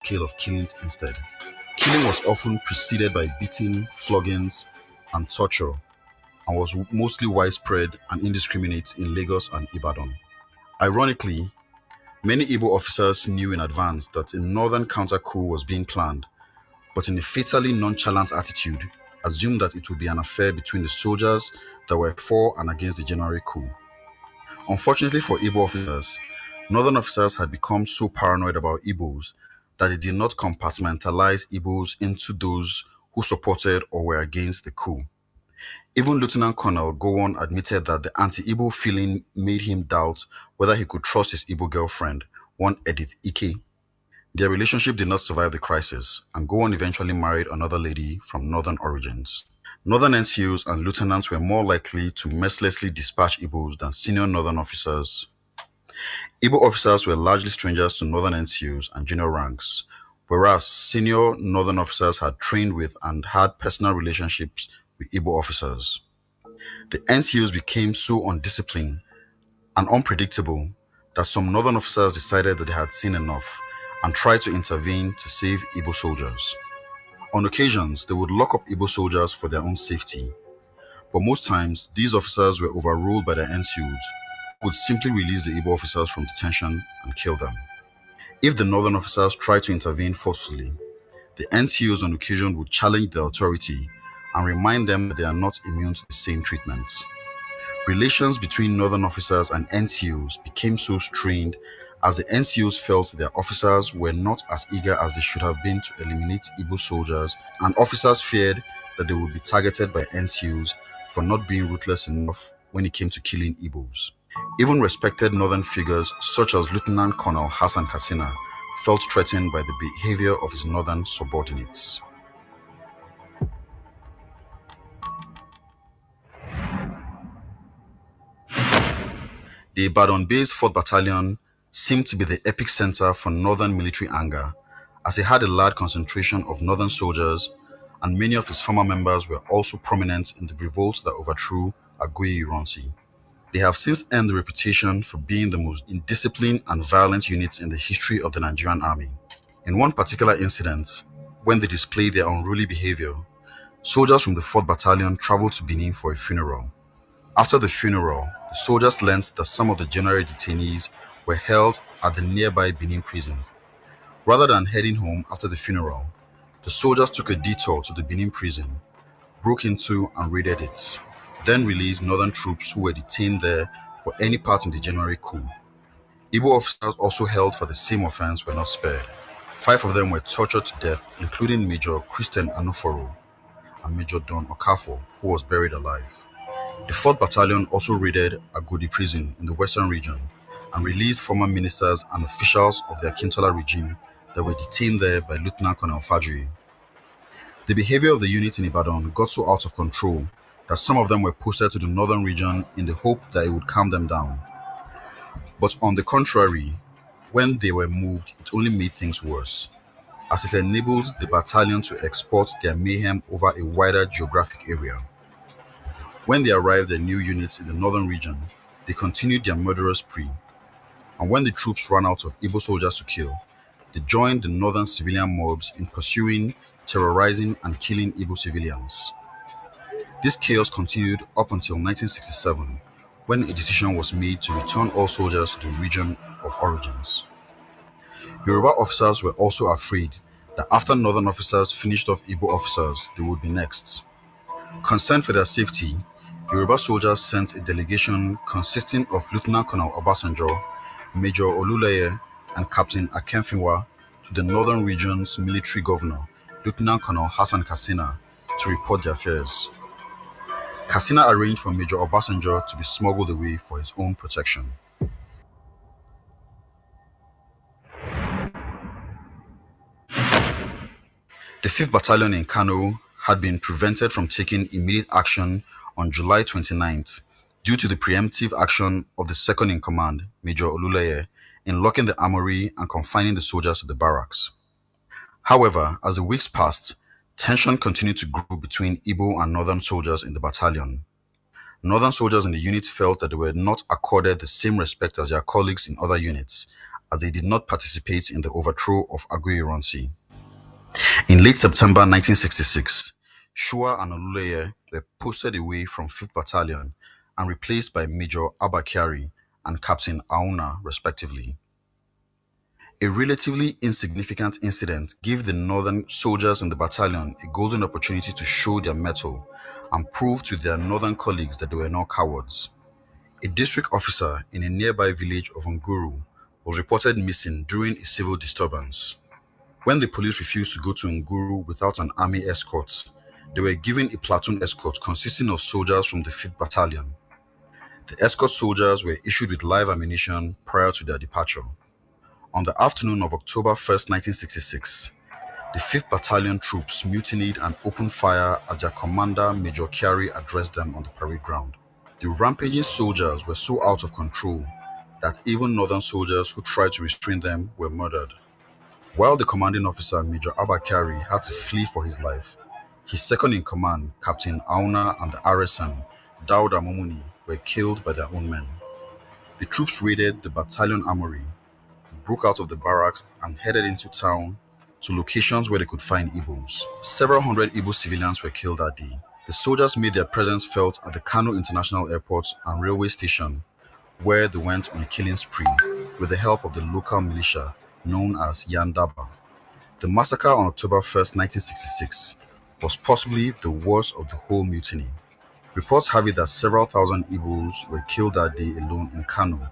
scale of killings instead. Killing was often preceded by beating, floggings, and torture, and was mostly widespread and indiscriminate in Lagos and Ibadan. Ironically, many Igbo officers knew in advance that a northern counter-coup was being planned, but in a fatally nonchalant attitude, assumed that it would be an affair between the soldiers that were for and against the January coup. Unfortunately for Igbo officers, northern officers had become so paranoid about Igbos that they did not compartmentalize Igbos into those who supported or were against the coup. Even Lieutenant Colonel Gowon admitted that the anti-Igbo feeling made him doubt whether he could trust his Igbo girlfriend, one Edith Ike. Their relationship did not survive the crisis, and Gowon eventually married another lady from northern origins. Northern NCOs and lieutenants were more likely to mercilessly dispatch Igbos than senior northern officers. Igbo officers were largely strangers to northern NCOs and junior ranks, whereas senior northern officers had trained with and had personal relationships with Igbo officers. The NCOs became so undisciplined and unpredictable that some northern officers decided that they had seen enough and tried to intervene to save Igbo soldiers. On occasions, they would lock up Igbo soldiers for their own safety, but most times these officers were overruled by their NCOs, who would simply release the Igbo officers from detention and kill them. If the northern officers tried to intervene forcefully, the NCOs on occasion would challenge their authority and remind them that they are not immune to the same treatments. Relations between northern officers and NCOs became so strained as the NCOs felt their officers were not as eager as they should have been to eliminate Igbo soldiers, and officers feared that they would be targeted by NCOs for not being ruthless enough when it came to killing Igbos. Even respected northern figures such as Lieutenant Colonel Hassan Katsina felt threatened by the behavior of his northern subordinates. The Ibadan-based 4th Battalion seemed to be the epic center for northern military anger, as it had a large concentration of northern soldiers, and many of its former members were also prominent in the revolt that overthrew Aguiyi Ironsi. They have since earned the reputation for being the most indisciplined and violent units in the history of the Nigerian army. In one particular incident, when they displayed their unruly behavior, soldiers from the 4th Battalion traveled to Benin for a funeral. After the funeral, the soldiers learned that some of the January detainees were held at the nearby Benin prison. Rather than heading home after the funeral, the soldiers took a detour to the Benin prison, broke into and raided it, then released northern troops who were detained there for any part in the January coup. Igbo officers also held for the same offense were not spared. 5 of them were tortured to death, including Major Christian Anuforo and Major Don Okafo, who was buried alive. The 4th Battalion also raided Agodi prison in the western region and released former ministers and officials of the Akintola regime that were detained there by Lieutenant Colonel Fajri. The behavior of the unit in Ibadan got so out of control that some of them were posted to the northern region in the hope that it would calm them down. But on the contrary, when they were moved, it only made things worse, as it enabled the battalion to export their mayhem over a wider geographic area. When they arrived at new units in the northern region, they continued their murderous spree, and when the troops ran out of Igbo soldiers to kill, they joined the northern civilian mobs in pursuing, terrorizing, and killing Igbo civilians. This chaos continued up until 1967, when a decision was made to return all soldiers to the region of origins. Yoruba officers were also afraid that after northern officers finished off Igbo officers, they would be next. Concerned for their safety, Yoruba soldiers sent a delegation consisting of Lieutenant Colonel Obasanjo, Major Oluleye, and Captain Akenfinwa to the northern region's military governor, Lieutenant Colonel Hassan Katsina, to report their fears. Katsina arranged for Major Obasanjo to be smuggled away for his own protection. The 5th Battalion in Kanu had been prevented from taking immediate action on July 29th due to the preemptive action of the second-in-command, Major Oluleye, in locking the armory and confining the soldiers to the barracks. However, as the weeks passed, tension continued to grow between Igbo and northern soldiers in the battalion. Northern soldiers in the unit felt that they were not accorded the same respect as their colleagues in other units, as they did not participate in the overthrow of Aguiyi-Ironsi. In late September 1966, Shua and Oluleye were posted away from 5th Battalion and replaced by Major Abakari and Captain Auna, respectively. A relatively insignificant incident gave the northern soldiers in the battalion a golden opportunity to show their mettle and prove to their northern colleagues that they were not cowards. A district officer in a nearby village of Nguru was reported missing during a civil disturbance. When the police refused to go to Nguru without an army escort, they were given a platoon escort consisting of soldiers from the 5th Battalion. The escort soldiers were issued with live ammunition prior to their departure. On the afternoon of October 1st, 1966, the 5th Battalion troops mutinied and opened fire as their commander, Major Kyari, addressed them on the parade ground. The rampaging soldiers were so out of control that even northern soldiers who tried to restrain them were murdered. While the commanding officer, Major Abakari, had to flee for his life, his second-in-command, Captain Auna, and the RSM, Dauda Momuni, were killed by their own men. The troops raided the battalion armory, broke out of the barracks, and headed into town to locations where they could find Igbos. Several hundred Igbo civilians were killed that day. The soldiers made their presence felt at the Kanu International Airport and railway station, where they went on a killing spree with the help of the local militia known as Yandaba. The massacre on October 1st, 1966 was possibly the worst of the whole mutiny. Reports have it that several thousand Igbos were killed that day alone in Kanu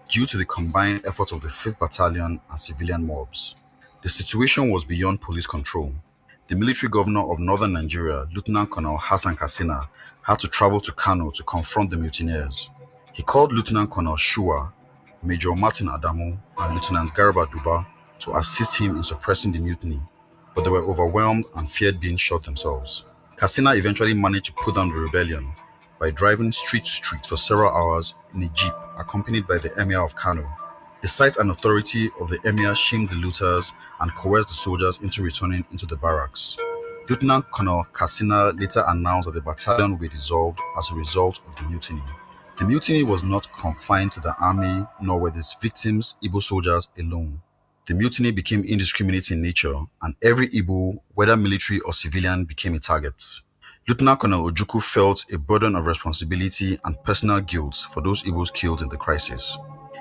due to the combined efforts of the 5th Battalion and civilian mobs. The situation was beyond police control. The military governor of northern Nigeria, Lieutenant Colonel Hassan Katsina, had to travel to Kano to confront the mutineers. He called Lieutenant Colonel Shua, Major Martin Adamu, and Lieutenant Garba Duba to assist him in suppressing the mutiny, but they were overwhelmed and feared being shot themselves. Katsina eventually managed to put down the rebellion by driving street to street for several hours in a jeep accompanied by the Emir of Kano. The sight and authority of the Emir shamed the looters and coerced the soldiers into returning into the barracks. Lieutenant Colonel Katsina later announced that the battalion would be dissolved as a result of the mutiny. The mutiny was not confined to the army, nor were its victims Igbo soldiers alone. The mutiny became indiscriminate in nature, and every Igbo, whether military or civilian, became a target. Lieutenant Colonel Ojukwu felt a burden of responsibility and personal guilt for those Igbos killed in the crisis.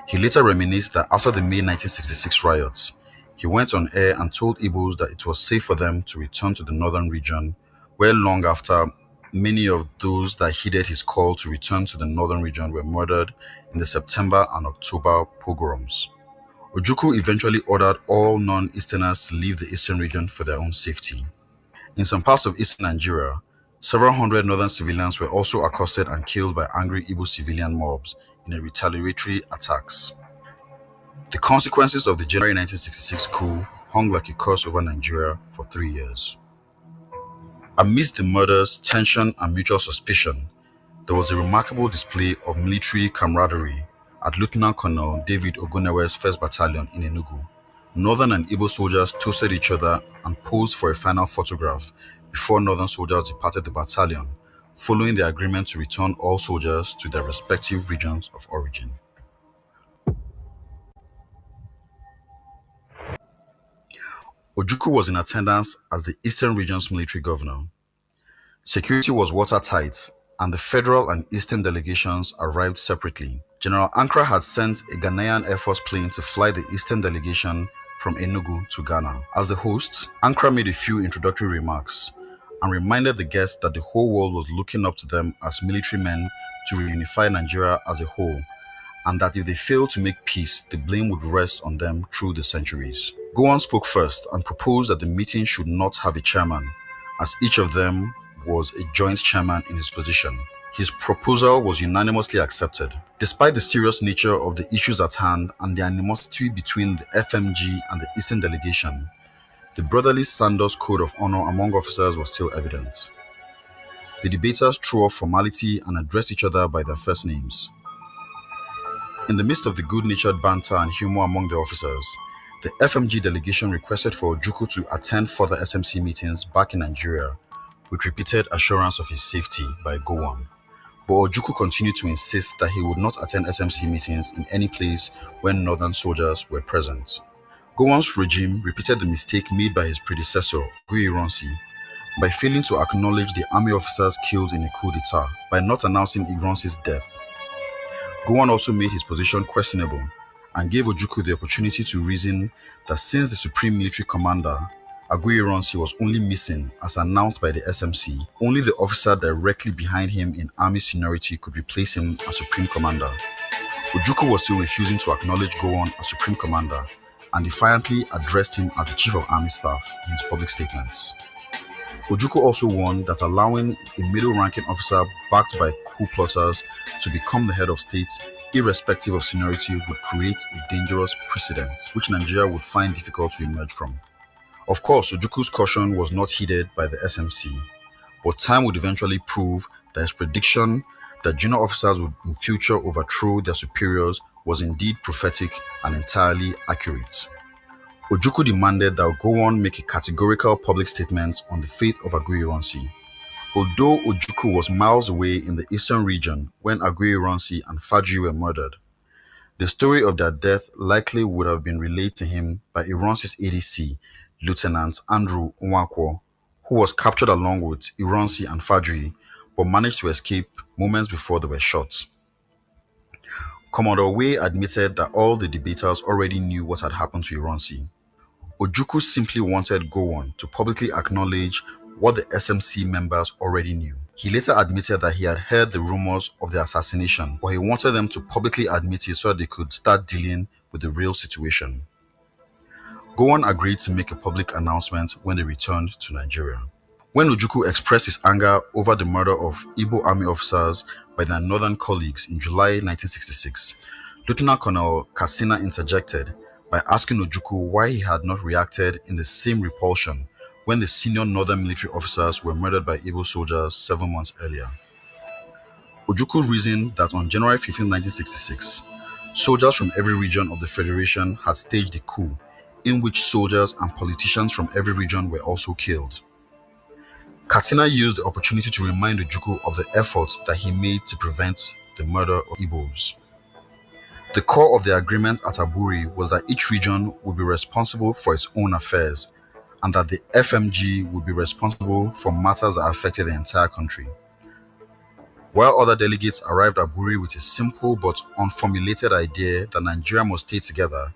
He later reminisced that after the May 1966 riots, he went on air and told Igbos that it was safe for them to return to the northern region, where long after, many of those that heeded his call to return to the northern region were murdered in the September and October pogroms. Ojukwu eventually ordered all non-Easterners to leave the eastern region for their own safety. In some parts of eastern Nigeria, several hundred northern civilians were also accosted and killed by angry Igbo civilian mobs in a retaliatory attacks. The consequences of the January 1966 coup hung like a curse over Nigeria for 3 years. Amidst the murders, tension, and mutual suspicion, there was a remarkable display of military camaraderie at Lieutenant Colonel David Ogunewe's 1st Battalion in Enugu. Northern and Igbo soldiers toasted each other and posed for a final photograph before northern soldiers departed the battalion, following the agreement to return all soldiers to their respective regions of origin. Ojukwu was in attendance as the Eastern Region's military governor. Security was watertight, and the federal and eastern delegations arrived separately. General Ankara had sent a Ghanaian Air Force plane to fly the eastern delegation from Enugu to Ghana. As the host, Ankara made a few introductory remarks and reminded the guests that the whole world was looking up to them as military men to reunify Nigeria as a whole, and that if they failed to make peace, the blame would rest on them through the centuries. Gowon spoke first and proposed that the meeting should not have a chairman, as each of them was a joint chairman in his position. His proposal was unanimously accepted. Despite the serious nature of the issues at hand and the animosity between the FMG and the Eastern delegation, the brotherly Sanders code of honor among officers was still evident. The debaters threw off formality and addressed each other by their first names. In the midst of the good-natured banter and humor among the officers, the FMG delegation requested for Ojukwu to attend further SMC meetings back in Nigeria with repeated assurance of his safety by Gowon. but Ojukwu continued to insist that he would not attend SMC meetings in any place when northern soldiers were present. Gowon's regime repeated the mistake made by his predecessor, Ironsi, by failing to acknowledge the army officers killed in a coup d'etat by not announcing Ironsi's death. Gowon also made his position questionable and gave Ojukwu the opportunity to reason that since the supreme military commander, Ironsi, was only missing as announced by the SMC, only the officer directly behind him in army seniority could replace him as supreme commander. Ojukwu was still refusing to acknowledge Gowon as supreme commander and defiantly addressed him as the chief of army staff in his public statements. Ojukwu also warned that allowing a middle-ranking officer backed by coup plotters to become the head of state, irrespective of seniority, would create a dangerous precedent, which Nigeria would find difficult to emerge from. Of course, Ojukwu's caution was not heeded by the SMC, but time would eventually prove that his prediction that junior officers would in future overthrow their superiors was indeed prophetic and entirely accurate. Ojukwu demanded that Gowon make a categorical public statement on the fate of Ironsi. Although Ojukwu was miles away in the eastern region when Ironsi and Fajri were murdered, the story of their death likely would have been relayed to him by Ironsi's ADC, Lieutenant Andrew Nwankwo, who was captured along with Ironsi and Fajri, but managed to escape moments before they were shot. Commodore Way admitted that all the debaters already knew what had happened to Ironsi. Ojukwu simply wanted Gowon to publicly acknowledge what the SMC members already knew. He later admitted that he had heard the rumors of the assassination, but he wanted them to publicly admit it so that they could start dealing with the real situation. Gowon agreed to make a public announcement when they returned to Nigeria. When Ojukwu expressed his anger over the murder of Igbo army officers by their northern colleagues in July 1966, Lieutenant Colonel Katsina interjected by asking Ojukwu why he had not reacted in the same repulsion when the senior northern military officers were murdered by Igbo soldiers 7 months earlier. Ojukwu reasoned that on January 15, 1966, soldiers from every region of the Federation had staged a coup in which soldiers and politicians from every region were also killed. Katsina used the opportunity to remind Ojukwu of the efforts that he made to prevent the murder of Igbos. The core of the agreement at Aburi was that each region would be responsible for its own affairs and that the FMG would be responsible for matters that affected the entire country. While other delegates arrived at Aburi with a simple but unformulated idea that Nigeria must stay together,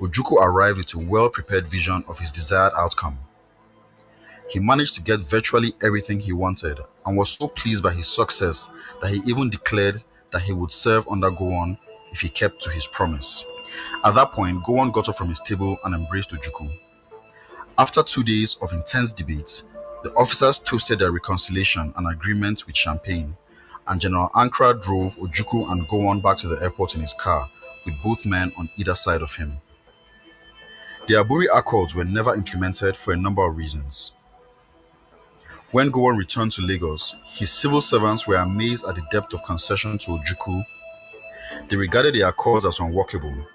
Ojukwu arrived with a well-prepared vision of his desired outcome. He managed to get virtually everything he wanted and was so pleased by his success that he even declared that he would serve under Gowon if he kept to his promise. At that point, Gowon got up from his table and embraced Ojukwu. After 2 days of intense debates, the officers toasted their reconciliation and agreement with champagne, and General Ankara drove Ojukwu and Gowon back to the airport in his car, with both men on either side of him. The Aburi Accords were never implemented for a number of reasons. When Gowon returned to Lagos, his civil servants were amazed at the depth of concession to Ojukwu. They regarded the Accords as unworkable.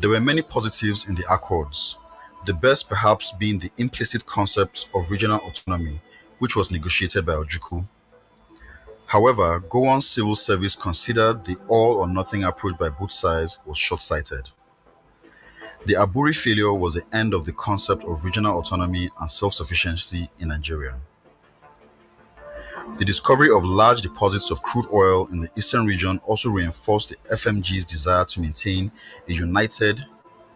There were many positives in the Accords, the best perhaps being the implicit concept of regional autonomy, which was negotiated by Ojukwu. However, Gowon's civil service considered the all-or-nothing approach by both sides was short-sighted. The Aburi failure was the end of the concept of regional autonomy and self-sufficiency in Nigeria. The discovery of large deposits of crude oil in the eastern region also reinforced the FMG's desire to maintain a united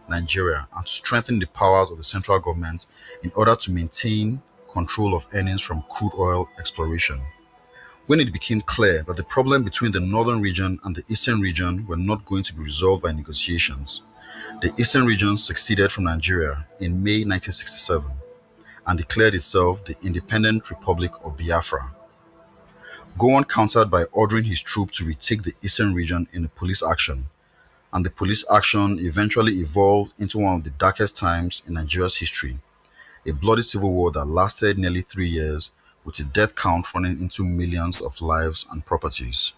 Nigeria and to strengthen the powers of the central government in order to maintain control of earnings from crude oil exploration. When it became clear that the problem between the northern region and the eastern region were not going to be resolved by negotiations, the eastern region seceded from Nigeria in May 1967 and declared itself the Independent Republic of Biafra. Gowon countered by ordering his troops to retake the eastern region in a police action, and the police action eventually evolved into one of the darkest times in Nigeria's history, a bloody civil war that lasted nearly 3 years, with a death count running into millions of lives and properties.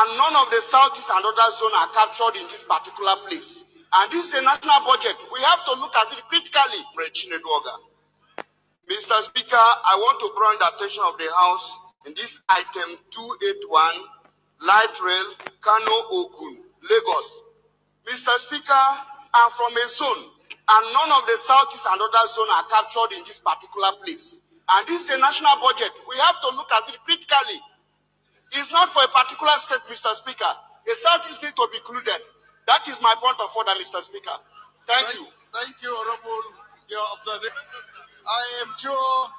and none of the southeast and other zones are captured in this particular place. And this is a national budget. We have to look at it critically. Mr. Speaker, I want to bring the attention of the House in this item 281, Light Rail, Kanu, Ogun, Lagos. Mr. Speaker, I'm from a zone, and none of the southeast and other zones are captured in this particular place. And this is a national budget. We have to look at it critically. It's not for a particular state, Mr. Speaker. The southeast need to be included. That is my point of order, Mr. Speaker. Thank you. Thank you, Honorable. Your observation. I am sure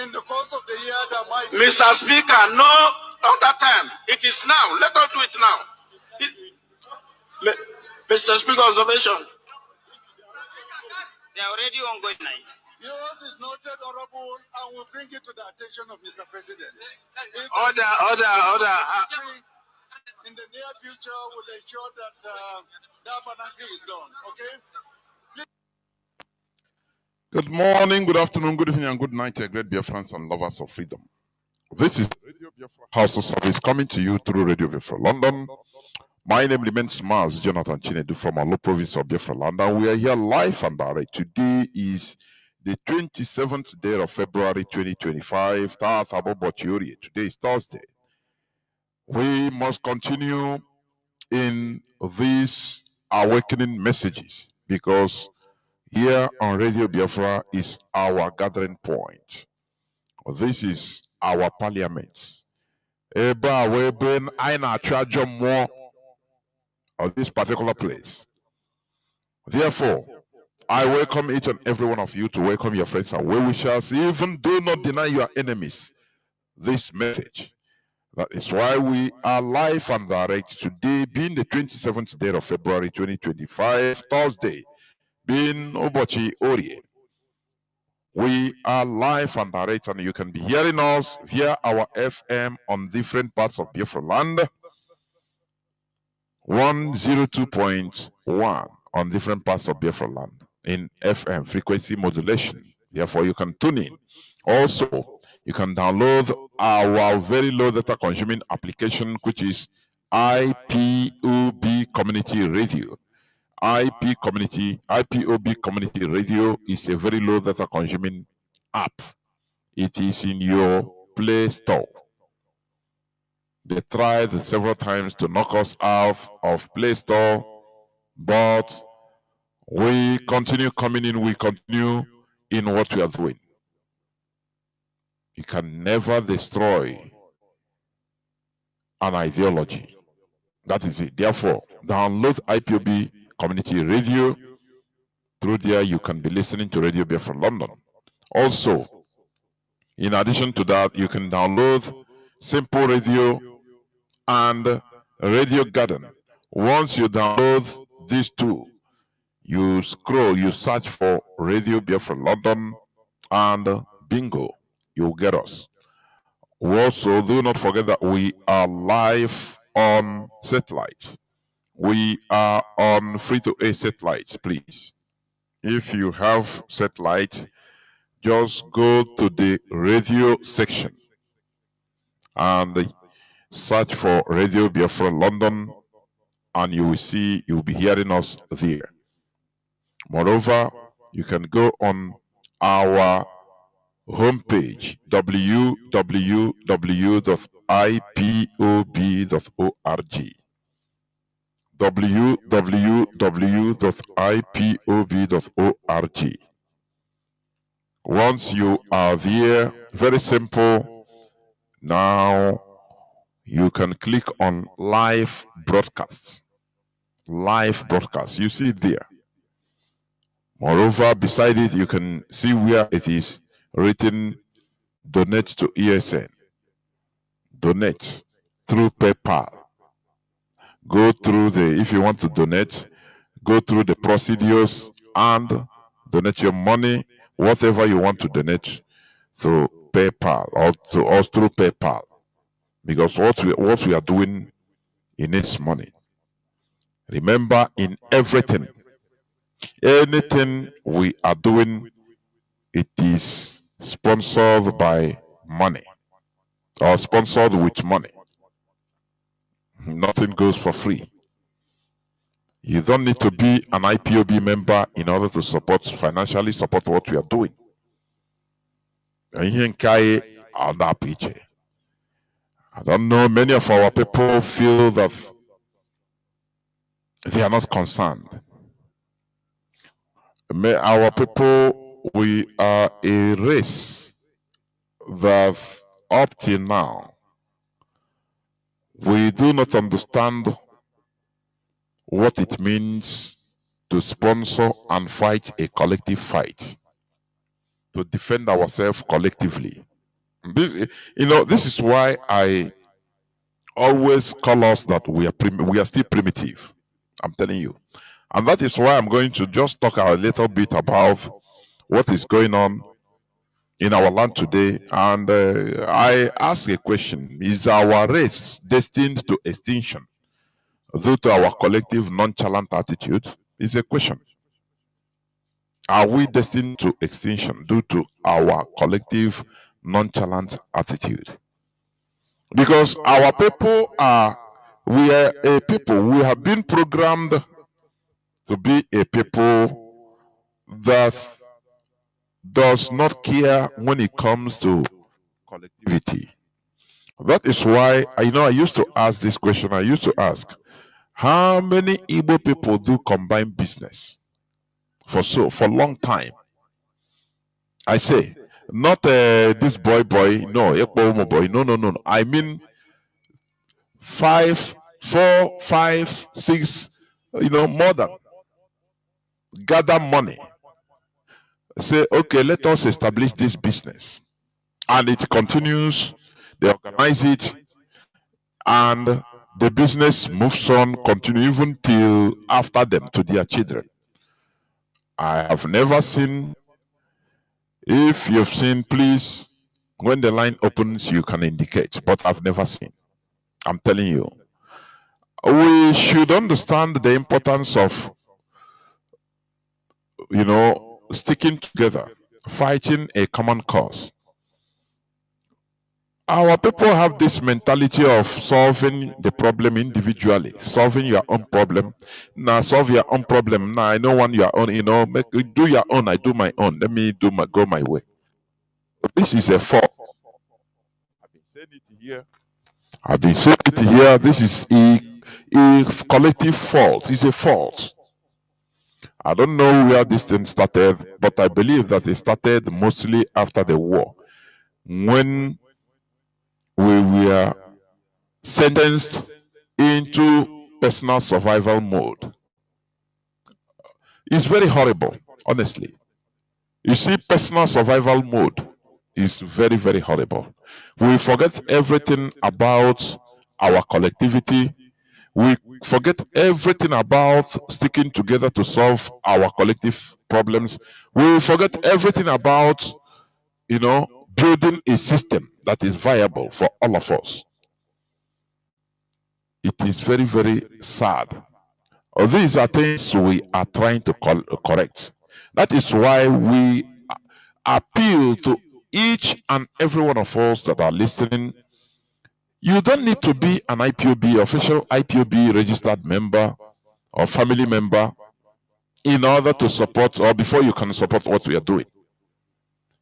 in the course of the year that might... Mr. Speaker, no other time. It is now. Let us do it now. Mr. Speaker, observation. They are already ongoing now. Yours is noted, Honorable, and will bring it to the attention of Mr. President. Order. In the near future, we'll ensure that that balancing is done, okay? Good morning, good afternoon, good evening, and good night, great Biafrans and lovers of freedom. This is Radio Biafra House of Service coming to you through Radio Biafra London. My name remains Mazi Jonathan Chinedu from our low province of Biafra London. We are here live and direct. Today is the 27th day of February 2025. Today is Thursday. We must continue in these awakening messages because here on Radio Biafra is our gathering point. This is our parliament. Of this particular place. Therefore, I welcome each and every one of you to welcome your friends and well-wishers. Even do not deny your enemies this message. That is why we are live and direct today, being the 27th day of February 2025, Thursday, being Obochi Orie. We are live and direct, and you can be hearing us via our FM on different parts of Biafra land. 102.1 on different parts of Biafra land in FM frequency modulation. Therefore, you can tune in. Also, you can download our very low data consuming application, which is IPOB Community Radio. IPOB Community Radio is a very low data consuming app. It is in your Play Store. They tried several times to knock us out of Play Store, but we continue coming in, we continue in what we are doing. You can never destroy an ideology. That is it. Therefore, download IPOB Community Radio. Through there, you can be listening to Radio Biafra from London. Also, in addition to that, you can download Simple Radio and Radio Garden. Once you download these two, you scroll, you search for Radio Biafra London, and bingo, you'll get us. Also, do not forget that we are live on satellite. We are on free-to-air satellite, please. If you have satellite, just go to the radio section and search for Radio Biafra London, and you will see, you'll be hearing us there. Moreover, you can go on our homepage, www.ipob.org. www.ipob.org. Once you are there, very simple. Now you can click on live broadcasts. Live broadcasts. You see it there. Moreover, beside it, you can see where it is written donate to ESN. Donate through PayPal. Go through if you want to donate, go through the procedures and donate your money, whatever you want to donate, through PayPal or to us through PayPal. Because what we are doing, it needs money. Remember, in everything, anything we are doing, it is sponsored by money or sponsored with money. Nothing goes for free. You don't need to be an IPOB member in order to financially support what we are doing. I don't know, many of our people feel that they are not concerned. Our people, we are a race that up till now, we do not understand what it means to sponsor and fight a collective fight, to defend ourselves collectively. This is why I always call us that we are still primitive. I'm telling you. And that is why I'm going to just talk a little bit about what is going on in our land today. And I ask a question: is our race destined to extinction due to our collective nonchalant attitude? Is a question. Are we destined to extinction due to our collective nonchalant attitude? Because our people we are a people, we have been programmed to be a people that does not care when it comes to collectivity. That is why, I used to ask this question. I used to ask, how many Igbo people do combine business for a long time? I say, not this boy, no, Ekpo boy, no. I mean 5, 4, 5, 6, more than. Gather money. Say, okay, let us establish this business. And it continues, they organize it, and the business moves on, continue even till after them to their children. I have never seen. If you've seen, please, when the line opens, you can indicate, but I've never seen. I'm telling you. We should understand the importance of, sticking together, fighting a common cause. Our people have this mentality of solving the problem individually, solving your own problem. Now solve your own problem. Now I don't want your own, do your own, I do my own. Let me go my way. This is a fault. I've been saying it here. This is a collective fault. It's a fault. I don't know where this thing started, but I believe that it started mostly after the war, when we were sentenced into personal survival mode. It's very horrible, honestly. You see, personal survival mode is very, very horrible. We forget everything about our collectivity. We forget everything about sticking together to solve our collective problems. We forget everything about, building a system that is viable for all of us. It is very, very sad. These are things we are trying to correct. That is why we appeal to each and every one of us that are listening. You don't need to be an IPOB, official IPOB registered member or family member in order to support, or before you can support what we are doing.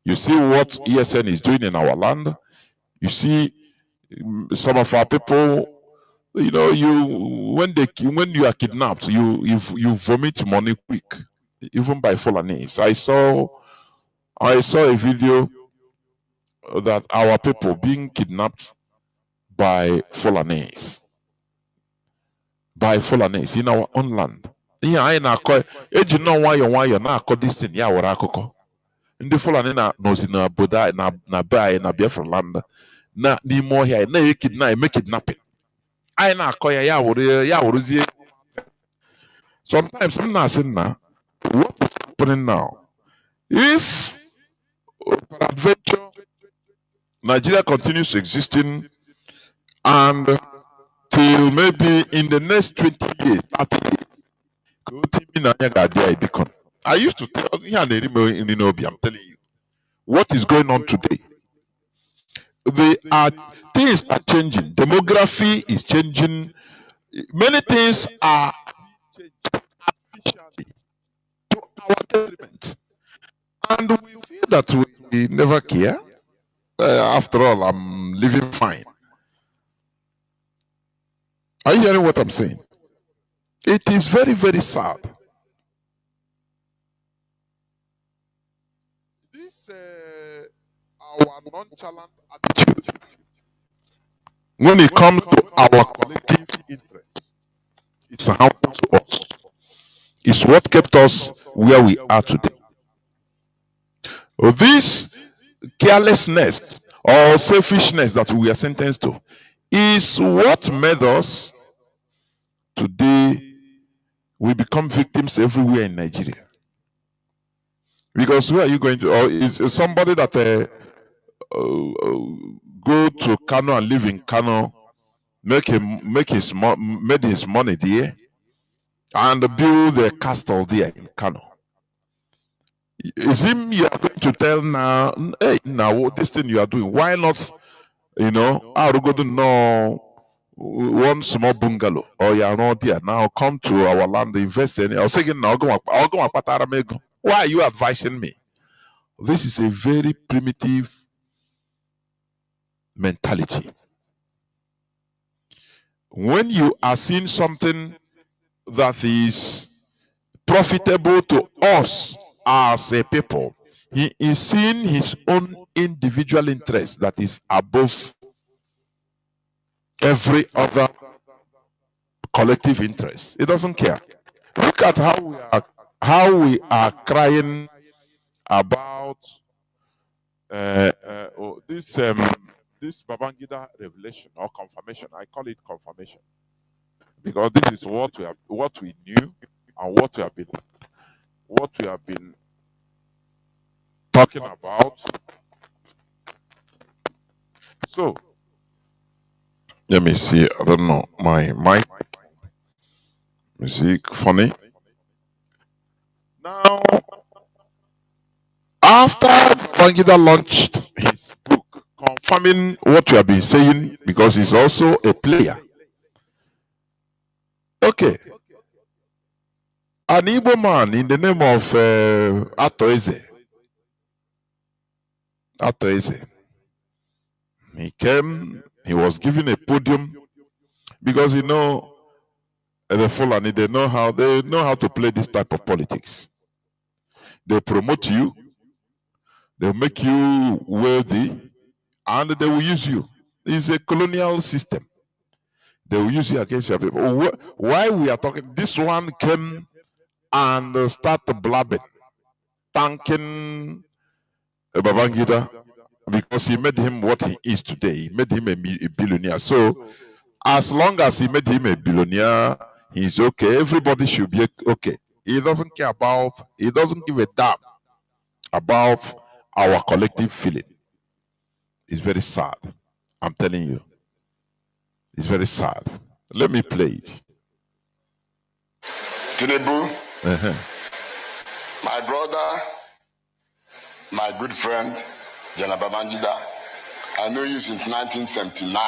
You see what ESN is doing in our land. You see some of our people, when you are kidnapped, you vomit money quick, even by Fulanese. I saw a video that our people being kidnapped by Fulanese in our own land. I na-akọ eji nọ nwayọ na-akọ this thing ya were akụkọ. Ndị Fulani nọzi na obodo na be anyị na Biafra land na n'ime ọhịa na-eme kidnapping. Anyị na-akọ ya wụrụzie. Sometimes I'm not saying now, what is happening now? If peradventure Nigeria continues existing and till maybe in the next 20 years, 30 years, I used to tell you, I'm telling you, what is going on today? Things are changing. Demography is changing. Many things are changed artificially to our detriment. And we feel that we never care. After all, I'm living fine. Are you hearing what I'm saying? It is very, very sad. This our nonchalant attitude when it comes to our collective interest, it's harmful to us. It's what kept us where we are today. This carelessness or selfishness that we are sentenced to is what made us today. We become victims everywhere in Nigeria. Because where are you going to? Or is somebody that go to Kanu and live in Kanu, made his money there, and build a castle there in Kanu? Is him you are going to tell now? Hey, now this thing you are doing, why not? I will go to know one small bungalow or you are not there now. Come to our land, invest in it. I was saying now, why are you advising me? This is a very primitive mentality. When you are seeing something that is profitable to us as a people, he is seeing his own individual interest that is above every other collective interest. He doesn't care. Look at how we are crying about this Babangida revelation or confirmation. I call it confirmation because this is what we knew and what we have been talking about. So let me see. I don't know my mic music funny. Now, after Babangida launched his book confirming what we have been saying, because he's also a player. Okay. An Igbo man in the name of Atoeze. He came, he was given a podium because the Fulani, they know how to play this type of politics. They promote you, they'll make you wealthy, and they will use you. It's a colonial system. They will use you against your people. Why we are talking, this one came and started blabbing, thanking Babangida because he made him what he is today. He made him a billionaire. So as long as he made him a billionaire, he's okay. Everybody should be okay. He doesn't care about, he doesn't give a damn about our collective feeling. It's very sad. I'm telling you. It's very sad. Let me play it. Tinubu, my brother, my good friend, General Babangida, I know you since 1979.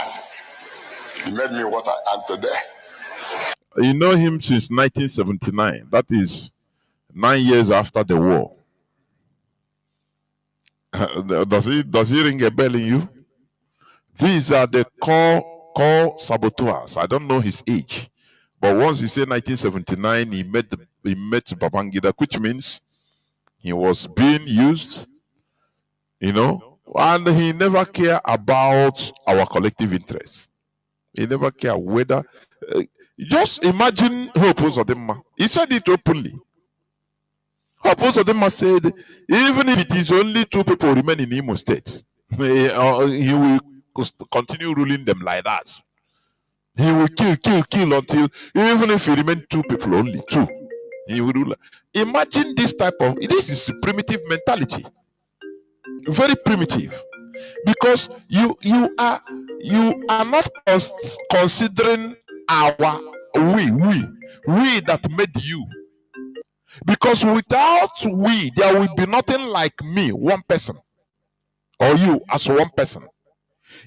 He made me what I am today. You know him since 1979. That is 9 years after the war. Does he ring a bell in you? These are the core saboteurs. I don't know his age, but once he said 1979, he met Babangida, which means he was being used, and he never cared about our collective interests. He never cared whether. Just imagine Hope Uzodinma. He said it openly. Hope Uzodinma said, even if it is only 2 people remain in Imo State, he will continue ruling them like that. He will kill until, even if he remain 2 people only, 2, he will rule. Imagine this is primitive mentality. Very primitive. Because you are not considering our we that made you. Because without we, there will be nothing like me, one person, or you as one person.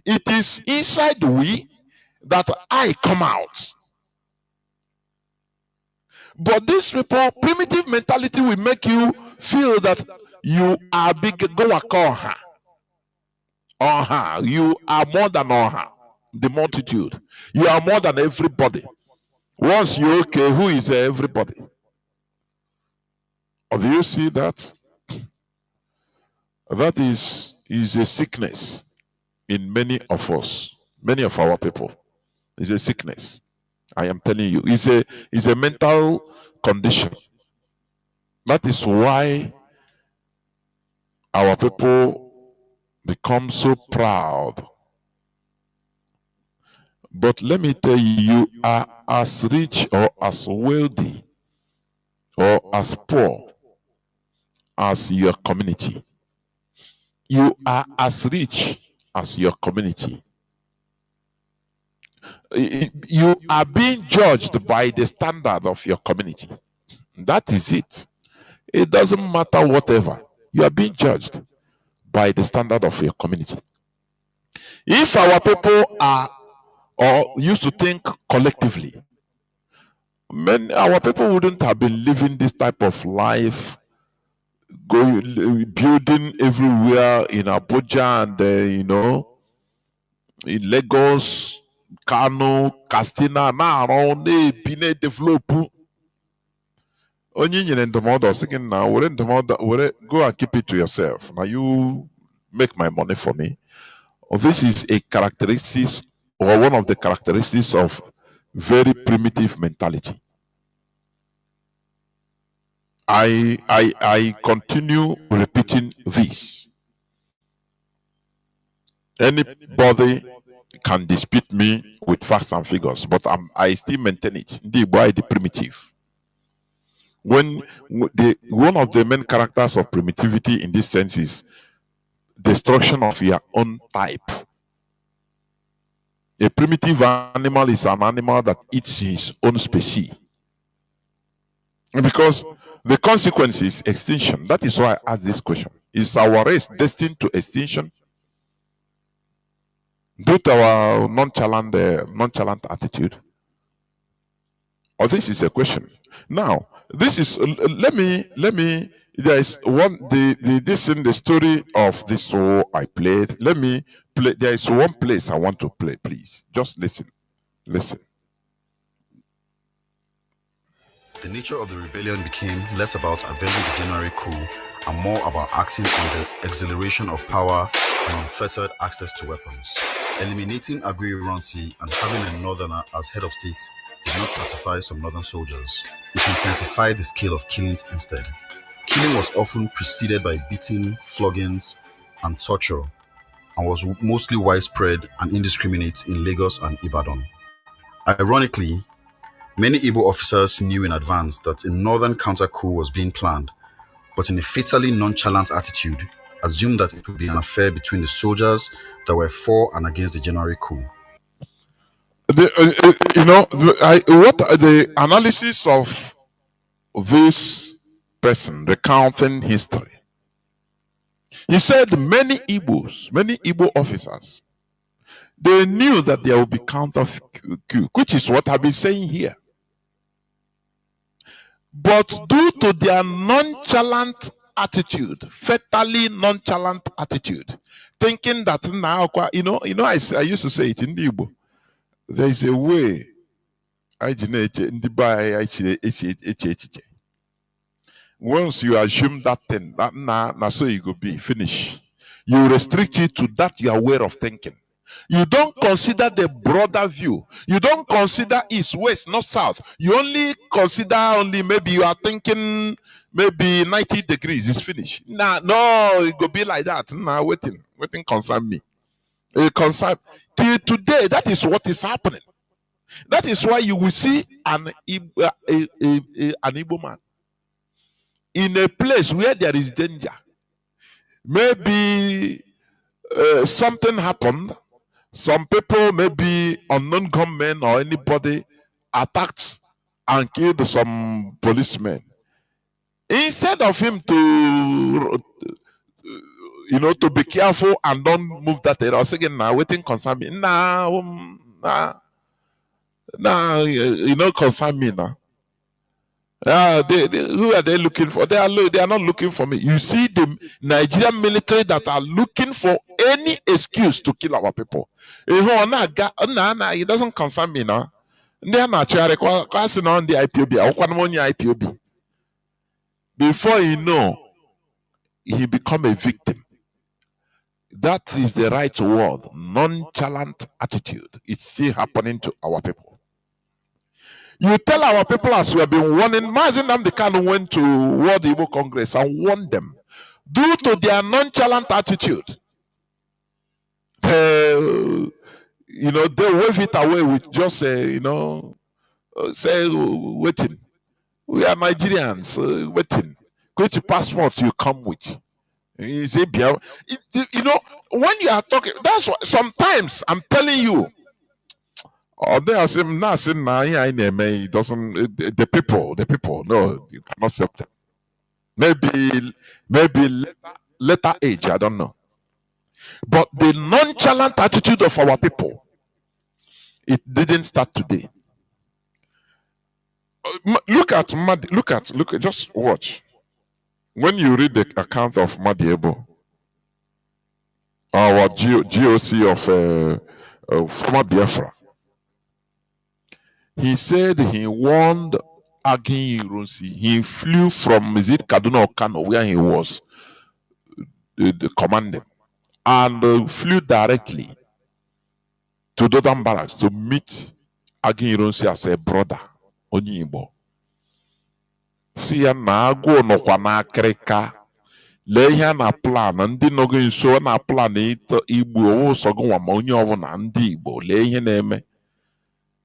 It is inside we that I come out. But these people, primitive mentality will make you feel that you are big. Go Oha. You are more than Oha, the multitude. You are more than everybody. Once you're okay, who is everybody? Or do you see that? That is a sickness in many of us, many of our people. It's a sickness. I am telling you, it's a mental condition. That is why our people become so proud. But let me tell you, you are as rich or as wealthy or as poor as your community. You are as rich as your community. You are being judged by the standard of your community. That is it. It doesn't matter whatever. You are being judged by the standard of your community. If our people are or used to think collectively, our people wouldn't have been living this type of life, building everywhere in Abuja and in Lagos, Kanu, Castina, now develop. Onye nyere ndụmọdụ ọsị gị na were ndụmọdụ were go and keep it to yourself. Now you make my money for me. This is a characteristic or one of the characteristics of very primitive mentality. I continue repeating this. Anybody can dispute me with facts and figures, but I still maintain it. The primitive. When one of the main characters of primitivity in this sense is destruction of your own type. A primitive animal is an animal that eats his own species. Because the consequence is extinction. That is why I ask this question. Is our race destined to extinction due to our nonchalant attitude? Or this is a question. Now, this is let me there is one this in the story of this show I played. Let me play. There is one place I want to play, please. Just listen. The nature of the rebellion became less about avenging the January coup and more about acting on the exhilaration of power and unfettered access to weapons. Eliminating Agui-Ironsi and having a northerner as head of state did not pacify some northern soldiers. It intensified the scale of killings instead. Killing was often preceded by beating, floggings, and torture, and was mostly widespread and indiscriminate in Lagos and Ibadan. Ironically, many Igbo officers knew in advance that a northern counter-coup was being planned, but in a fatally nonchalant attitude, assumed that it would be an affair between the soldiers that were for and against the January coup. What the analysis of this person recounting history. He said many Igbo officers, they knew that there would be counter-coup, which is what I've been saying here. But due to their nonchalant attitude, fatally nonchalant attitude, thinking that now, I used to say it in Igbo. There is a way. Once you assume that thing, that's so you go be finish. You restrict it to that your way of thinking. You don't consider the broader view. You don't consider east, west, north, south. You only consider maybe you are thinking maybe 90 degrees is finished. No, it go be like that. Waiting concern me. It concern till today. That is what is happening. That is why you will see an Igbo man in a place where there is danger. Maybe something happened. Some people, maybe unknown gunmen or anybody, attacked and killed some policemen. Instead of him to be careful and don't move that area, I was again now waiting concern me. Concern me now. Who are they looking for? They are not looking for me. You see the Nigerian military that are looking for any excuse to kill our people. It doesn't concern me now. They are not passing on the IPOB. Before you know, he become a victim. That is the right word. Nonchalant attitude. It's still happening to our people. You tell our people, as we have been warning, Mazi Nnamdi Kanu went to World Igbo Congress and warned them. Due to their nonchalant attitude, they wave it away with just, say, waiting. We are Nigerians, waiting. Go to passport you come with. You say, when you are talking, that's what sometimes I'm telling you. Or they are saying, he doesn't, the people, no, you cannot accept them. Maybe later age, I don't know. But the nonchalant attitude of our people, it didn't start today. Look at, just watch. When you read the account of Madiebo, our GOC of former Biafra, he said he warned Agin Ironsi. He flew from Kaduna or Kano, where he was the commanding, and flew directly to Dodam Barracks to meet Agin Ironsi as a brother. Onyibo. See na go no kwa kreka. Lehe na plan ndị nogo nso na plan ito Igbo owo sogo wa ma onye owo na ndị Igbo lehe na eme.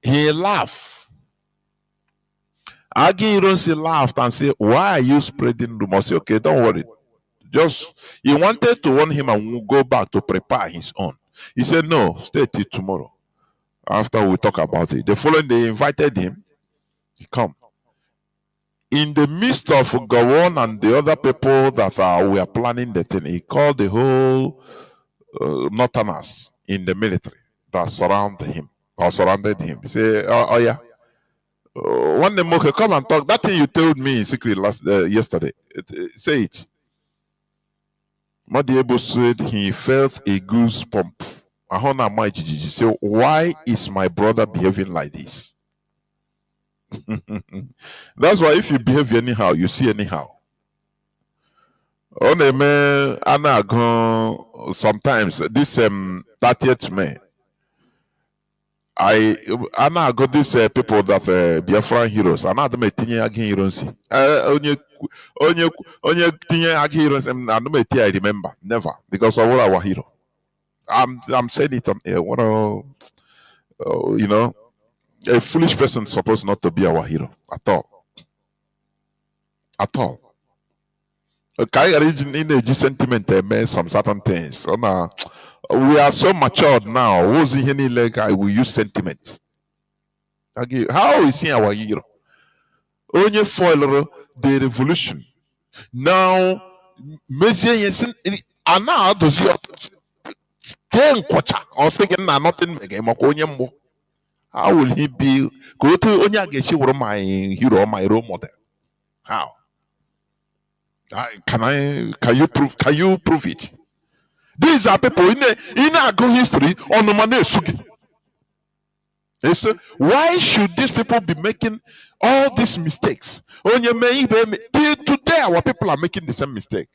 He laughed. Agin Ironsi laughed and said, "Why are you spreading rumors?" Say, okay, don't worry. Just he wanted to warn him and go back to prepare his own. He said, "No, stay till tomorrow. After we talk about it." The following day, invited him. He come. In the midst of Gowon and the other people that were planning the thing, he called the whole Northerners in the military that surrounded him. He said, oh yeah. One day, okay, come and talk. That thing you told me in secret yesterday. Say it. Madiebo said he felt a goosebump. He said, why is my brother behaving like this? That's why if you behave anyhow, you see anyhow. Sometimes this 30th May, I got these people that Biafran heroes. I know them tinye Agin Ironsi. Onye tinye Agin Ironsi. I remember never because of what our hero. I'm saying it on air. A foolish person is supposed not to be our hero at all. At all. In sentiment, some certain things. We are so matured now. I will use sentiment. How is he our hero? Only foil the revolution. Now, Mazi Ana does your or second nothing again. How will he be? Go to Onyageshi, my hero, my role model. How? Can you prove it? These are people in our history on the money sugi. So why should these people be making all these mistakes? Till today, our people are making the same mistake.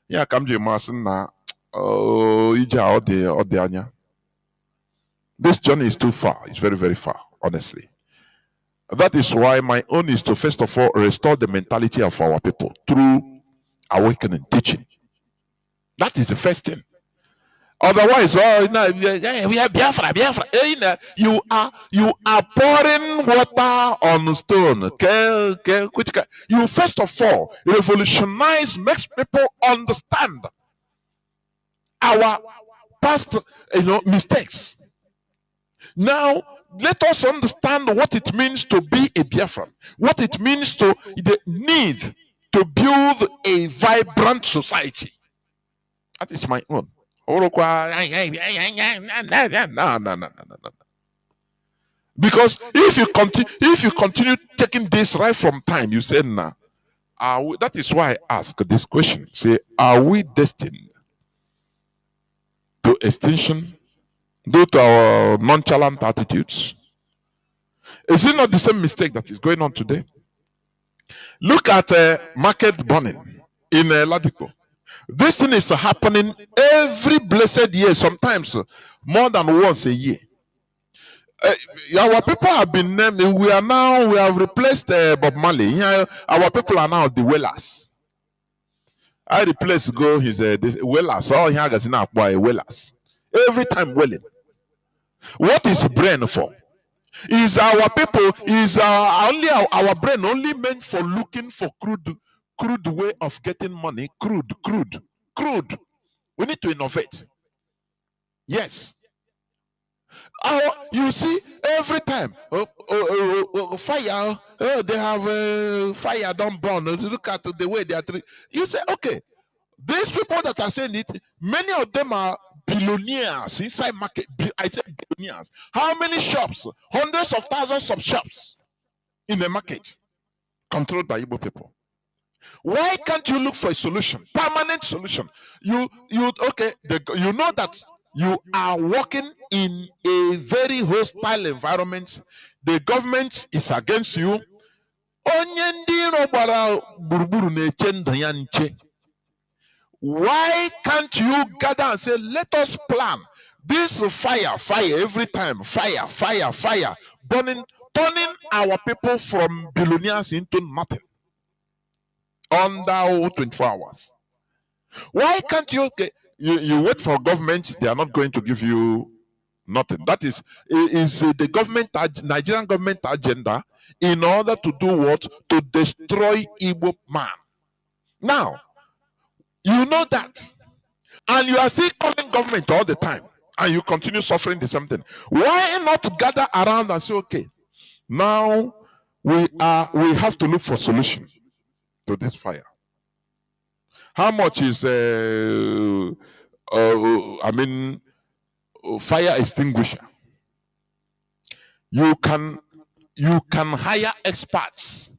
Yeah, come to Mason now. Oh, this journey is too far. It's very, very far, honestly. That is why my own is to first of all restore the mentality of our people through awakening, teaching. That is the first thing. Otherwise, we are Biafra. You are pouring water on stone. You first of all revolutionize, makes people understand our past, mistakes. Now, let us understand what it means to be a Biafran. What it means to the need to build a vibrant society. That is my own. No. Because if you continue taking this right from time, you say nah. That is why I ask this question. Say, are we destined to extinction due to our nonchalant attitudes? Is it not the same mistake that is going on today? Look at market burning in Ladipo. This thing is happening every blessed year, sometimes more than once a year. Our people have been named. We have replaced Bob Marley. Yeah, our people are now the Wellers. I replace go his Wellers. All he has now boy Wellers. Every time welling. What is brain for? Is our people only our brain only meant for looking for crude way of getting money? Crude. We need to innovate. Yes. You see, every time fire, they have fire don't burn. Look at the way they are treated. You say, okay, these people that are saying it, many of them are billionaires inside market. I said billionaires. How many shops? Hundreds of thousands of shops in the market controlled by Igbo people. Why can't you look for a solution, permanent solution? You know that you are working in a very hostile environment. The government is against you. Why can't you gather and say, let us plan this fire every time, fire, burning, turning our people from billionaires into nothing under 24 hours. Why can't you wait for government? They are not going to give you nothing. That is the government, Nigerian government agenda in order to do what? To destroy Igbo man. Now, you know that. And you are still calling government all the time. And you continue suffering the same thing. Why not gather around and say, okay, now we have to look for solution to this fire. How much is fire extinguisher? You can hire experts.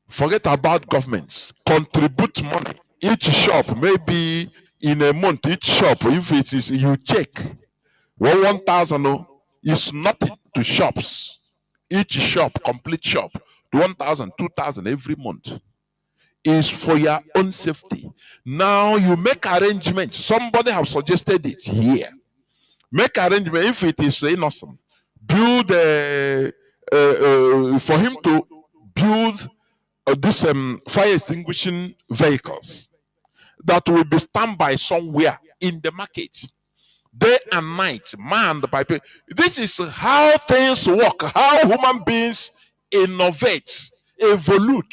Forget about governments. Contribute money. Each shop, maybe in a month, each shop, if it is, you check. 1,000 is nothing to shops. Each shop, complete shop, 1,000, 2,000 every month is for your own safety. Now you make arrangements. Somebody have suggested it here. Make arrangement if it is innocent. Build for him to build this fire extinguishing vehicles that will be standby somewhere in the market, day and night, manned by people. This is how things work, how human beings innovate, evolve.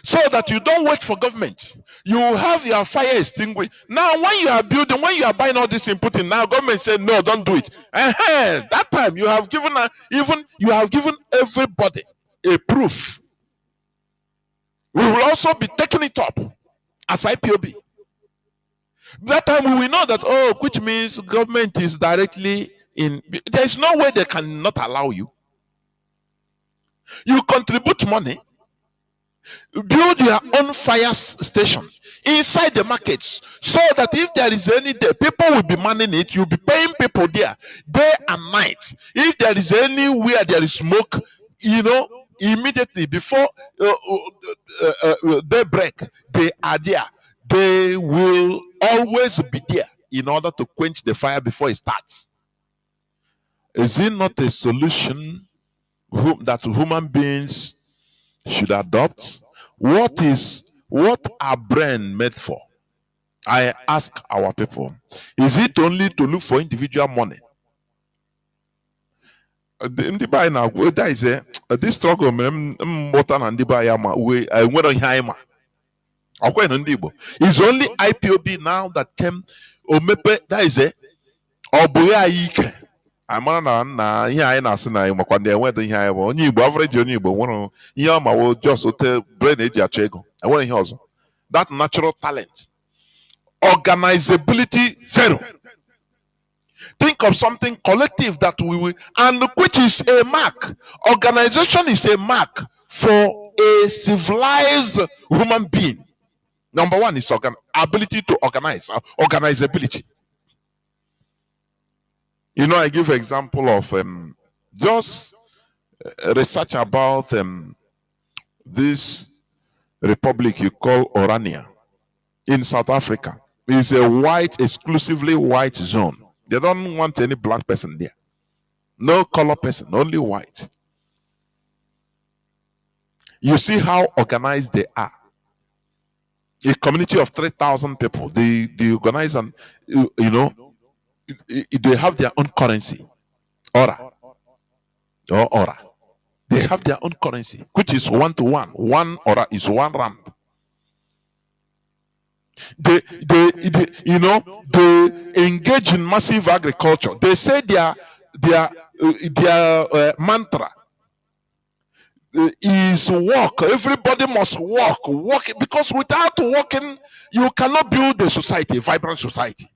So that you don't wait for government. You have your fire extinguished. Now, when you are building, when you are buying all this input in, now government said no, don't do it. That time you have given everybody a proof. We will also be taking it up as IPOB. That time we will know that, which means government is directly in. There is no way they cannot allow you. You contribute money. Build your own fire station inside the markets, so that if there is any day, people will be manning it. You'll be paying people there day and night. If there is anywhere there is smoke, immediately before daybreak, they are there. They will always be there in order to quench the fire before it starts. Is it not a solution that human beings should adopt? What are brain made for? I ask our people. Is it only to look for individual money? There is this struggle. It's only IPOB now that came. That is it. Na ihe anyị na-asị na makwa ndị enwedị ihe anyị bụ onye Igbo, average onye Igbo nwere ihe ọma wo just ote brain eji achọ ego, enwere ihe ọzọ. That natural talent, organizability zero. think of something collective that we will, and which is a mark. Organization is a mark for a civilized human being. Number one is ability to organize, organizability. You know, I give example of just research about this republic you call Orania in South Africa. It's a white, exclusively white zone. They don't want any black person there. No color person, only white. You see how organized they are. A community of 3,000 people. They organize, and you know, they have their own currency. Aura. Or aura. They have their own currency, which is 1-to-1. One aura is 1 rand. They engage in massive agriculture. They say their mantra is work. Everybody must work, because without working, you cannot build a society, a vibrant society.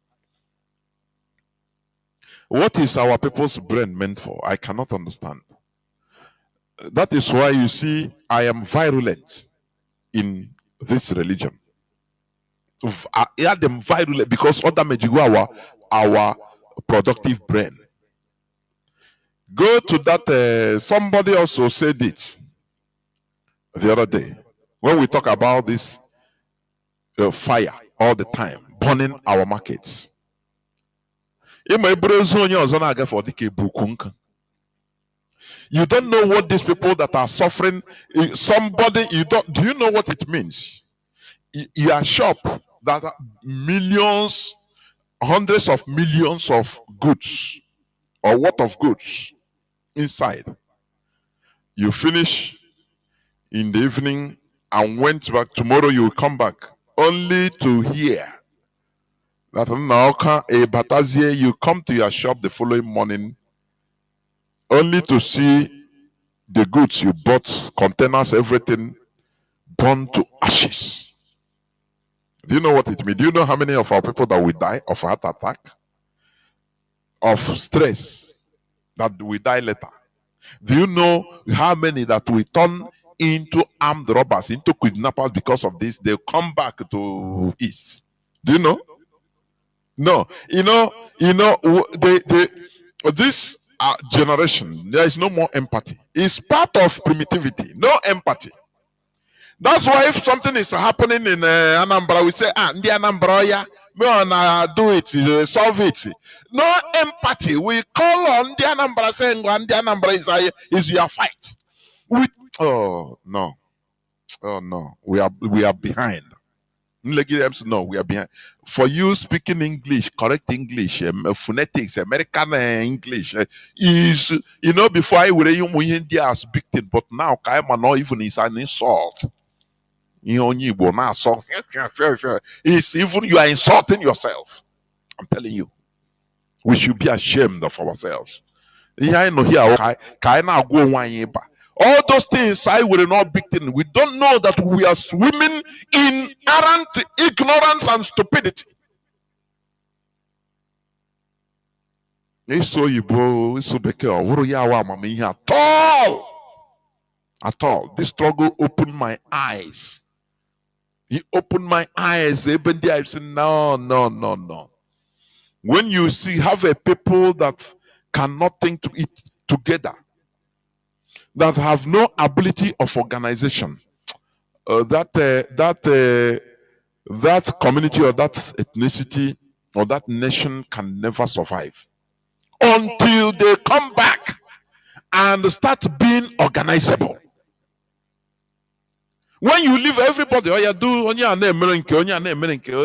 What is our people's brain meant for? I cannot understand. That is why you see I am virulent in this religion. I am virulent because other mejigo our productive brain. Go to that. Somebody also said it the other day when we talk about this fire all the time burning our markets. You don't know what these people that are suffering. Somebody you don't. Do you know what it means? Your shop that are millions, hundreds of millions of goods, or what of goods inside. You finish in the evening and went back. Tomorrow you will come back only to hear that you come to your shop the following morning only to see the goods you bought, containers, everything burned to ashes. Do you know what it means? Do you know how many of our people that will die of heart attack, of stress, that will die later? Do you know how many that will turn into armed robbers, into kidnappers because of this? They'll come back to East. Do you know? No. This generation, there is no more empathy. It's part of primitivity. No empathy. That's why if something is happening in Anambra, we say, the Anambra, yeah, we wanna do it, solve it. No empathy. We call on the Anambra saying, the Anambra is your fight. Oh no, we are behind. No, we are behind. For you speaking English, correct English, phonetics, American English is, before I would India as victim, but now not even is an insult. It's even you are insulting yourself. I'm telling you, we should be ashamed of ourselves. All those things I will not victim. We don't know that we are swimming in errant ignorance and stupidity. At all. This struggle opened my eyes. He opened my eyes. Even there, I said, no. When you have a people that cannot think to it together, that have no ability of organization, that community or that ethnicity or that nation can never survive until they come back and start being organizable. When you leave everybody,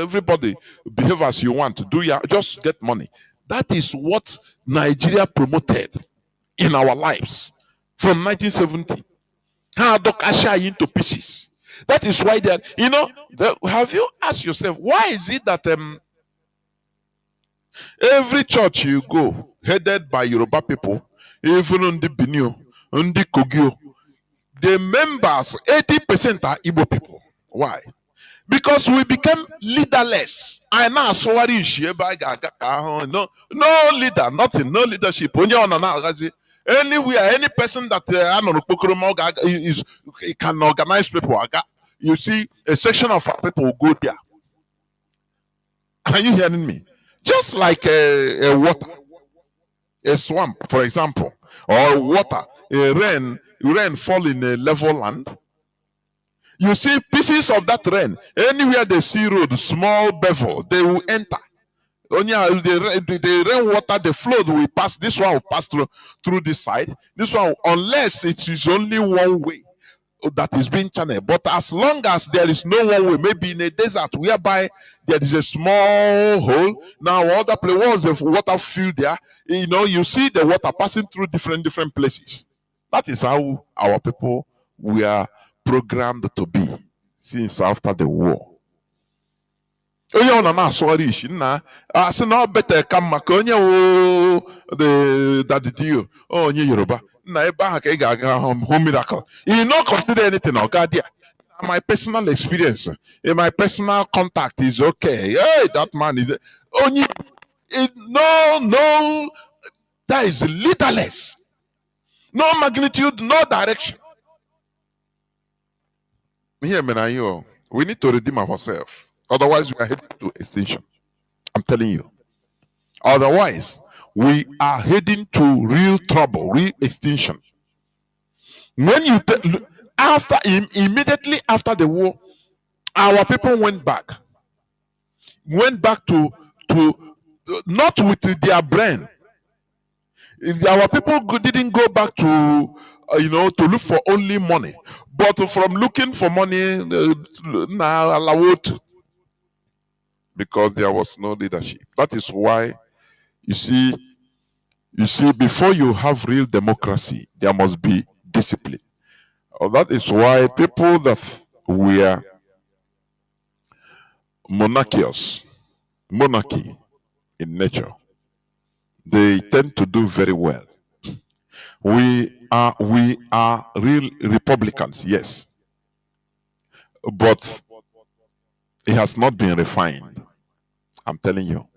everybody behave as you want to do, just get money. That is what Nigeria promoted in our lives from 1970. Into pieces. That is why that, have you asked yourself, why is it that every church you go, headed by Yoruba people, even on the Benio, on the Kogyo, the members, 80% are Igbo people. Why? Because we became leaderless. I now sorry no leader, nothing, no leadership. Anywhere, any person that is can organize people. You see, a section of our people will go there. Are you hearing me? Just like a water, a swamp, for example, or water, a rain fall in a level land. You see pieces of that rain. Anywhere they see road, small bevel, they will enter. Only the rainwater, the flood will pass. This one will pass through this side. This one, unless it is only one way that is being channeled. But as long as there is no one way, maybe in a desert whereby there is a small hole. Now, other places of water fill there, you see the water passing through different places. That is how our people were programmed to be since after the war. Onye ọ na-asụgharị isi nna asị na ọ bete ka mma ka onye wo the dadidio onye Yoruba nna ebe ahụ ka ị ga-aga home miracle. You not consider anything Ogadia. My personal experience, in my personal contact is okay. Hey, that man is only no, that is leaderless. No magnitude, no direction. Here, man, we need to redeem ourselves. Otherwise, we are heading to extinction. I'm telling you. Otherwise, we are heading to real trouble, real extinction. When you immediately after the war, our people went back to not with their brain. Our people didn't go back to to look for only money, but from looking for money because there was no leadership. That is why you see, before you have real democracy, there must be discipline. That is why people that were monarchy in nature, they tend to do very well. We are real Republicans, yes, but it has not been refined. I'm telling you,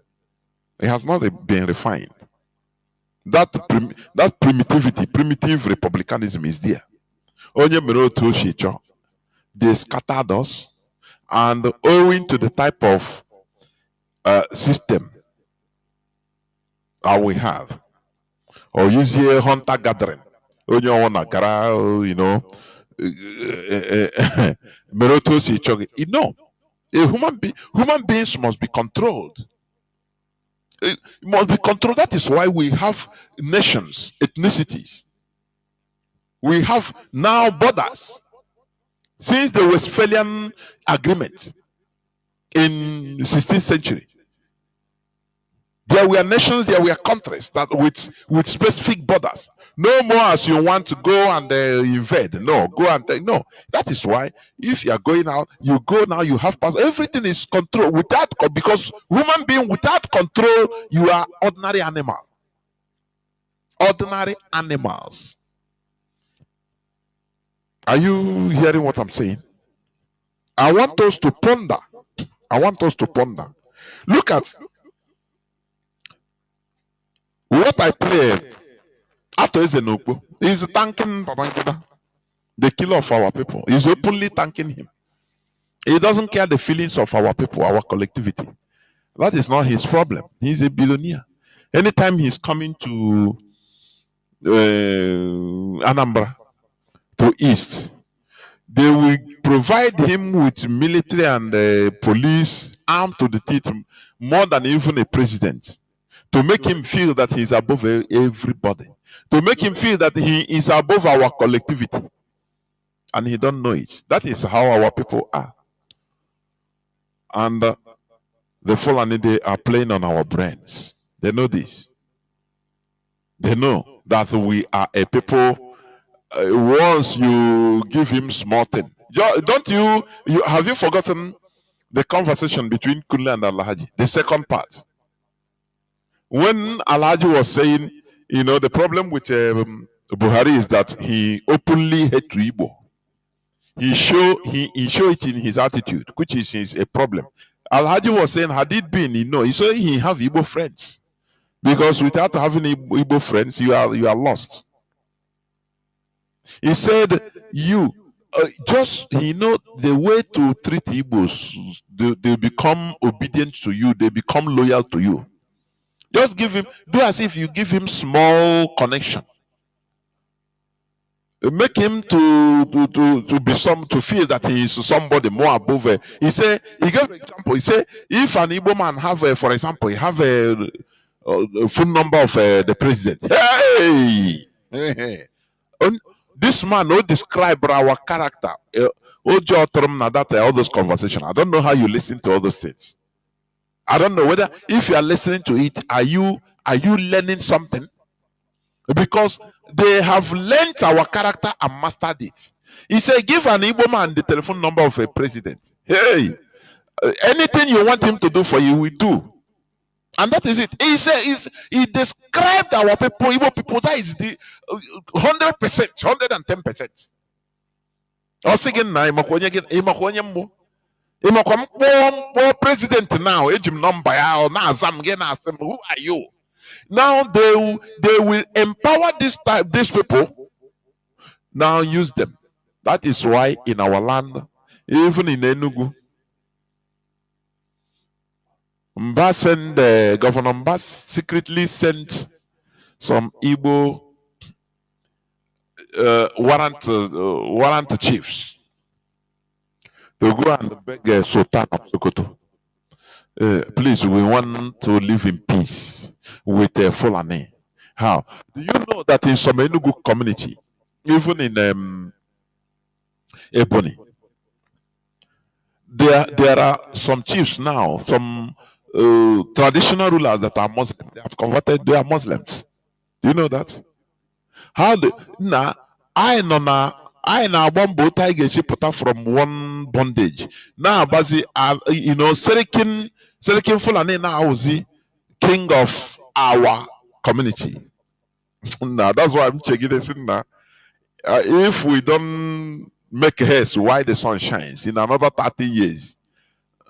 it has not been refined. That primitive republicanism is there. They scattered us, and owing to the type of system that we have, or usually hunter gathering, human beings must be controlled. It must be controlled. That is why we have nations, ethnicities. We have now borders. Since the Westphalian Agreement in the 16th century, there were nations, there were countries that with specific borders. No more as you want to go and invade. No, go and no. That is why if you are going out, you go now. You have pass. Everything is controlled because human being without control, you are ordinary animal. Ordinary animals. Are you hearing what I'm saying? I want us to ponder. Look at what I played after Ezenokbo. He's thanking Babangida, the killer of our people. He's openly thanking him. He doesn't care the feelings of our people, our collectivity. That is not his problem. He's a billionaire. Anytime he's coming to Anambra, to East, they will provide him with military and police armed to the teeth more than even a president, to make him feel that he's above everybody, to make him feel that he is above our collectivity, and he don't know it. That is how our people are, and the Fulani, they are playing on our brains. They know this. They know that we are a people. Once you give him small thing, don't you have you forgotten the conversation between Kunle and Alhaji? The second part, when Alhaji was saying, the problem with Buhari is that he openly hates Igbo. He show it in his attitude, which is a problem. Al-Hadi was saying, had it been, he said he have Igbo friends. Because without having Igbo friends, you are lost. He said, the way to treat Igbos, they become obedient to you, they become loyal to you. Just do as if you give him small connection. Make him to feel that he is somebody more above. He gave an example. He said, if an Igbo man have, for example, he have a phone number of the president. Hey, this man will describe our character. All those conversations. I don't know how you listen to all those things. I don't know whether if you are listening to it, are you learning something? Because they have learned our character and mastered it. He said, give an Igbo man the telephone number of a president. Hey, anything you want him to do for you, we do. And that is it. He said, he described our people, Igbo people, that is the 100%, 110%. President now, who are you? Now they will empower these people. Now use them. That is why in our land, even in Enugu, Governor Mbas secretly sent some Igbo warrant chiefs to go and beg Sultan of Sokoto. Please, we want to live in peace with Fulani. How? Do you know that in some Enugu community, even in Ebony, there are some chiefs now, some traditional rulers that are Muslim. They have converted, they are Muslims. Do you know that? How I na one boat I get from one bondage. Now, Bazi, Serikin Fulani now is the king of our community. Now, that's why I'm checking this in now. If we don't make haste while the sun shines, in another 30 years,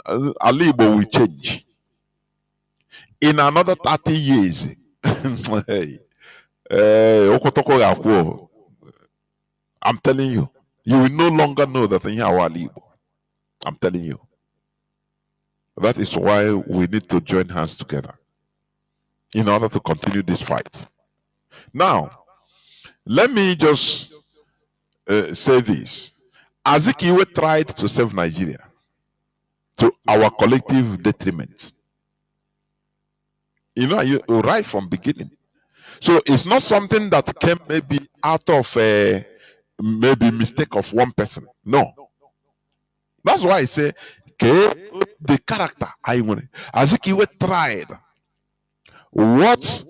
Alibo will change. In another 30 years, I'm telling you, you will no longer know that in our Alibo. I'm telling you. That is why we need to join hands together in order to continue this fight. Now, let me just say this. Azikiwe tried to save Nigeria to our collective detriment. Right from beginning. So it's not something that came maybe out of a maybe mistake of one person. No. That's why I say, the character I want. Azikiwe tried. What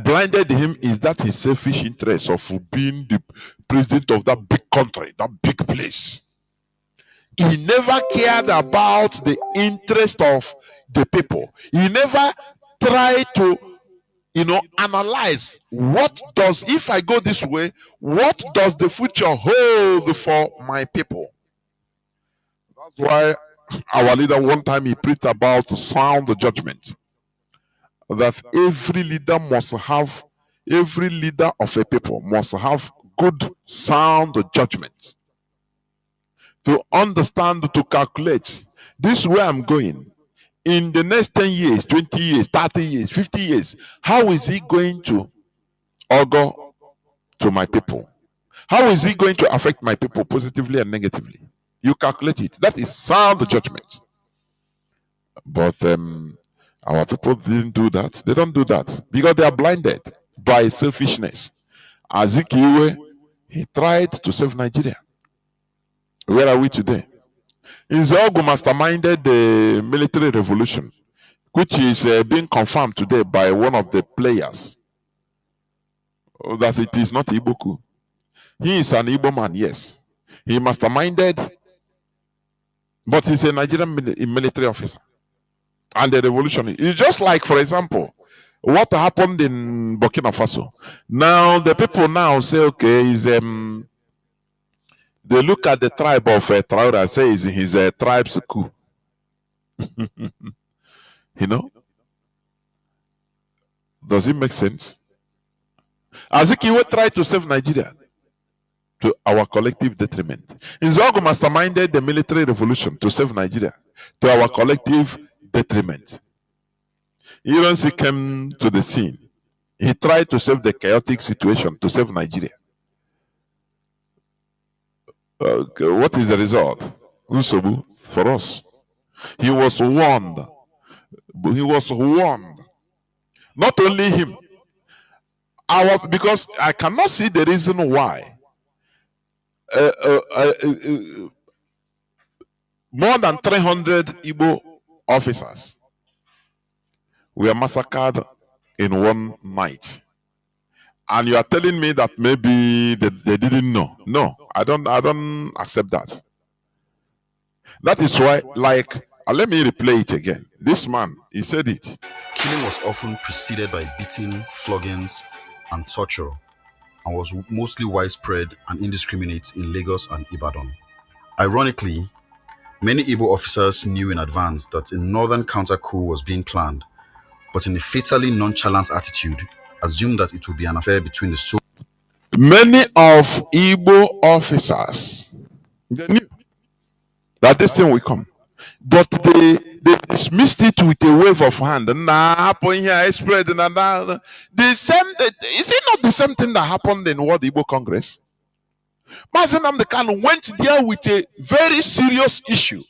blinded him is that his selfish interest of being the president of that big country, that big place. He never cared about the interest of the people. He never tried to, analyze if I go this way, what does the future hold for my people? That's why our leader one time he preached about sound judgment. That every leader of a people must have good sound judgment. To understand, to calculate, this is where I'm going. In the next 10 years, 20 years, 30 years, 50 years, how is he going to augur to my people? How is he going to affect my people positively and negatively? You calculate it. That is sound judgment. But our people didn't do that. They don't do that because they are blinded by selfishness. Azikiwe, he tried to save Nigeria. Where are we today? Nzeogu masterminded the military revolution, which is being confirmed today by one of the players. That it is not Igbo. He is an Igbo man, yes. He masterminded, but he's a Nigerian military officer. And the revolution is just like, for example, what happened in Burkina Faso. Now the people now say, okay, is the they look at the tribe of Traore and say is his tribe's coup. You know? Does it make sense? Azikiwe tried to save Nigeria to our collective detriment. Nzogu masterminded the military revolution to save Nigeria to our collective detriment. Ironsi came to the scene. He tried to save the chaotic situation to save Nigeria. What is the result? Usobu for us. He was warned. He was warned. Not only him. Because I cannot see the reason why more than 300 Igbo officers were massacred in one night. And you are telling me that maybe they didn't know. No, I don't accept that. That is why, like, let me replay it again. This man, he said it. Killing was often preceded by beating, floggings, and torture, and was mostly widespread and indiscriminate in Lagos and Ibadan. Ironically, many Igbo officers knew in advance that a northern counter-coup was being planned, but in a fatally nonchalant attitude, assumed that it would be an affair between the soldiers. Many of Igbo officers, they knew that this thing will come, but they dismissed it with a wave of hand. Nah, here, spread, the same. Is it not the same thing that happened in World Igbo Congress? Mazi Nnamdi Kanu went there with a very serious issue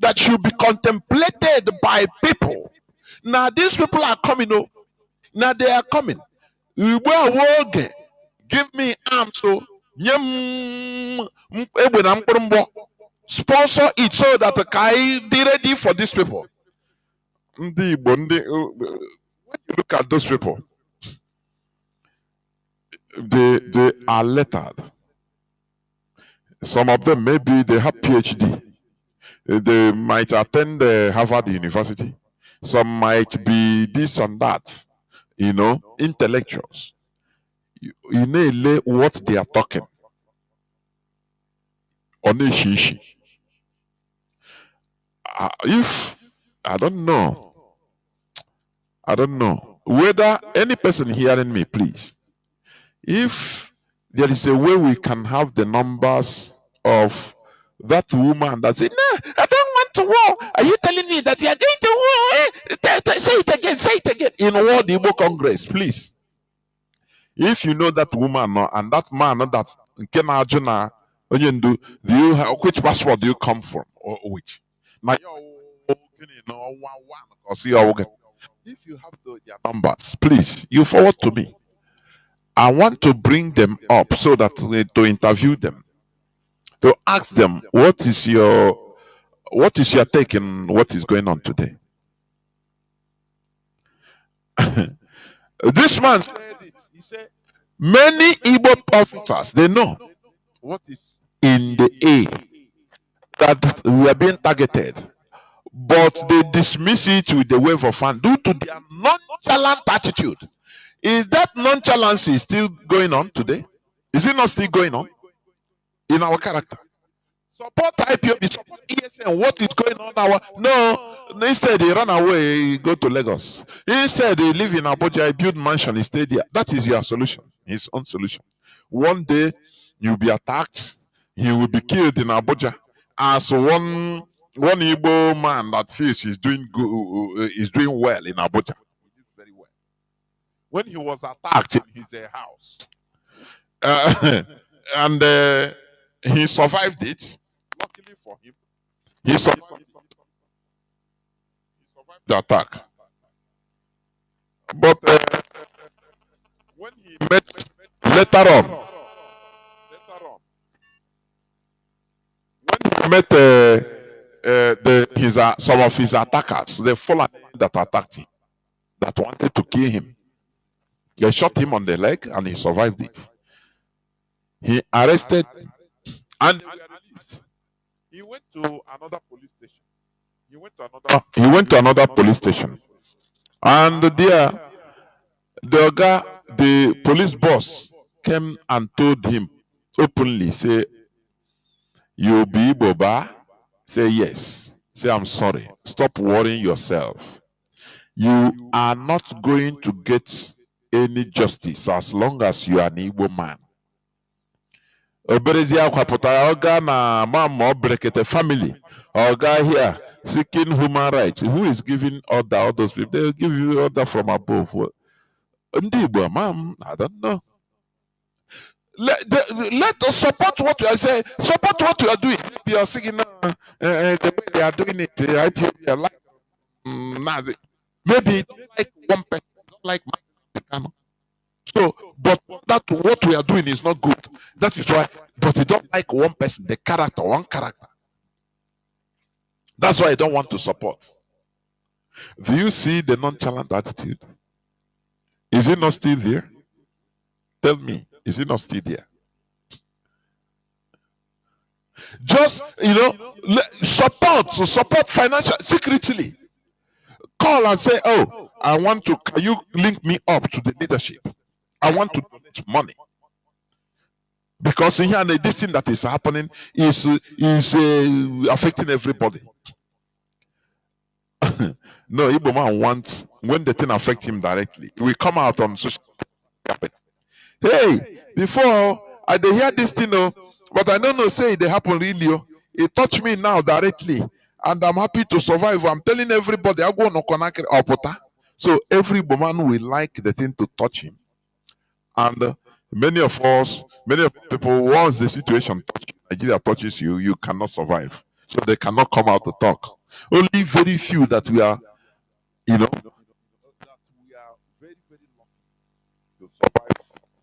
that should be contemplated by people. Now these people are coming. Oh, now they are coming. Give me arms, so sponsor it so that I be ready for these people. When you look at those people, they are lettered. Some of them maybe they have PhD. They might attend Harvard University. Some might be this and that. You know, intellectuals. You know what they are talking. Onishishi. If I don't know whether any person hearing me, please, if there is a way we can have the numbers of that woman that said, "No, I don't want to war. Are you telling me that you are going to war? Say it again in World Igbo Congress, please." If you know that woman and that man that do you have, which passport do you come from or which? If you have their numbers, please, you forward to me. I want to bring them up so that to interview them, to ask them what is your take in what is going on today. This man said it. He said many Igbo officers, they know what is in the air, that we are being targeted, but they dismiss it with the wave of hand due to their nonchalant attitude. Is that nonchalancy still going on today? Is it not still going on in our character? Support IPOB, support ESN. What is going on now? No, instead they run away, go to Lagos. Instead they live in Abuja, build mansion, stay there. That is your solution, his own solution. One day you'll be attacked, he will be killed in Abuja as one Igbo man that feels he's doing good, is doing well in Abuja. He did very well. When he was attacked in his house, and he survived it. Luckily for him, he survived the attack. But when he met later on, when he met some of his attackers, the Fulani that attacked him, that wanted to kill him, they shot him on the leg and he survived it. He arrested and he went to another police station. He went to another police station, and there, the police boss came and told him openly, say, You be Boba? Say yes. Say, I'm sorry. Stop worrying yourself. You are not going to get any justice as long as you are an Igbo man. Oberezi akwapụtara ọga na mama Obrekete family. Ọga here seeking human rights. Who is giving order? All those people. They will give you order from above. Ndị Igbo, ma'am, I don't know. Let us support what you are saying. Support what you are doing. You are singing the way they are doing it. IPOB, like Mazi. Maybe don't like one person, don't like Kanu. So, but that what we are doing is not good. That is why. But you don't like one person, the character, one character. That's why I don't want to support. Do you see the nonchalant attitude? Is it not still there? Tell me, is it not still there? Just, support financial secretly. Call and say, oh, can you link me up to the leadership? I want to donate money. Because in here, this thing that is happening is affecting everybody. No, Igbo man wants, when the thing affects him directly, we come out on social media. Hey, before I dey hear this thing, but I don't know, say they happen really. It touched me now directly, and I'm happy to survive. I'm telling everybody, I go on Okonake. So every woman will like the thing to touch him. And many of people, once the situation Nigeria touches you, you cannot survive. So they cannot come out to talk. Only very few that we are, that we are very, very lucky to survive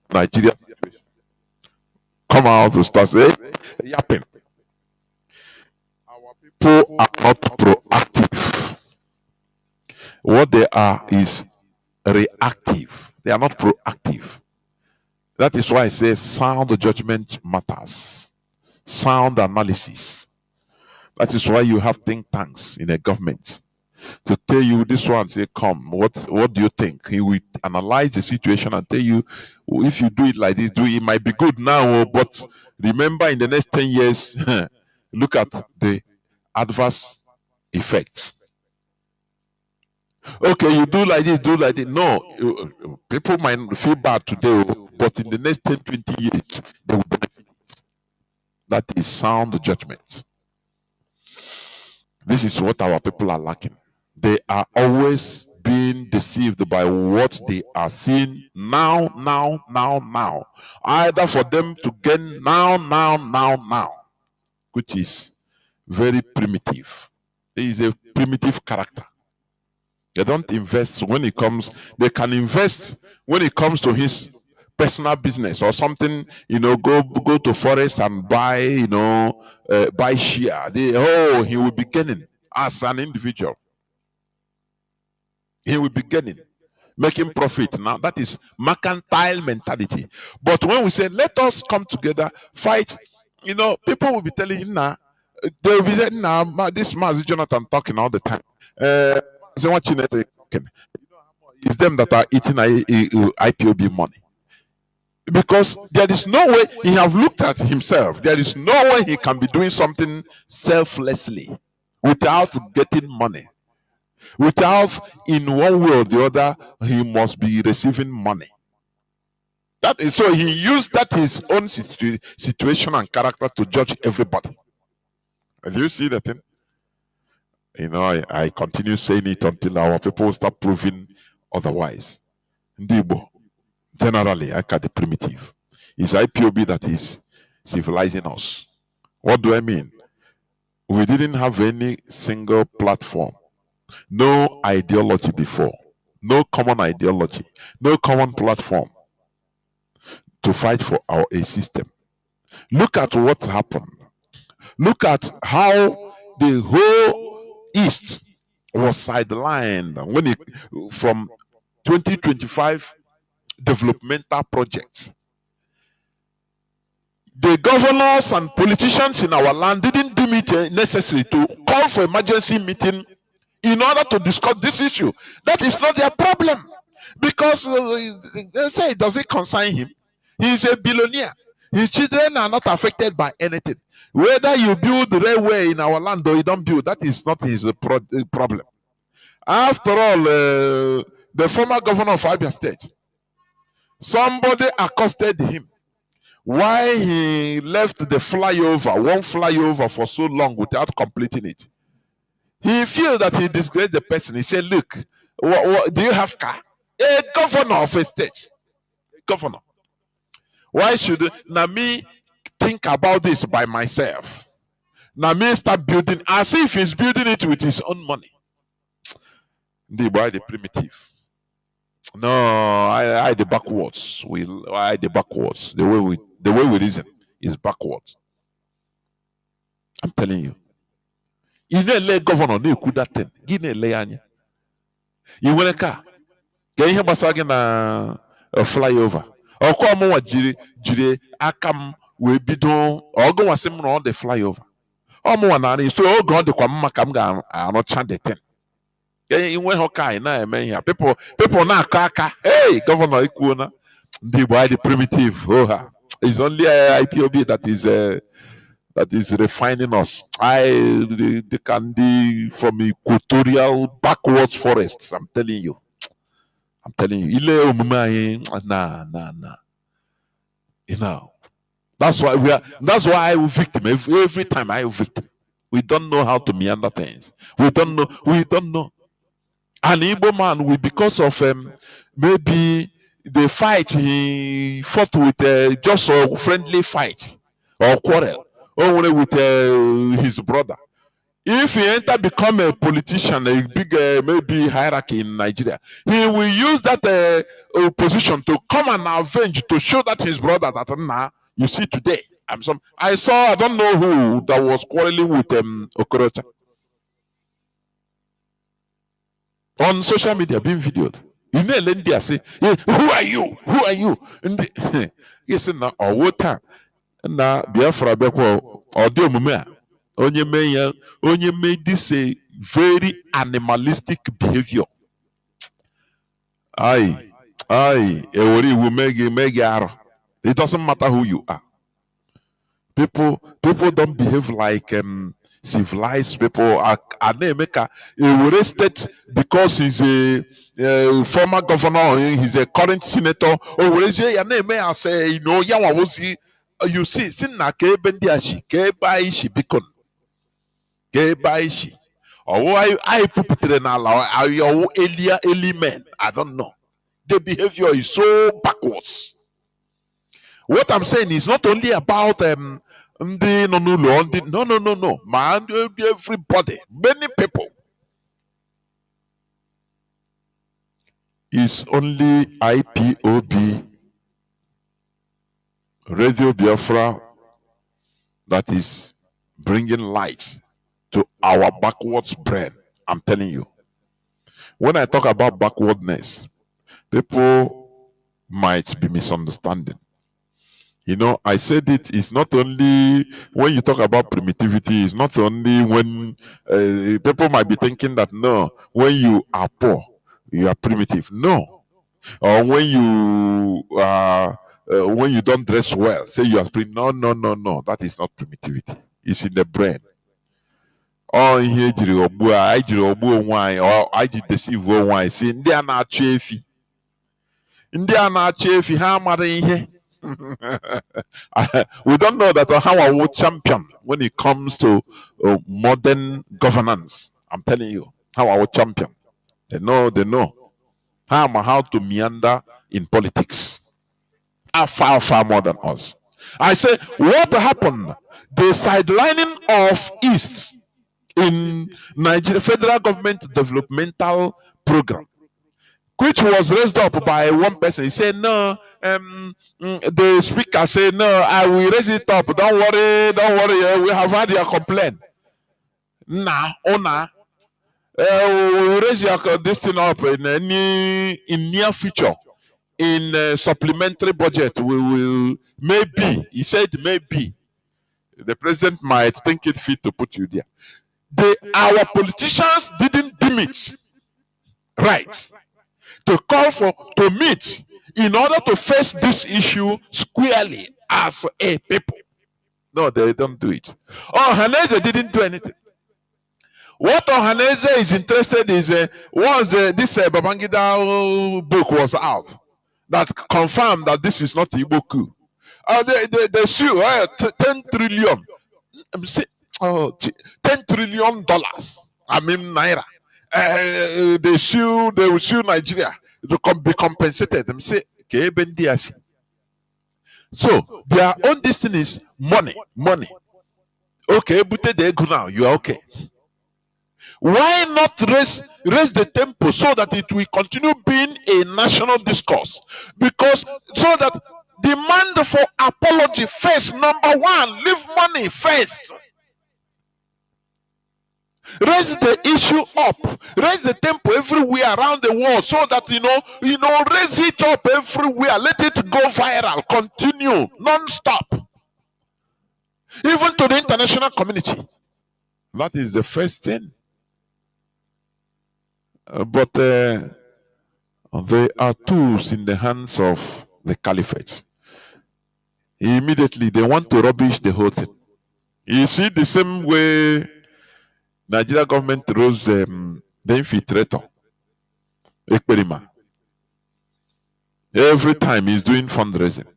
Nigeria situation. Come out to start saying, yapping. Our people are not proactive. What they are is reactive. They are not proactive. That is why I say sound judgment matters. Sound analysis. That is why you have think tanks in a government to tell you this one, say, come, what do you think? He will analyze the situation and tell you, if you do it like this, it might be good now, but remember in the next 10 years, look at the adverse effect. Okay, you do like this. No, people might feel bad today, but in the next 10, 20 years, they will benefit. That is sound judgment. This is what our people are lacking. They are always being deceived by what they are seeing now. Either for them to gain now, which is very primitive. It is a primitive character. They don't invest when it comes, they can invest when it comes to his personal business or something, go to forest and buy, buy share. He will be gaining as an individual. He will be gaining, making profit. Now that is mercantile mentality. But when we say, let us come together, fight, people will be telling him now, they will be saying, now, this Mazi Jonathan talking all the time. It's them that are eating IPOB money. Because there is no way he have looked at himself. There is no way he can be doing something selflessly without getting money. Without, in one way or the other, he must be receiving money. That is so he used that his own situation and character to judge everybody. Do you see that thing? I continue saying it until our people start proving otherwise. Ndibo, generally, I call the primitive. It's IPOB that is civilizing us. What do I mean? We didn't have any single platform, no ideology before, no common ideology, no common platform to fight for a system. Look at what happened. Look at how the whole East was sidelined when from 2025 developmental project. The governors and politicians in our land didn't deem it necessary to call for emergency meeting in order to discuss this issue. That is not their problem, because they say, does it concern him? He is a billionaire. His children are not affected by anything. Whether you build the railway in our land or you don't build, that is not his problem. After all, the former governor of Abia State, somebody accosted him why he left the one flyover for so long without completing it. He feels that he disgraced the person. He said, look, do you have car? A governor of a state. A governor. Why should me think about this by myself? Now me start building as if he's building it with his own money. The boy, the primitive. No, I the backwards. I the backwards. The way we reason is backwards. I'm telling you. You know, governor no could that thing. Gine le anya. You want a car? Can you have na a flyover? Or come on, jire akam we be doing or go was on the flyover. Or more than so oh God the kwam ga not chant the thing. You went okay na man people na kaka. Hey, Governor Ikuna, the boy the primitive. Oh, it's only IPOB that is refining us. They can be from equatorial backwards forests. I'm telling you. Nah. You know. That's why I will victim. Every time I will victim. We don't know how to meander things. We don't know. An Igbo man will, because of maybe the fight he fought with just a friendly fight or quarrel or with his brother. If he become a politician, a big maybe hierarchy in Nigeria, he will use that position to come and avenge, to show that his brother that you see today. I don't know who that was quarreling with Okorocha on social media being videoed. You know, Lendia say, hey, who are you? And yes, now or water na Biafra beko audio mumea. Onye made this a very animalistic behavior. Ewori will make arrow. It doesn't matter who you are. People don't behave like civilized people. A state because he's a former governor, he's a current senator. I say, you know, you see, sinna kebendiashi, kebaishi bikon. Kebaishi. Or I put it in our earlier men. I don't know. The behavior is so backwards. What I'm saying is not only about no. Man, everybody, many people. It's only IPOB, Radio Biafra, that is bringing light to our backwards brain. I'm telling you. When I talk about backwardness, people might be misunderstanding. You know, I said it's not only when you talk about primitivity, it's not only when people might be thinking that no, when you are poor, you are primitive. No. Or when you don't dress well, say you are primitive. No. That is not primitivity. It's in the brain. Oh, here I did deceive why. See, India na chefi. How much here? We don't know that how I will champion when it comes to modern governance. I'm telling you, how I will champion. They know how to meander in politics. Far more than us. I say, what happened? The sidelining of East in Nigeria federal government developmental program, which was raised up by one person. He said, no, the speaker said, no, I will raise it up. Don't worry, we have had your complaint. We raise this thing up in near future. In supplementary budget, we will, maybe, he said maybe, the president might think it fit to put you there. Our politicians didn't deem it right to call to meet in order to face this issue squarely as a people. No, they don't do it. Oh, Haneze didn't do anything. What Ohaneze is interested in is once this Babangida book was out that confirmed that this is not Igbo coup. They sue 10 trillion. Oh, $10 trillion. I mean naira. They will sue Nigeria to be compensated. Them say so their own destiny is money. Okay, but they go now. You are okay. Why not raise the tempo so that it will continue being a national discourse? Because so that demand for apology first, number one, leave money first. Raise the issue up, raise the tempo everywhere around the world so that raise it up everywhere, let it go viral, continue non-stop, even to the international community. That is the first thing. But there are tools in the hands of the caliphate. Immediately they want to rubbish the whole thing. You see, the same way Nigeria government rose the infiltrator, Ekperima. Every time he's doing fundraising,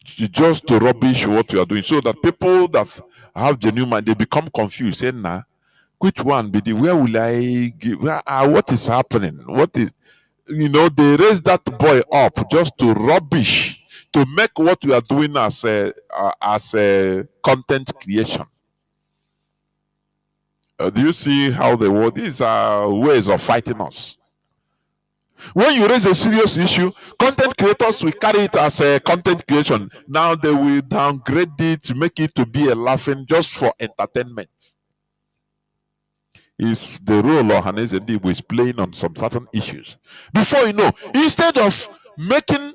just to rubbish what you are doing, so that people that have genuine mind, they become confused, saying, nah, which one be the, where will I give, what is happening? What is, they raise that boy up just to rubbish, to make what we are doing as a content creation. Do you see how the world, these are ways of fighting us? When you raise a serious issue, content creators will carry it as a content creation. Now they will downgrade it, make it to be a laughing just for entertainment. Is the role of Hannes Ndibo is playing on some certain issues. Before you know, instead of making,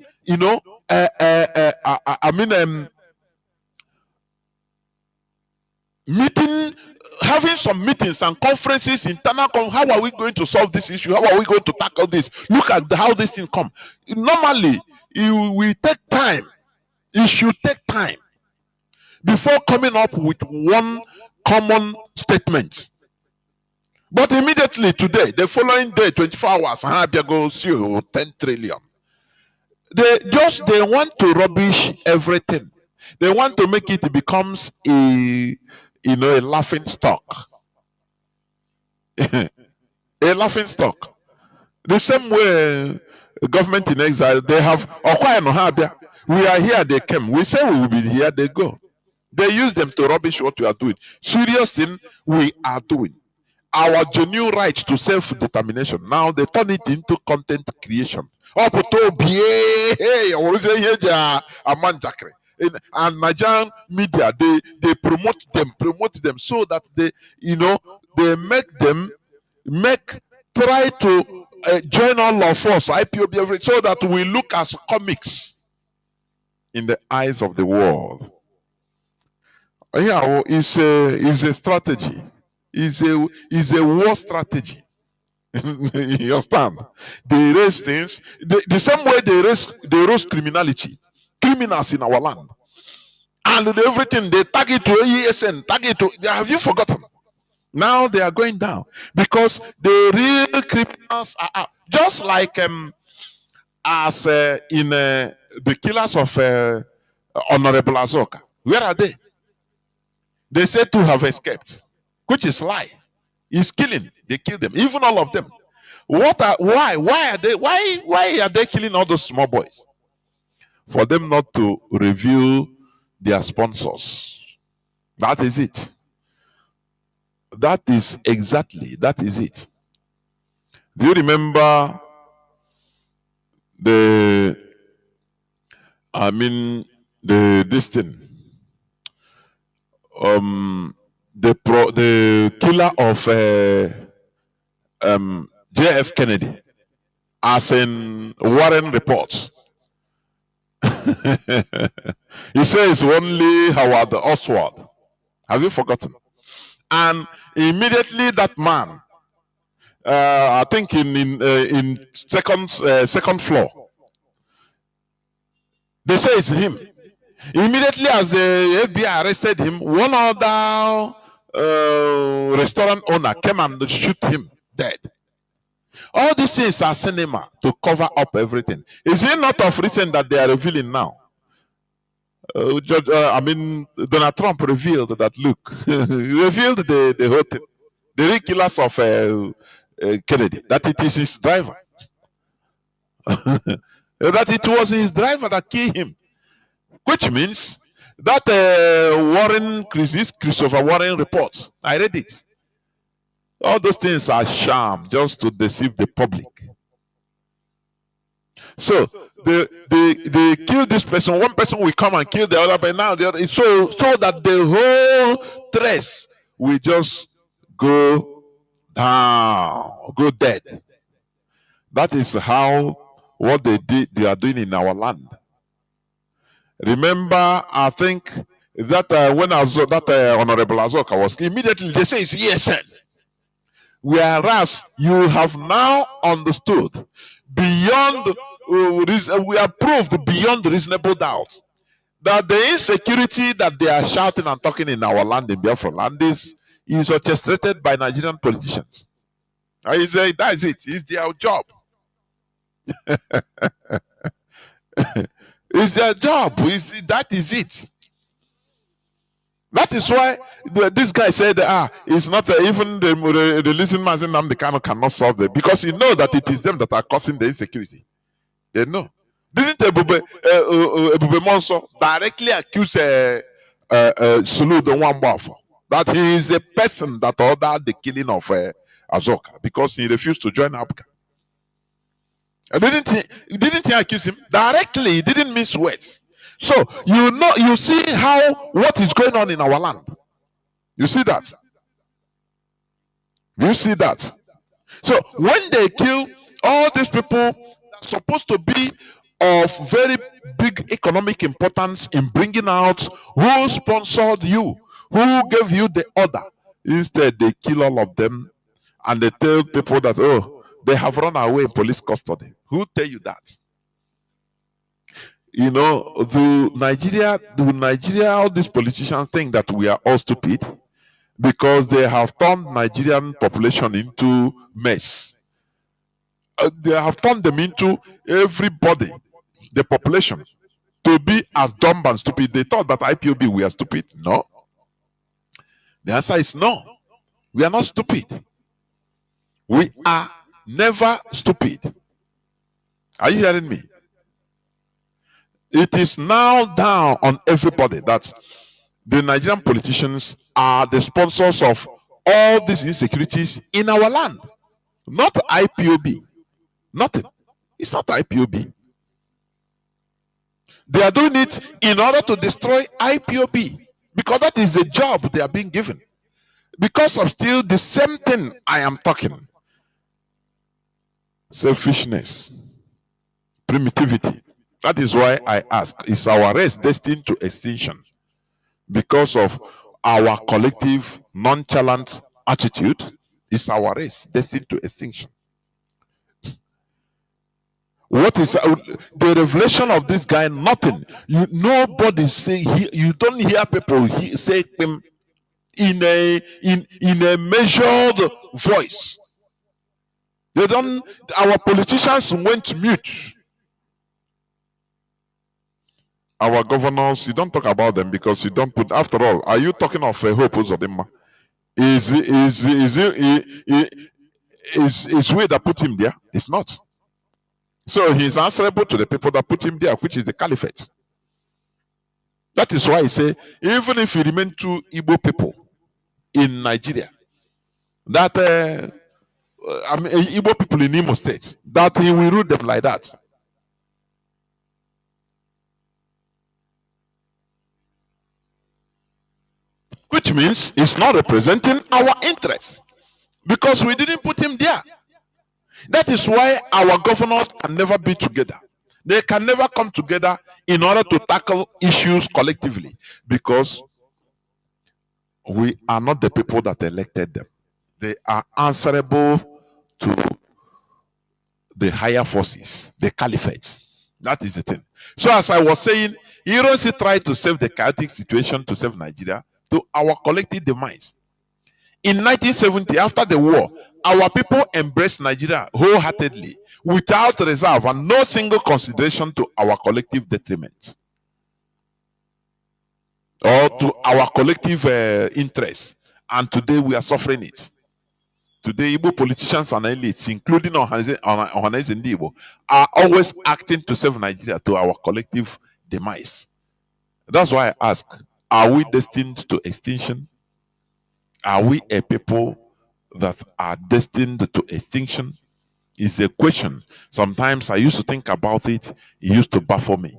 having some meetings and conferences, internal, how are we going to solve this issue? How are we going to tackle this? Look at how this thing come. Normally, it will take time. It should take time before coming up with one common statement. But immediately today, the following day, 24 hours, Habia goes 10 trillion. They want to rubbish everything. They want to make it becomes a laughing stock. A laughing stock. The same way government in exile, they have we are here, they came. We say we will be here, they go. They use them to rubbish what we are doing. Serious thing we are doing. Our genuine right to self-determination. Now they turn it into content creation. And Nigerian media, they promote them so that they try to join all of us, IPOB, so that we look as comics in the eyes of the world. Yeah, it's a strategy. Is a war strategy. You understand? They raise things the same way they raise criminality, criminals in our land, and everything they tag it to AESN, tag it to. Have you forgotten? Now they are going down because the real criminals are just like as in the killers of Honorable Azoka. Where are they? They said to have escaped, which is lie. He's killing. They kill them, even all of them. Why are they killing all those small boys? For them not to reveal their sponsors. That is it. That is it. Do you remember this thing? The killer of JF Kennedy, as in Warren reports. He says only Howard Oswald. Have you forgotten? And immediately that man, I think in second floor, they say it's him. Immediately as the FBI arrested him, one other restaurant owner came and shoot him dead. All these things are cinema to cover up everything. Is it not of recent that they are revealing now? Donald Trump revealed that, look, he revealed the whole thing. The real killers of Kennedy, that it is his driver. That it was his driver that killed him. Which means that Christopher Warren report, I read it. All those things are sham just to deceive the public. So they kill this person. One person will come and kill the other, but now the other. So that the whole trace will just go down, go dead. That is how what they are doing in our land. Remember, I think that when Honorable Azoka was immediately they say it's ESN. Whereas you have now understood beyond, we have proved beyond reasonable doubt that the insecurity that they are shouting and talking in our land, in Biafra land, is orchestrated by Nigerian politicians. I say that is it. It's their job. It's their job. That is it. That is why this guy said, it's not even the listening man saying Nnamdi Kanu cannot solve it, because he knows that it is them that are causing the insecurity. They know. Didn't Ebube Monso directly accuse Sulu the Wambafo that he is a person that ordered the killing of Azoka because he refused to join APCA? Didn't he accuse him directly? He didn't miss words. So you see what is going on in our land. You see that? You see that? So when they kill all these people supposed to be of very big economic importance in bringing out who sponsored you, who gave you the order, instead they kill all of them and they tell people that, oh, they have run away in police custody. Who tell you that? You know, the Nigeria, all these politicians think that we are all stupid because they have turned Nigerian population into mess. They have turned them into everybody, the population, to be as dumb and stupid. They thought that IPOB we are stupid. No. The answer is no. We are not stupid. We are never stupid. Are you hearing me? It is now down on everybody that the Nigerian politicians are the sponsors of all these insecurities in our land. Not IPOB. Nothing. It's not IPOB. They are doing it in order to destroy IPOB because that is the job they are being given. Because of still the same thing I am talking. Selfishness. Primitivity. That is why I ask, is our race destined to extinction because of our collective nonchalant attitude? Is our race destined to extinction? What is the revelation of this guy? Nothing. Nobody say. You don't hear people say him in a measured voice. They don't. Our politicians went mute. Our governors, you don't talk about them because you don't put. After all, are you talking of a Hope Uzodinma? Is we that put him there? It's not. So he's answerable to the people that put him there, which is the caliphate. That is why he say, even if he remain two Igbo people in Nigeria, that Igbo people in Imo State, that he will rule them like that. Which means it's not representing our interests because we didn't put him there. That is why our governors can never be together. They can never come together in order to tackle issues collectively because we are not the people that elected them. They are answerable to the higher forces, the caliphate. That is the thing. So as I was saying, He also tried to save the chaotic situation to save Nigeria to our collective demise. In 1970, after the war, our people embraced Nigeria wholeheartedly, without reserve and no single consideration to our collective detriment or to our collective interest. And today we are suffering it. Today, Igbo politicians and elites, including Ohaneze Ndigbo, are always acting to save Nigeria to our collective demise. That's why I ask, are we destined to extinction? Are we a people that are destined to extinction? Is a question. Sometimes I used to think about it. It used to baffle me.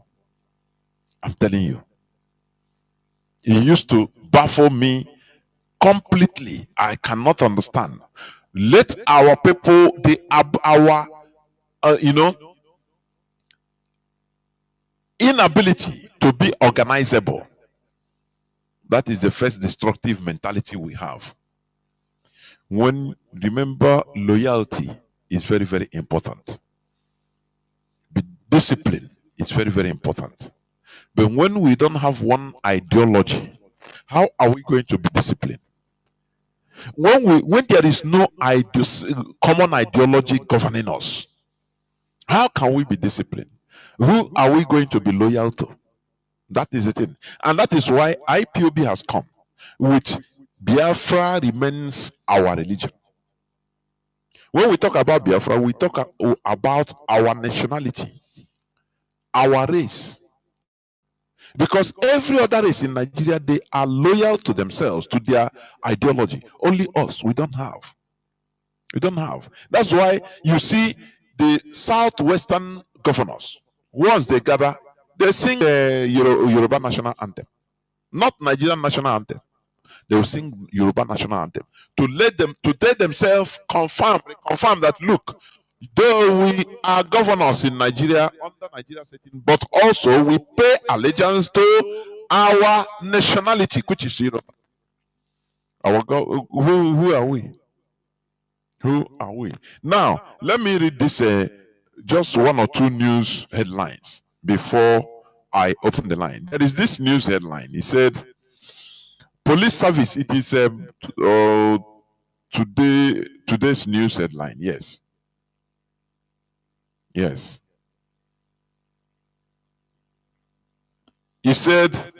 I'm telling you. It used to baffle me completely. I cannot understand. Let our people, inability to be organizable. That is the first destructive mentality we have. Remember, loyalty is very, very important. Discipline is very, very important. But when we don't have one ideology, how are we going to be disciplined? When there is no common ideology governing us, how can we be disciplined? Who are we going to be loyal to? That is the thing. And that is why IPOB has come with Biafra remains our religion. When we talk about Biafra, we talk about our nationality, our race. Because every other race in Nigeria, they are loyal to themselves, to their ideology. Only us, we don't have. We don't have. That's why you see the southwestern governors, once they gather, they sing the Yoruba national anthem, not Nigerian national anthem. They will sing Yoruba national anthem to tell themselves, confirm that, look, though we are governors in Nigeria under Nigeria setting, but also we pay allegiance to our nationality, which is Yoruba. Our God, who are we? Who are we? Now, let me read this, just one or two news headlines before I open the line. There is this news headline. It said, police service. It is today's news headline. Yes. Yes. He said,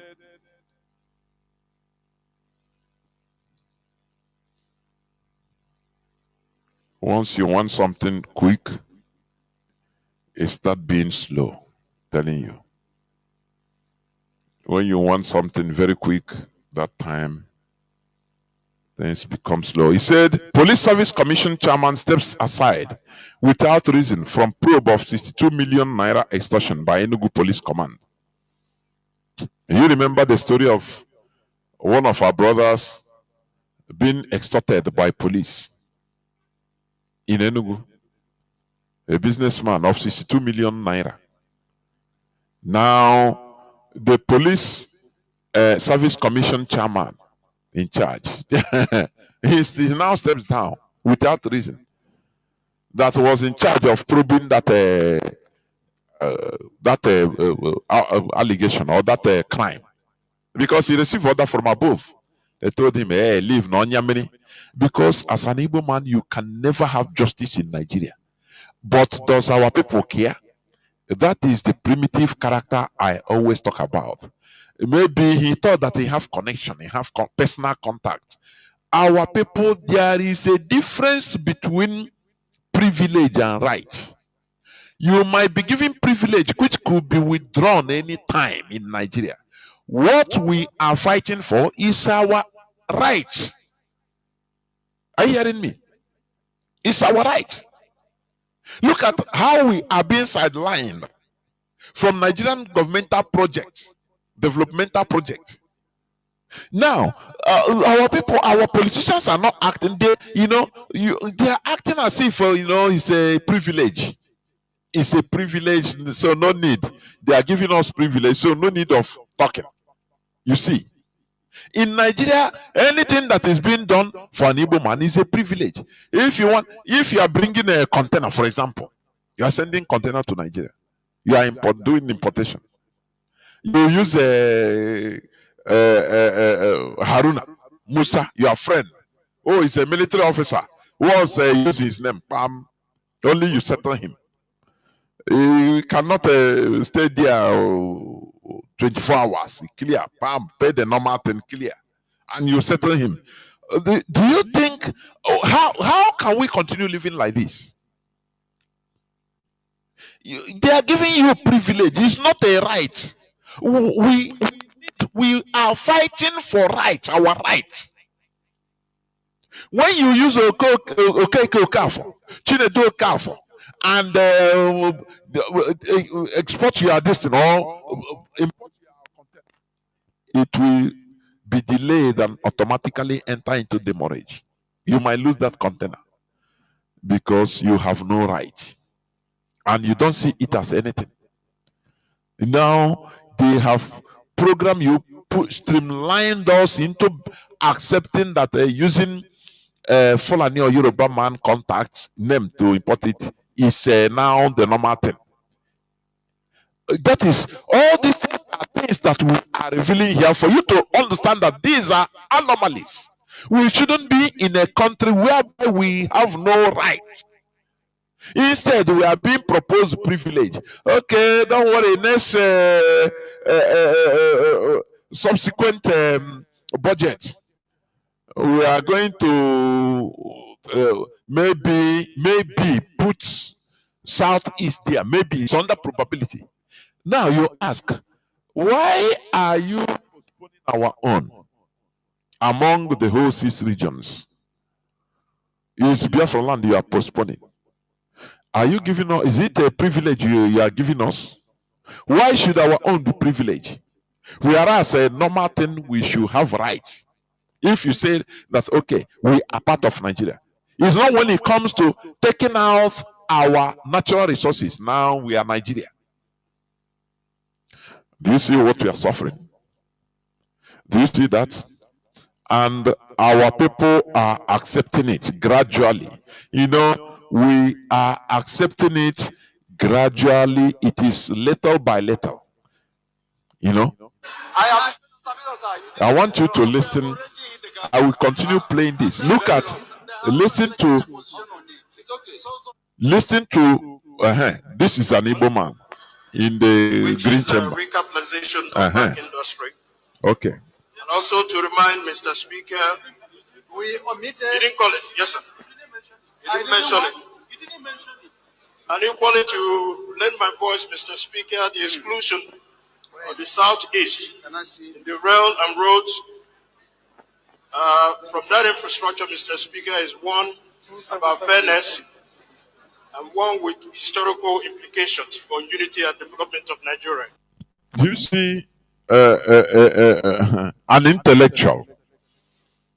once you want something quick, it start being slow. Telling you. When you want something very quick, that time things become slow. He said, Police Service Commission chairman steps aside without reason from probe of 62 million naira extortion by Enugu Police Command. You remember the story of one of our brothers being extorted by police in Enugu, a businessman of 62 million naira. Now, the Police Service Commission chairman in charge, he now steps down without reason. That was in charge of probing that allegation or that crime, because he received order from above. They told him, "Hey, leave Nonyamini," because as an Igbo man, you can never have justice in Nigeria. But does our people care? That is the primitive character I always talk about. Maybe he thought that he have connection, he have personal contact. Our people, there is a difference between privilege and right. You might be given privilege which could be withdrawn any time in Nigeria. What we are fighting for is our right. Are you hearing me? It's our right. Look at how we are being sidelined from Nigerian governmental projects, developmental projects. Now, our people, our politicians are not acting. They are acting as if it's a privilege. It's a privilege, so no need. They are giving us privilege, so no need of talking. You see, in Nigeria, anything that is being done for an Igbo man is a privilege. If you are bringing a container, for example, you are sending container to Nigeria, you are doing importation. You use Haruna Musa, your friend. Oh, he's a military officer. Once use his name, Pam. Only you settle him. You cannot stay there 24 hours. Clear, Pam. Pay the normal thing, clear, and you settle him. Do you think? How can we continue living like this? They are giving you privilege. It's not a right. We are fighting for rights, our rights. When you use Okafo, Chinedu Okafo, and export your destiny or import your content, it will be delayed and automatically enter into demurrage. You might lose that container because you have no right and you don't see it as anything. Now they have programmed you, streamlined us into accepting that using Fulani or Yoruba man contact name to import it is now the normal thing. That is, all these things are things that we are revealing here for you to understand that these are anomalies. We shouldn't be in a country where we have no rights. Instead, we are being proposed privilege. Okay, don't worry. Next subsequent budget, we are going to maybe put Southeast there. Maybe it's under probability. Now you ask, why are you postponing our own among the whole 6 regions? Is Biafra land you are postponing? Are you giving us? Is it a privilege you are giving us? Why should our own be privilege? Whereas a normal thing, we should have rights. If you say that, okay, we are part of Nigeria. It's not when it comes to taking out our natural resources. Now we are Nigeria. Do you see what we are suffering? Do you see that? And our people are accepting it gradually. You know, we are accepting it gradually. It is little by little. You know, I want you to listen. I will continue playing this. Listen to this is an Igbo man in the which green is chamber. Recapitalization of bank industry. Okay. And also to remind Mr. Speaker, We omitted. you didn't call it, yes sir. You didn't mention it. You didn't mention it. And equally to lend my voice, Mr. Speaker, the exclusion of the Southeast Can I see? in the rail and roads from that infrastructure, Mr. Speaker, is one about fairness and one with historical implications for unity and development of Nigeria. You see, an intellectual,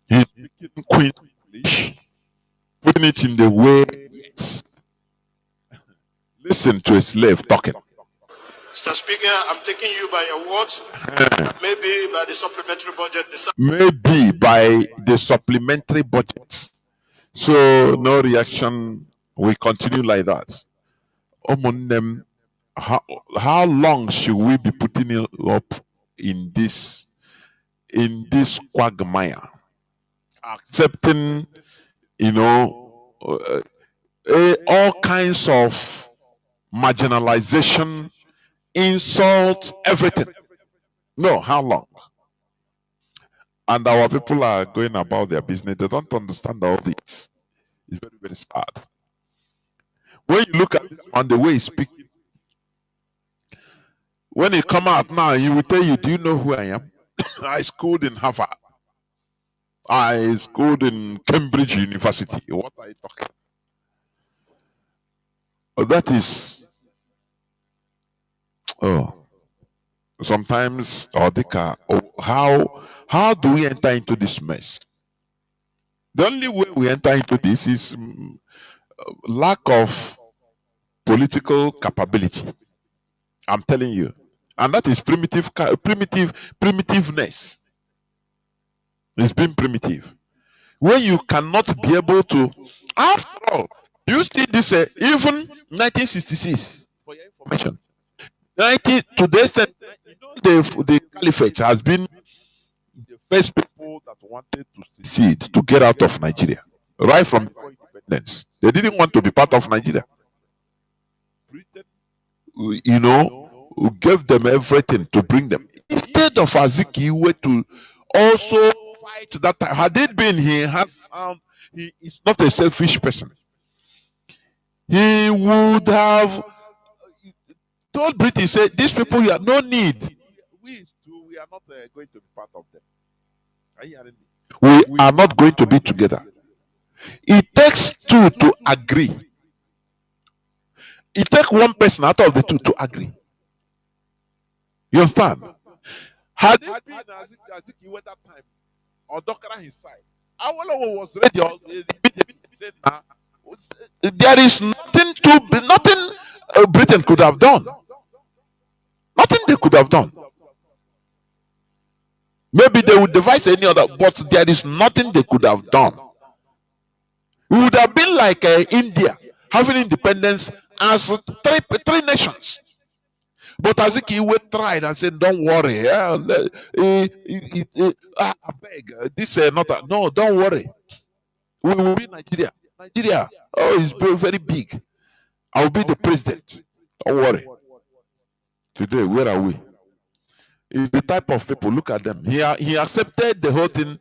he's speaking Queen's English, putting it in the way. Listen to a slave talking. Mr. Speaker, I'm taking you by your words, maybe by the supplementary budget. Maybe by the supplementary budget. So no reaction. We continue like that. Omonem, how long should we be putting it up in this quagmire? Accepting, all kinds of marginalization, insult, everything. No, how long? And our people are going about their business. They don't understand all this. It's very, very sad. When you look at this man, the way he speaks, when he come out now, he will tell you, do you know who I am? I schooled in Harvard. I schooled in Cambridge University. What are you talking? That is, sometimes, how do we enter into this mess? The only way we enter into this is lack of political capability. I'm telling you. And that is primitiveness. It's being primitive. When you cannot be able to, after all, you see this, even 1966, for your information, 90 to the extent, the caliphate has been the first people that wanted to secede to get out of Nigeria right from before independence. They didn't want to be part of Nigeria. Britain, gave them everything to bring them. Instead of Azikiwe to also fight that time, had it been he is not a selfish person. He would have told British, say, these people here, no need. We are not going to be part of them. Are you hearing me? We are not going to be together. It takes two to agree. It takes one person out of the two to agree. You understand? Had it been Azikiwe that time, or Dokara his side, Awolowo was ready. Said, there is nothing Britain could have done. Nothing they could have done. Maybe they would devise any other, but there is nothing they could have done. We would have been like India, having independence as three nations. But Azikiwe tried and said, "Don't worry, I beg, this no, don't worry. We will be Nigeria. Nigeria, it's very big. I will be the president. Don't worry." Today, where are we? It's the type of people. Look at them. He accepted the whole thing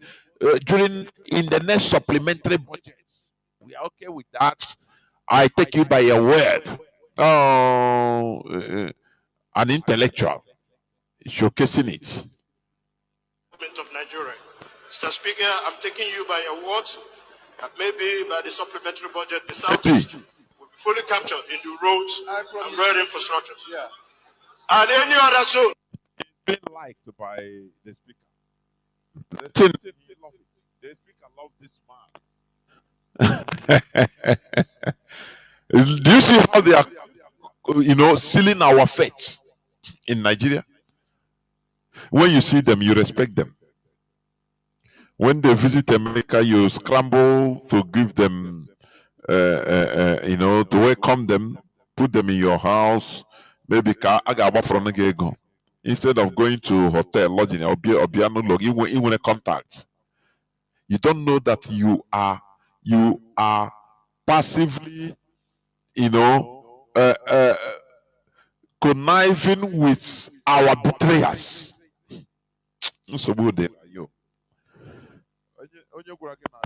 in the next supplementary budget. We are okay with that. I take you by your word. Oh, an intellectual showcasing it. Of Nigeria. Mr. Speaker, I'm taking you by your words. Maybe by the supplementary budget, the Southeast will be fully captured in the roads and rail infrastructure. Yeah. And any other zone. Been liked by the speaker. The speaker loved this man. Do you see how they are, sealing our fate in Nigeria? When you see them, you respect them. When they visit America, you scramble to give them, to welcome them, put them in your house. Maybe instead of going to hotel lodging or even a contact, you don't know that you are passively, conniving with our betrayers.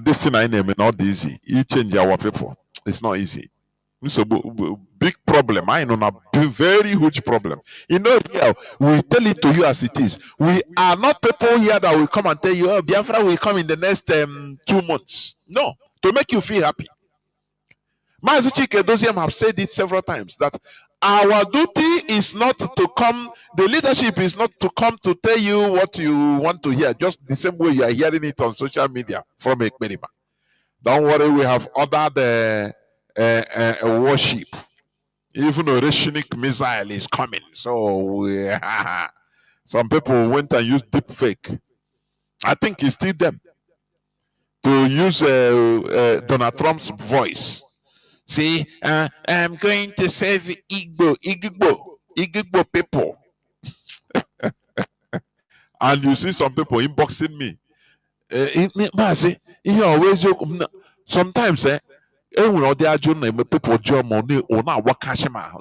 This thing I name is not easy. You change our people. It's not easy. It's a big problem. I know a very huge problem. Here we tell it to you as it is. We are not people here that will come and tell you, "Oh, Biafra will come in the next 2 months." No, to make you feel happy. Mazi Dosiam have said it several times that our duty is not to come, the leadership is not to come to tell you what you want to hear, just the same way you are hearing it on social media from Ekmerima. Don't worry, we have ordered worship. Even a Rashinic missile is coming. So some people went and used deep fake. I think it's still them to use Donald Trump's voice. See, I'm going to save Igbo people. And you see some people inboxing me. Sometimes, people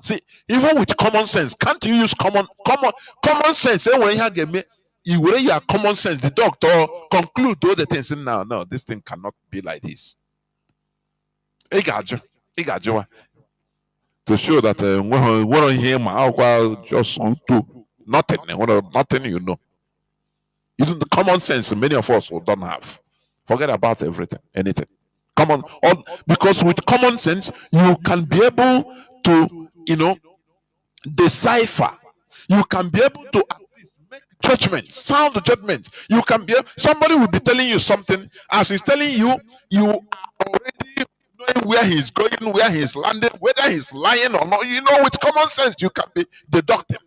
see, even with common sense, can't you use common sense? When you your common sense, the doctor conclude all the things. No, this thing cannot be like this. To show that what on him, just do nothing, nothing, the common sense many of us don't have. Forget about everything, anything. Because with common sense, you can be able to, decipher. You can be able to at least make judgment, sound judgment. You can be, somebody will be telling you something, as he's telling you, you are already knowing where he's going, where he's landing, whether he's lying or not. With common sense, you can be deductive.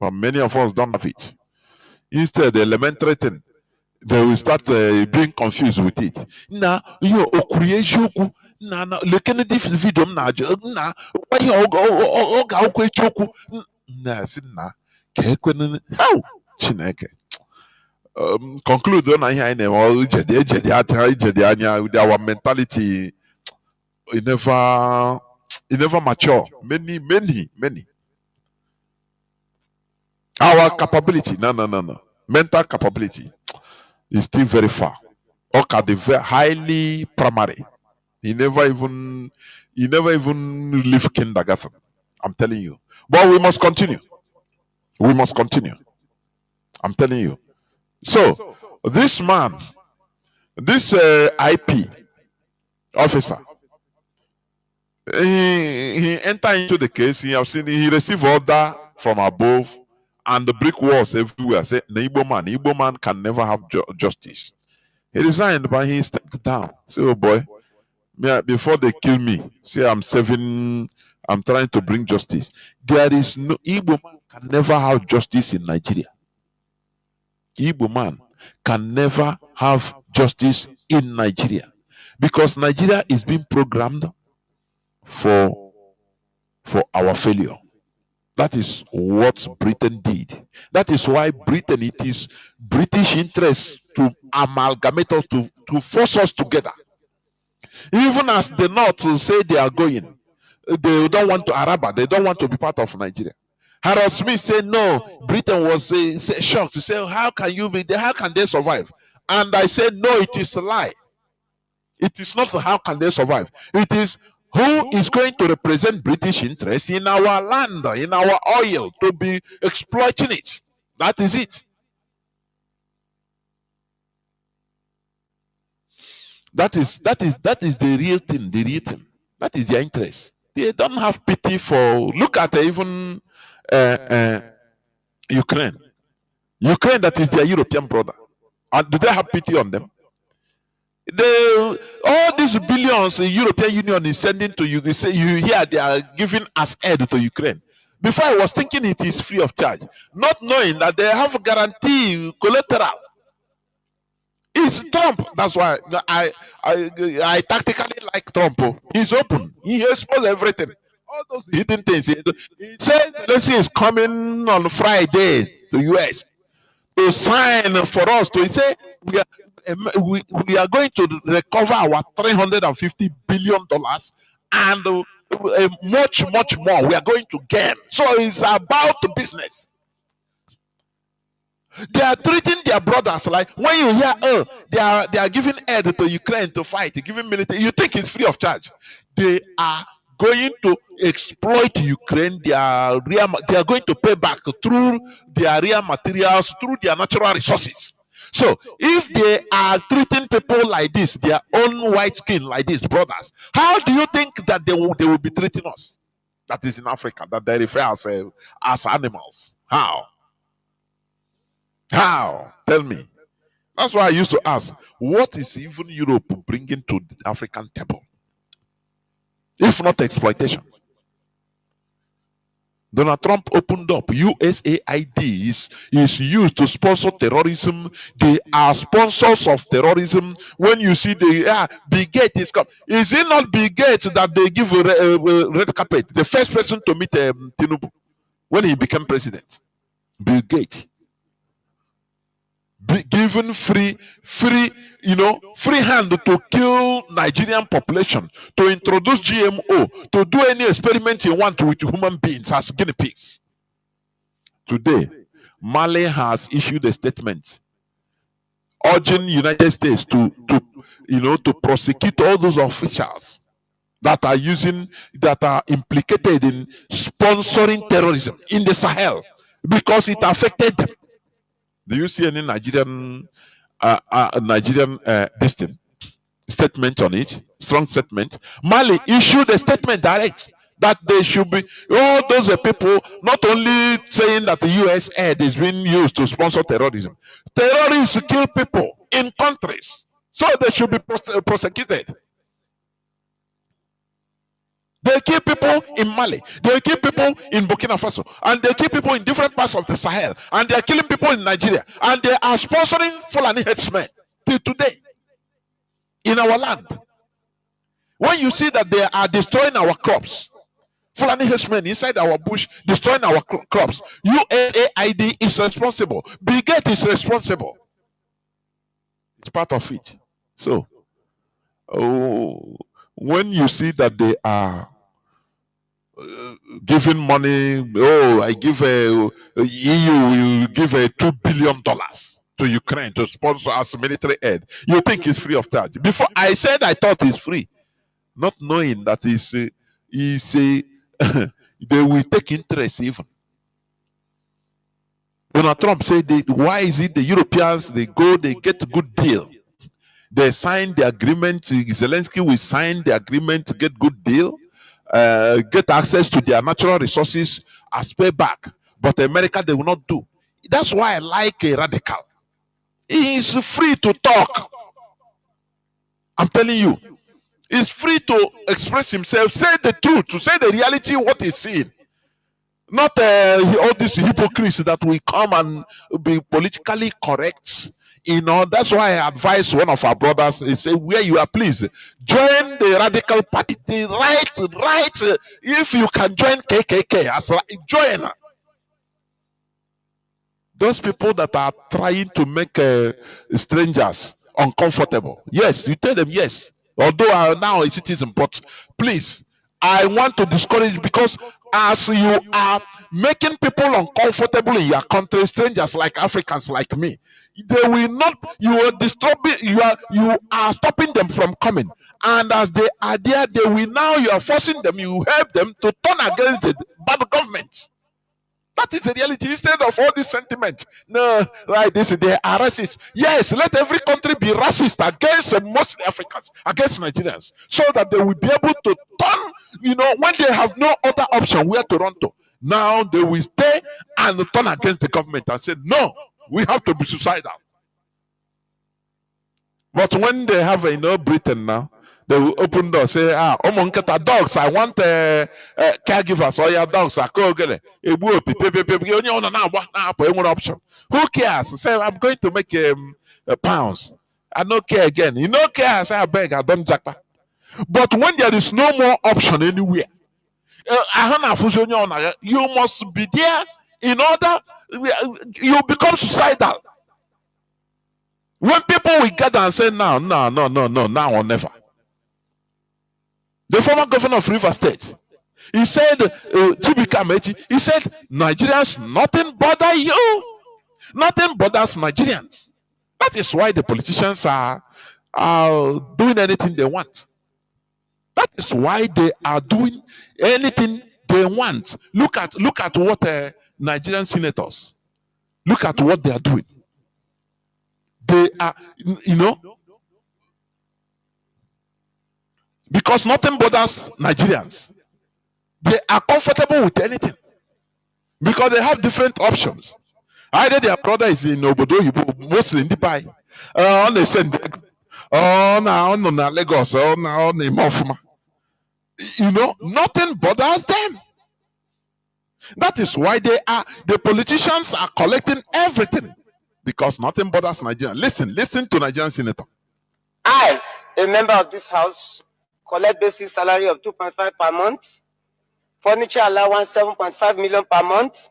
But many of us don't have it. Instead, the elementary thing, they will start being confused with it. Now, na lekene this video na na why oga okwe choku na si na ka ekwene how Chineke conclude na ihe anyị na-eme ejedi anya with our mentality it never mature many our capability no mental capability is still very far okay the very highly primary he never even leave kindergarten. I'm telling you, but we must continue I'm telling you. So this man, this IP officer, he entered into the case. He received order from above, and the brick walls everywhere say the Igbo man can never have justice. He resigned, but he stepped down. Say, oh boy, before they kill me, say I'm trying to bring justice. There is no Igbo man can never have justice in Nigeria. Igbo man can never have justice in Nigeria because Nigeria is being programmed for our failure. That is what Britain did. That is why Britain, it is British interest to amalgamate us, to force us together. Even as the North will say they are going, they don't want to Araba, they don't want to be part of Nigeria. Harold Smith said no. Britain was shocked to say, how can you be there? How can they survive? And I said, no, it is a lie. It is not how can they survive. It is who is going to represent British interests in our land, in our oil, to be exploiting it. That is it. That is the real thing. The real thing. That is their interest. They don't have pity for. Look at even Ukraine. Ukraine, that is their European brother. And do they have pity on them? All these billions the European Union is sending to you, you hear they are giving as aid to Ukraine. Before I was thinking it is free of charge, not knowing that they have a guarantee collateral. It's Trump. That's why I tactically like Trump. He's open. He exposes everything. All those hidden things. He says Zelensky is coming on Friday to US to sign for us to say we are going to recover our $350 billion and much more we are going to gain. So it's about business. They are treating their brothers like when you hear they are giving aid to Ukraine to fight, giving military, you think it's free of charge. They are going to exploit Ukraine. They are going to pay back through their real materials, through their natural resources. So if they are treating people like this, their own white skin like this, brothers, how do you think that they will be treating us? That is in Africa, that they refer as animals. How? Tell me. That's why I used to ask, what is even Europe bringing to the African table? If not exploitation. Donald Trump opened up. USAID is used to sponsor terrorism. They are sponsors of terrorism. When you see Bill Gates is come, is it not Bill Gates that they give a red carpet? The first person to meet Tinubu when he became president, Bill Gates. Given free hand to kill Nigerian population, to introduce GMO, to do any experiment you want with human beings as guinea pigs. Today, Mali has issued a statement urging United States to prosecute all those officials that are implicated in sponsoring terrorism in the Sahel because it affected them. Do you see any Nigerian statement on it? Strong statement. Mali issued a statement direct that they should be all those people not only saying that the US aid is being used to sponsor terrorism. Terrorists kill people in countries, so they should be prosecuted. They kill people in Mali, they kill people in Burkina Faso, and they kill people in different parts of the Sahel, and they are killing people in Nigeria, and they are sponsoring Fulani headsmen till today in our land. When you see that they are destroying our crops, Fulani Hishmen inside our bush destroying our crops, USAID is responsible. Bill Gates is responsible. It's part of it. So, when you see that they are giving money, I give EU will give $2 billion to Ukraine to sponsor as military aid. You think it's free of charge? Before I said I thought it's free, not knowing that they will take interest even. Donald Trump said, why is it the Europeans, they get a good deal. They sign the agreement, Zelensky will sign the agreement to get good deal, get access to their natural resources as payback. But America, they will not do. That's why I like a radical. He is free to talk. I'm telling you. He's free to express himself, say the truth, to say the reality, what he's seeing. Not all these hypocrites that will come and be politically correct. That's why I advise one of our brothers, he said, where you are, please, join the radical party. The right, if you can join KKK, join. Those people that are trying to make strangers uncomfortable. Yes, you tell them yes. Although I am now a citizen, but please, I want to discourage, because as you are making people uncomfortable in your country, strangers like Africans like me, they will not, you are disturbing, you are stopping them from coming. And as they are there, you are forcing them, you help them to turn against the bad government. That is the reality. Instead of all this sentiment, no, like this, they are racist. Yes, let every country be racist against mostly Africans, against Nigerians, so that they will be able to turn, when they have no other option where to run to. Now they will stay and turn against the government and say, no, we have to be suicidal. But when they have Britain now, they will open doors, say, dogs, I want caregivers, or your dogs are option. Who cares? Say, I'm going to make pounds. I don't care again. You don't care, I say, I beg, I don't jackpot. But when there is no more option anywhere, you must be there in order, you become suicidal. When people will gather and say, no, now or never. The former governor of River State, he said, he said, Nigerians, nothing bother you. Nothing bothers Nigerians. That is why the politicians are doing anything they want. That is why they are doing anything they want. Look at what Nigerian senators, look at what they are doing. They are, because nothing bothers Nigerians. They are comfortable with anything because they have different options. Either their brother is in Obodo, mostly in Dubai, on the send, now on Lagos, now on Mofuma. Nothing bothers them. That is why the politicians are collecting everything, because nothing bothers Nigerians. Listen to Nigerian senator. I, a member of this house, collect basic salary of 2.5 per month, furniture allowance 7.5 million per month,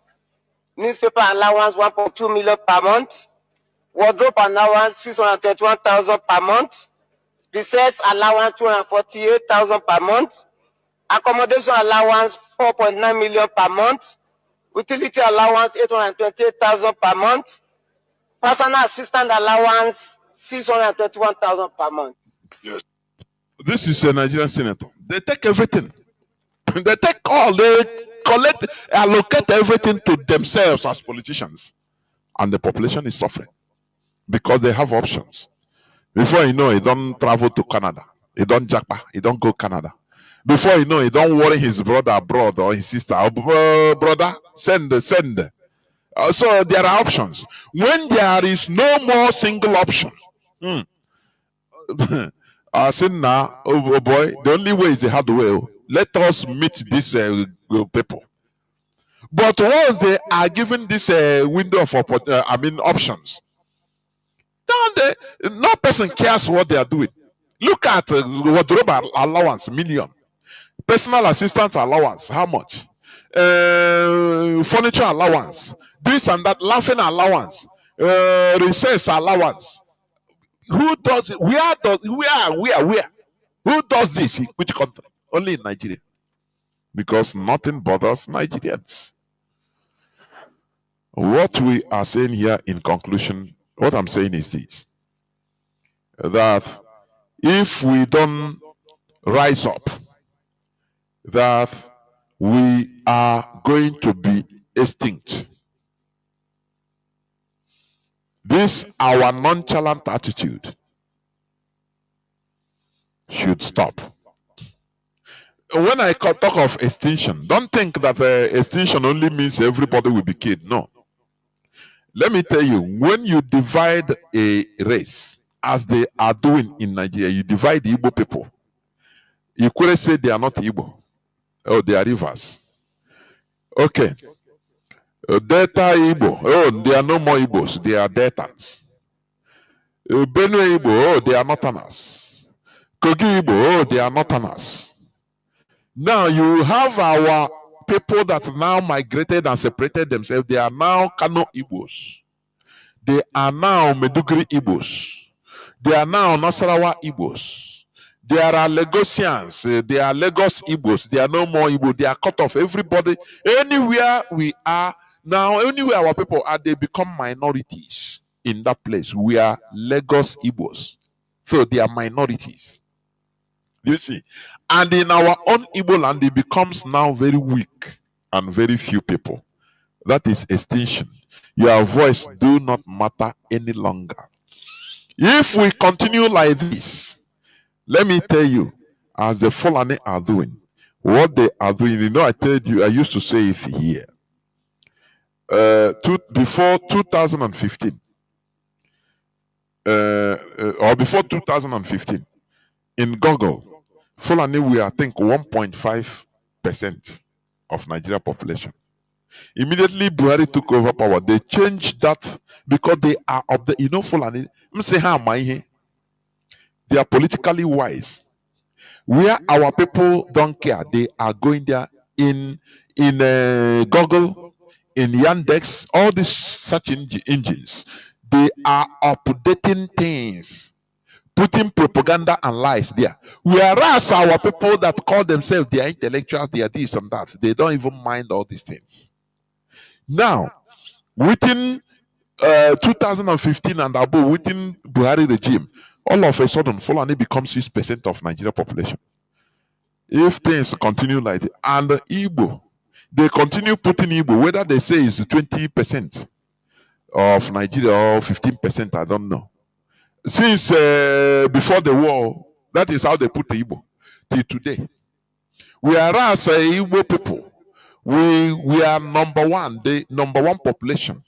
newspaper allowance 1.2 million per month, wardrobe allowance 621,000 per month, recess allowance 248,000 per month, accommodation allowance 4.9 million per month, utility allowance 828,000 per month, personal assistant allowance 621,000 per month. Yes. This is a Nigerian senator. They take everything. They take all. They collect, allocate everything to themselves as politicians. And the population is suffering because they have options. Before you know, he don't travel to Canada. He don't jackpot. He don't go Canada. Before you know, he don't worry his brother abroad or his sister. Brother, send. So there are options. When there is no more single option, I said, now, oh boy, the only way is the hard way. Let us meet these people. But once they are given this window of options, no person cares what they are doing. Look at wardrobe allowance, million. Personal assistance allowance, how much? Furniture allowance, this and that, laughing allowance, recess allowance. Who does it? Where? Who does this? In which country? Only in Nigeria. Because nothing bothers Nigerians. What we are saying here in conclusion, what I'm saying is this: that if we don't rise up, that we are going to be extinct. This our nonchalant attitude should stop. When I talk of extinction, don't think that extinction only means everybody will be killed. No. Let me tell you, when you divide a race, as they are doing in Nigeria, you divide the Igbo people. You could say they are not Igbo. Oh, they are rivers. Okay. Delta Igbo. Oh, they are no more Igbos. They are Deltans. Benue Igbo. Oh, they are Northerners. Kogi Igbo. Oh, they are Northerners. Now you have our people that now migrated and separated themselves. They are now Kanu Igbos. They are now Meduguri Igbos. They are now Nasarawa Igbos. They are Lagosians. They are Lagos Igbos. They are no more Igbo. They are cut off. Everybody, anywhere we are now, anywhere our people are, they become minorities in that place. We are Lagos Igbos. So they are minorities. You see? And in our own Igbo land, it becomes now very weak and very few people. That is extinction. Your voice do not matter any longer. If we continue like this, let me tell you, as the Fulani are doing, what they are doing, you know, I told you, I used to say it here. Before 2015, or before 2015, in Google, Fulani were, I think, 1.5% of Nigeria population. Immediately Buhari took over power, they changed that because they are of the, you know, Fulani, they are politically wise. Where our people don't care, they are going there in Google, in Yandex, all these search engines. They are updating things, putting propaganda and lies there. Whereas our people that call themselves, they are intellectuals, they are this and that, they don't even mind all these things. Now, within 2015 and above, within Buhari regime, all of a sudden, Fulani becomes 6% of Nigeria population. If things continue like that, and Igbo, they continue putting Igbo, whether they say it's 20% of Nigeria or 15%, I don't know. Since before the war, that is how they put the Igbo till today. Whereas Igbo people, we are the number one population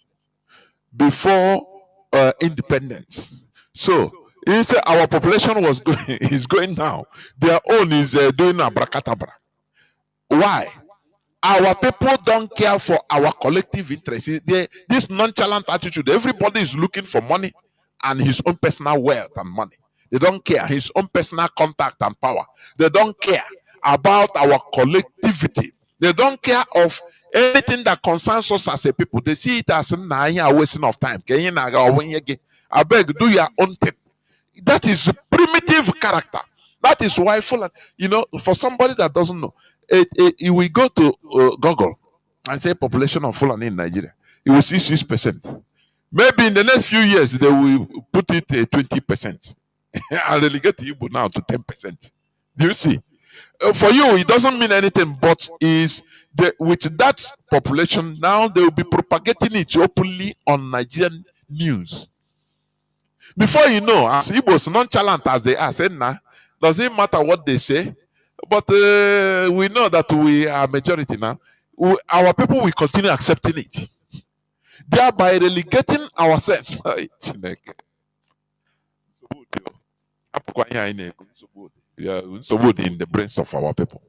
before independence. So instead our population was going is going now. Their own is doing abracadabra. Why? Our people don't care for our collective interests. This nonchalant attitude, everybody is looking for money and his own personal wealth and money. They don't care his own personal contact and power. They don't care about our collectivity. They don't care of anything that concerns us as a people. They see it as a wasting of time. I beg, do your own thing. That is primitive character. That is why Fulani, you know, for somebody that doesn't know, we go to Google and say population of Fulani in Nigeria, you will see 6%. Maybe in the next few years they will put it 20% and relegate Igbo now to 10%. Do you see? For you, it doesn't mean anything, but with that population now they will be propagating it openly on Nigerian news. Before you know, as Igbos nonchalant as they are, saying, nah, doesn't matter what they say, but we know that we are majority now. Our people will continue accepting it, thereby relegating ourselves. We are in the brains of our people.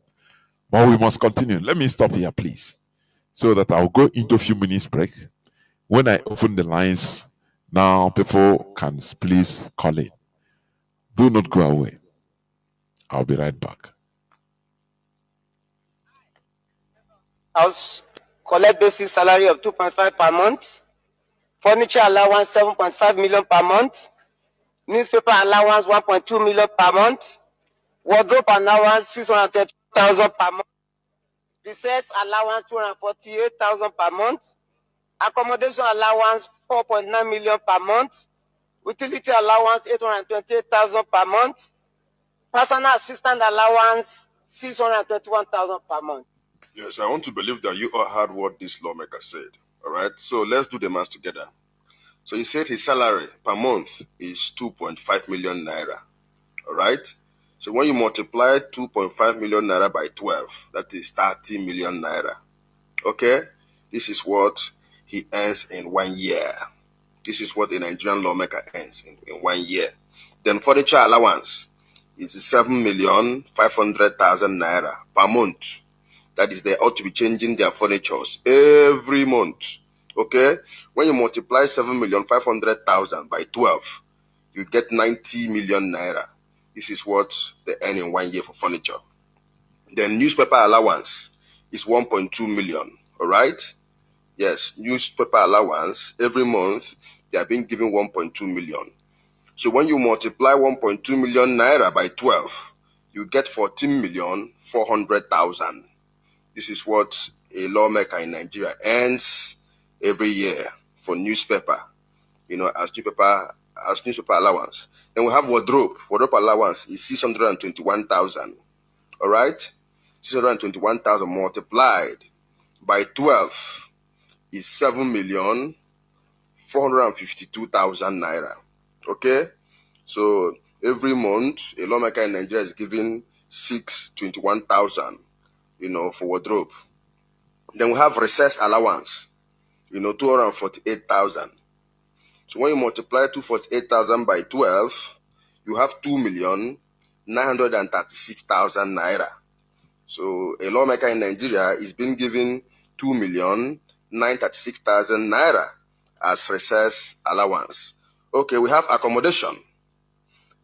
But we must continue. Let me stop here, please, so that I'll go into a few minutes break. When I open the lines, now people can please call in. Do not go away. I'll be right back. House collect basic salary of 2.5 per month, furniture allowance 7.5 million per month, newspaper allowance 1.2 million per month, wardrobe allowance 620,000 per month, recess allowance 248,000 per month, accommodation allowance 4.9 million per month, utility allowance 828,000 per month, personal assistant allowance 621,000 per month. Yes, I want to believe that you all heard what this lawmaker said. All right, so let's do the math together. So he said his salary per month is 2.5 million naira. All right, so when you multiply 2.5 million naira by 12, that is 30 million naira. Okay, this is what he earns in 1 year. This is what a Nigerian lawmaker earns in 1 year. Then furniture allowance is 7,500,000 naira per month. That is, they ought to be changing their furnitures every month. Okay? When you multiply 7,500,000 by 12, you get 90 million naira. This is what they earn in 1 year for furniture. Then newspaper allowance is 1.2 million. All right? Yes, newspaper allowance every month they are being given 1.2 million. So when you multiply 1.2 million naira by 12, you get 14,400,000. This is what a lawmaker in Nigeria earns every year for newspaper, as newspaper allowance. Then we have wardrobe. Wardrobe allowance is 621,000. All right? 621,000 multiplied by 12 is 7,452,000 naira. Okay? So every month, a lawmaker in Nigeria is giving 621,000. For wardrobe. Then we have recess allowance, 248,000. So when you multiply 248,000 by 12, you have 2,936,000 naira. So a lawmaker in Nigeria is being given 2,936,000 naira as recess allowance. Okay, we have accommodation.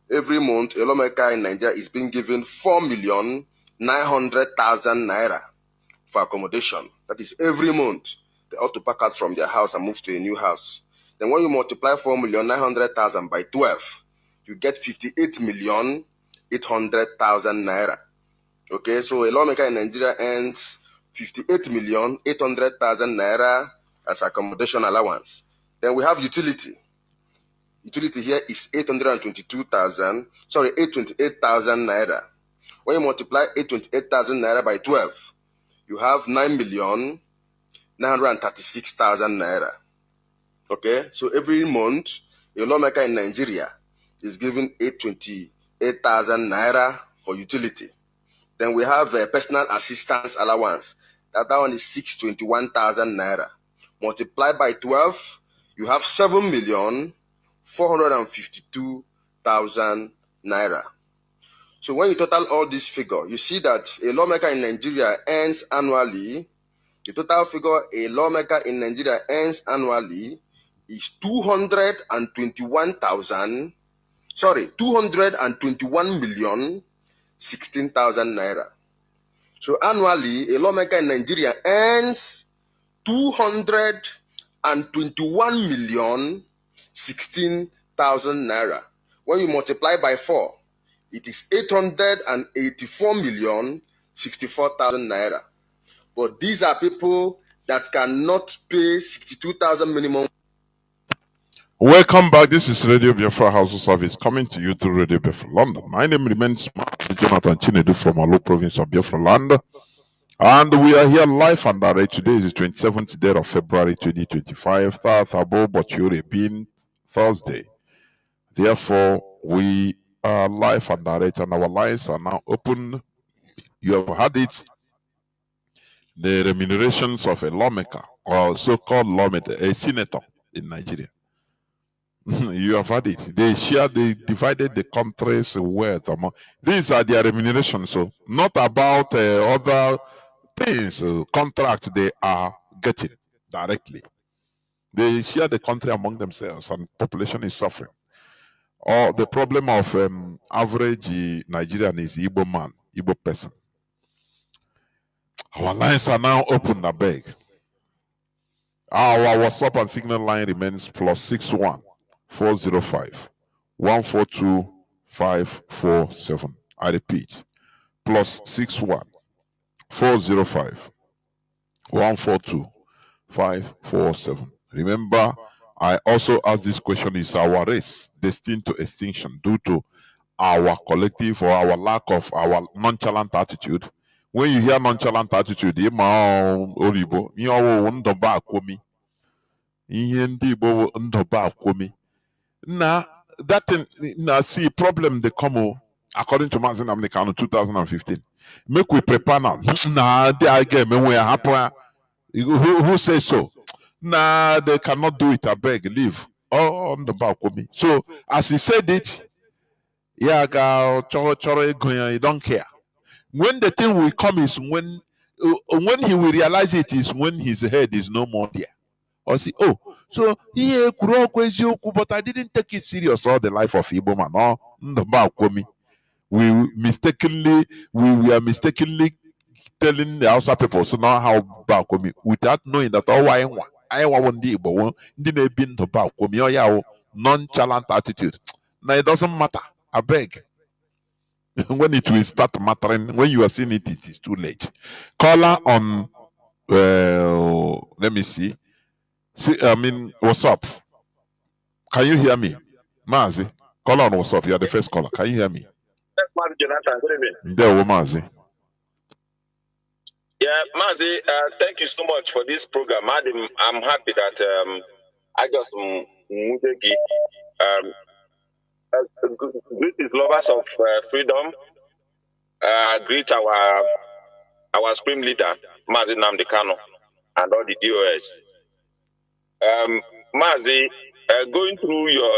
Every month, a lawmaker in Nigeria is being given 4,900,000 naira for accommodation. That is every month. They ought to pack out from their house and move to a new house. Then when you multiply 4,900,000 by 12, you get 58,800,000 naira. Okay, so a lawmaker in Nigeria earns 58,800,000 naira as accommodation allowance. Then we have utility. Utility here is 828,000 naira. When you multiply 828,000 naira by 12, you have 9,936,000 naira. Okay, so every month, a lawmaker in Nigeria is given 828,000 naira for utility. Then we have a personal assistance allowance. That one is 621,000 naira. Multiplied by 12, you have 7,452,000 naira. So when you total all this figure, you see that a lawmaker in Nigeria earns annually, the total figure a lawmaker in Nigeria earns annually is 221,016,000 naira. So annually, a lawmaker in Nigeria earns 221,016,000 naira. When you multiply by 4, it is 884,064,000 naira. But these are people that cannot pay 62,000 minimum. Welcome back. This is Radio Biafra House of Service coming to you through Radio Biafra London. My name remains Jonathan Chinedu from Alo province of Biafra land. And we are here live and direct. Today is the 27th day of February 2025. Thursday. Therefore, we are live and direct and our lines are now open. You have had it. The remunerations of a lawmaker or so-called lawmaker, a senator in Nigeria. You have had it. They divided the country's wealth among. These are their remunerations. So not about other things, contract they are getting directly. They share the country among themselves and population is suffering. or the problem of average Nigerian is Igbo man, Igbo person. Our lines are now open, I beg. Our WhatsApp and Signal line remains +61 405 142 547. I repeat, +61 405 142 547. Remember, I also asked this question: is our race destined to extinction due to our collective or our lack of our nonchalant attitude? When you hear nonchalant attitude, now that thing, now see problem they come according to Mazi Nnamdi Kanu 2015. Make we prepare now. Nah, they again when we are happy. Who says so? Nah, they cannot do it. I beg, leave. Oh, on the back with me. So as he said it, yeah, you don't care. When the thing will come is when he will realize it is when his head is no more there. Or see, oh, so yeah, but I didn't take it serious all the life of Igbo man. Oh, the back with me. We are mistakenly telling the Hausa people so now how back with me without knowing that all I want the Igbo didn't be to back with me. Oh yeah, nonchalant attitude. Now it doesn't matter. I beg. When it will start mattering, when you are seeing it, it is too late. Caller on let me see. What's up? Can you hear me? Mazi, caller on what's up? You are the first caller. Can you hear me? Mazi Jonathan, good evening. There, Mazi. Yeah, Mazi, thank you so much for this program. I'm happy that I just greet these lovers of freedom. Greet our supreme leader, Mazi Nnamdi Kanu, and all the DOS. Mazi,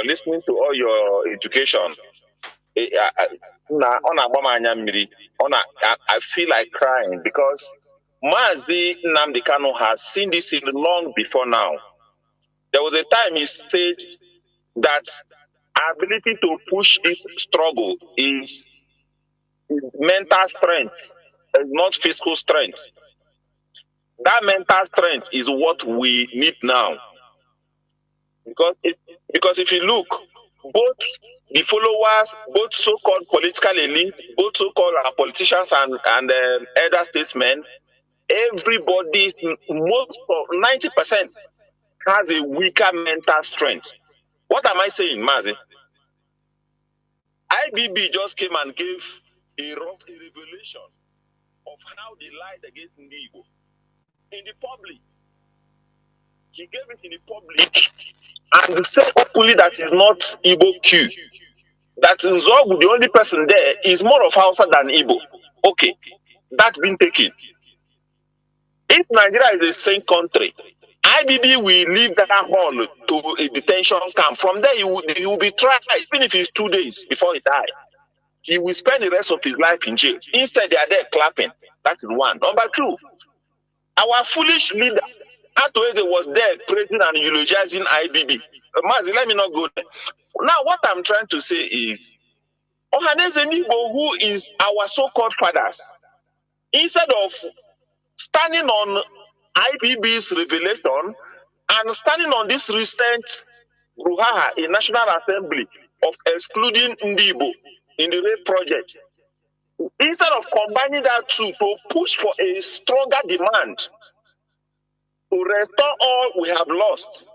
listening to all your education, I feel like crying because Mazi Nnamdi Kanu has seen this in long before now. There was a time he said that our ability to push this struggle is mental strength, not physical strength. That mental strength is what we need now. Because if you look, both the followers, both so-called political elite, both so-called politicians and elder statesmen, everybody, most of 90% has a weaker mental strength. What am I saying, Mazi? IBB just came and gave a revelation of how they lied against Igbo in the public. He gave it in the public and said openly that is not Igbo Q. That Nzogu, the only person there, is more of Hausa than Igbo. Okay, that's been taken. If Nigeria is a same country, IBB will leave that hall to a detention camp. From there, he will be tried, even if it's 2 days before he dies. He will spend the rest of his life in jail. Instead, they are there clapping. That's one. Number two, our foolish leader, Atoeze, was there praising and eulogizing IBB. Mazi, let me not go there. Now, what I'm trying to say is, Ohaneze Nibo, who is our so-called fathers, instead of standing on IBB's revelation and standing on this recent brouhaha in National Assembly of excluding Ndibo in the rape project, instead of combining that two to push for a stronger demand to restore all we have lost,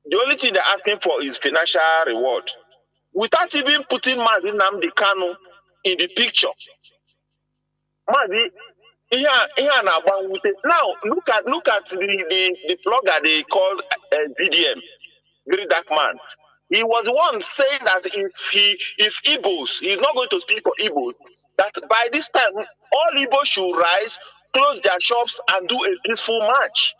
the only thing they're asking for is financial reward, without even putting Mazi Nnamdi Kanu in the picture. Mazi, now look at the blogger they called VDM, Very Dark Man. He was the one saying that if Igbos, he's not going to speak for Igbos, that by this time all Igbos should rise, close their shops, and do a peaceful march.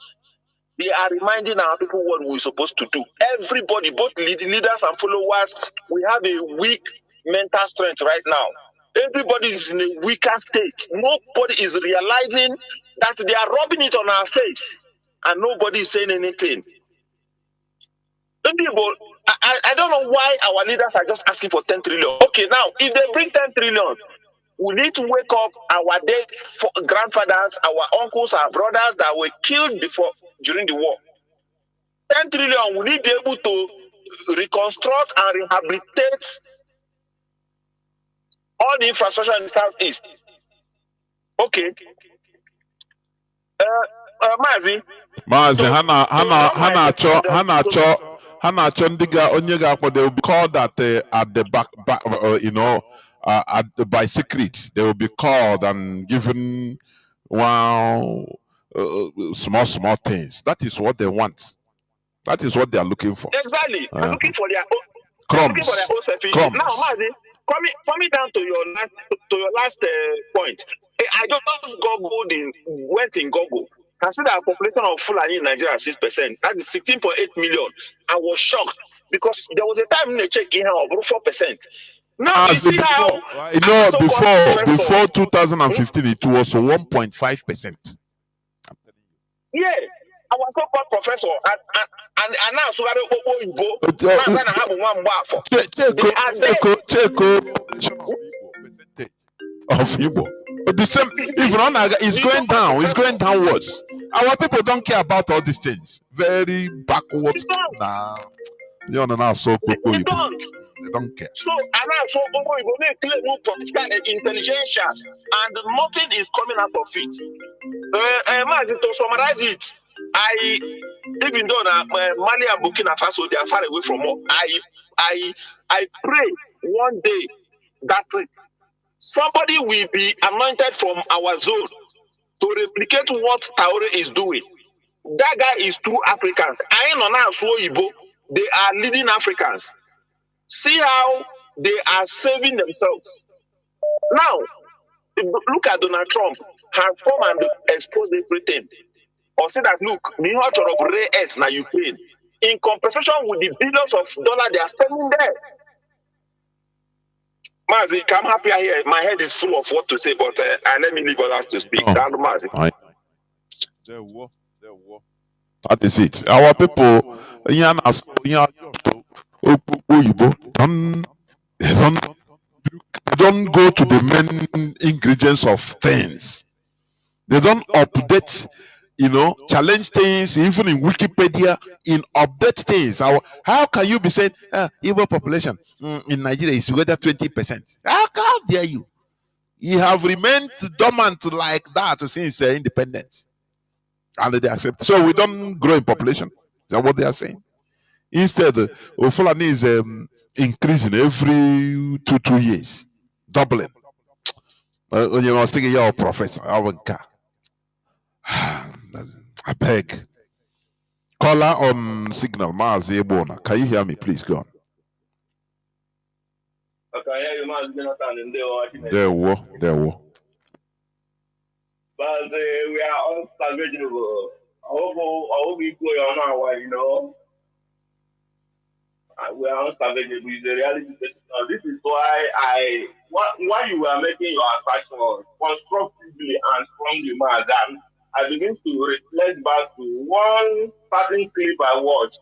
They are reminding our people what we're supposed to do. Everybody, both leaders and followers, we have a weak mental strength right now. Everybody is in a weaker state. Nobody is realizing that they are rubbing it on our face, and nobody is saying anything. People, I don't know why our leaders are just asking for 10 trillion. Okay, now, if they bring 10 trillion, we need to wake up our dead grandfathers, our uncles, our brothers that were killed during the war. 10 trillion, we need to be able to reconstruct and rehabilitate all the infrastructure in the southeast. Okay. Mazi, Hana Chondiga Onyega, but they will be called at the back, by secret. They will be called and given small things. That is what they want. That is what they are looking for. Exactly. They're looking for their own crumbs. Looking for their own selfish. Crumbs. Now, Mazi, coming down to your last point. I just went in Google. Consider our population of Fulani in Nigeria 6%. That is 16.8 million. I was shocked because there was a time in the check in of 4%. Now you see how before 2015 it was 1.5%. Yeah, I was so-called professor and now so of Igbo. But the same, if Ronaga is going down, it's going downwards. Our people don't care about all these things. Very backwards. Nah, you know, now so they don't care. So and now so they claim political intelligence and nothing is coming out of it. Mazi, to summarize it, even though Mali and Burkina Faso they are far away from us, I pray one day that somebody will be anointed from our zone to replicate what Traore is doing. That guy is true Africans. I know now so Igbo, they are leading Africans. See how they are saving themselves. Now, look at Donald Trump has come and exposed everything. Or say that look, the culture of rare earth now Ukraine in compensation with the billions of dollars they are spending there. Mazi, I'm happy here. My head is full of what to say, but let me leave others to speak. Mazi. That is it. Our people, they don't go to the main ingredients of things. They don't update, challenge things, even in Wikipedia, update things. How can you be saying, Igbo population in Nigeria is whether 20%? How dare you? You have remained dormant like that since independence. And they accept. So we don't grow in population. Is that what they are saying? Instead, Fulani is increasing every 2 years, doubling. When you must take your professor, I beg. Caller on signal, Mazi Ebona. Can you hear me? Please go on. I can hear you, Mazi. There were. But we are all salvageable. I hope we go on we are unsalvageable. It's the reality. This is why why you were making your assertion constructively and strongly, Mazi. I begin to reflect back to one certain clip I watched,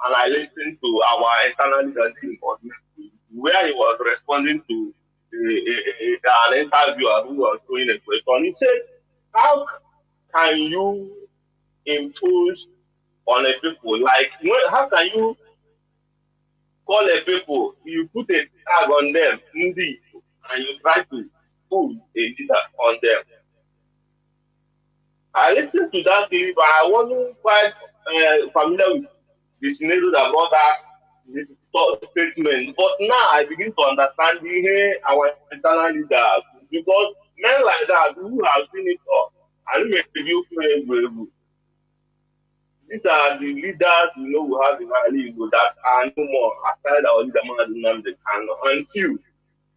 and I listened to our internal leader where he was responding to an interviewer who was throwing a question. He said, how can you impose on a people? Like, how can you call a people, you put a tag on them, Nnamdi, and you try to put a leader on them? I listened to that clip, but I wasn't quite familiar with the scenario that brought that statement. But now I begin to understand our internal leaders, because men like that who have seen it all, and who may review favorable. These are the leaders we have in our league that are no more aside our leader Nnamdi Kanu and few.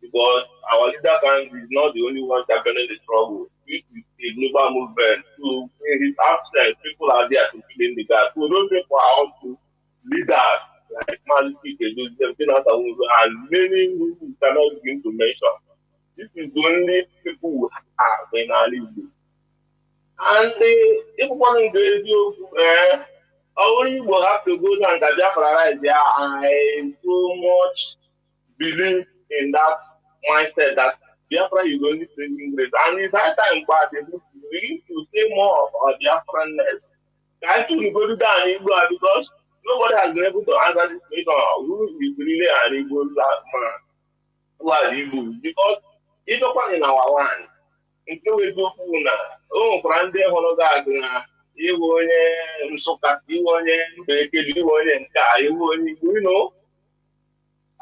Because our leader is not the only one championing the struggle. It is a global movement. So in his absence, people are there to fill in the gap. So those people are also leaders like Mazi, and many who we cannot begin to mention. This is the only people who have in our league. And the people in the radio, Only will have to go down and Biafra right there. I so much believe in that mindset that Biafra is only taking place. And it's high time for we need to say more of our Biafranness. I think go down in Igbo because nobody has been able to answer this question who is really an Igbo man who are Igbo. Because Igbo in our land, nke weziokwu na o nwekwara ndị hụrụ gị na iwu onye Nsụka, iwu onye Mbekedu, iwu onye nke a, iwu onye Igbo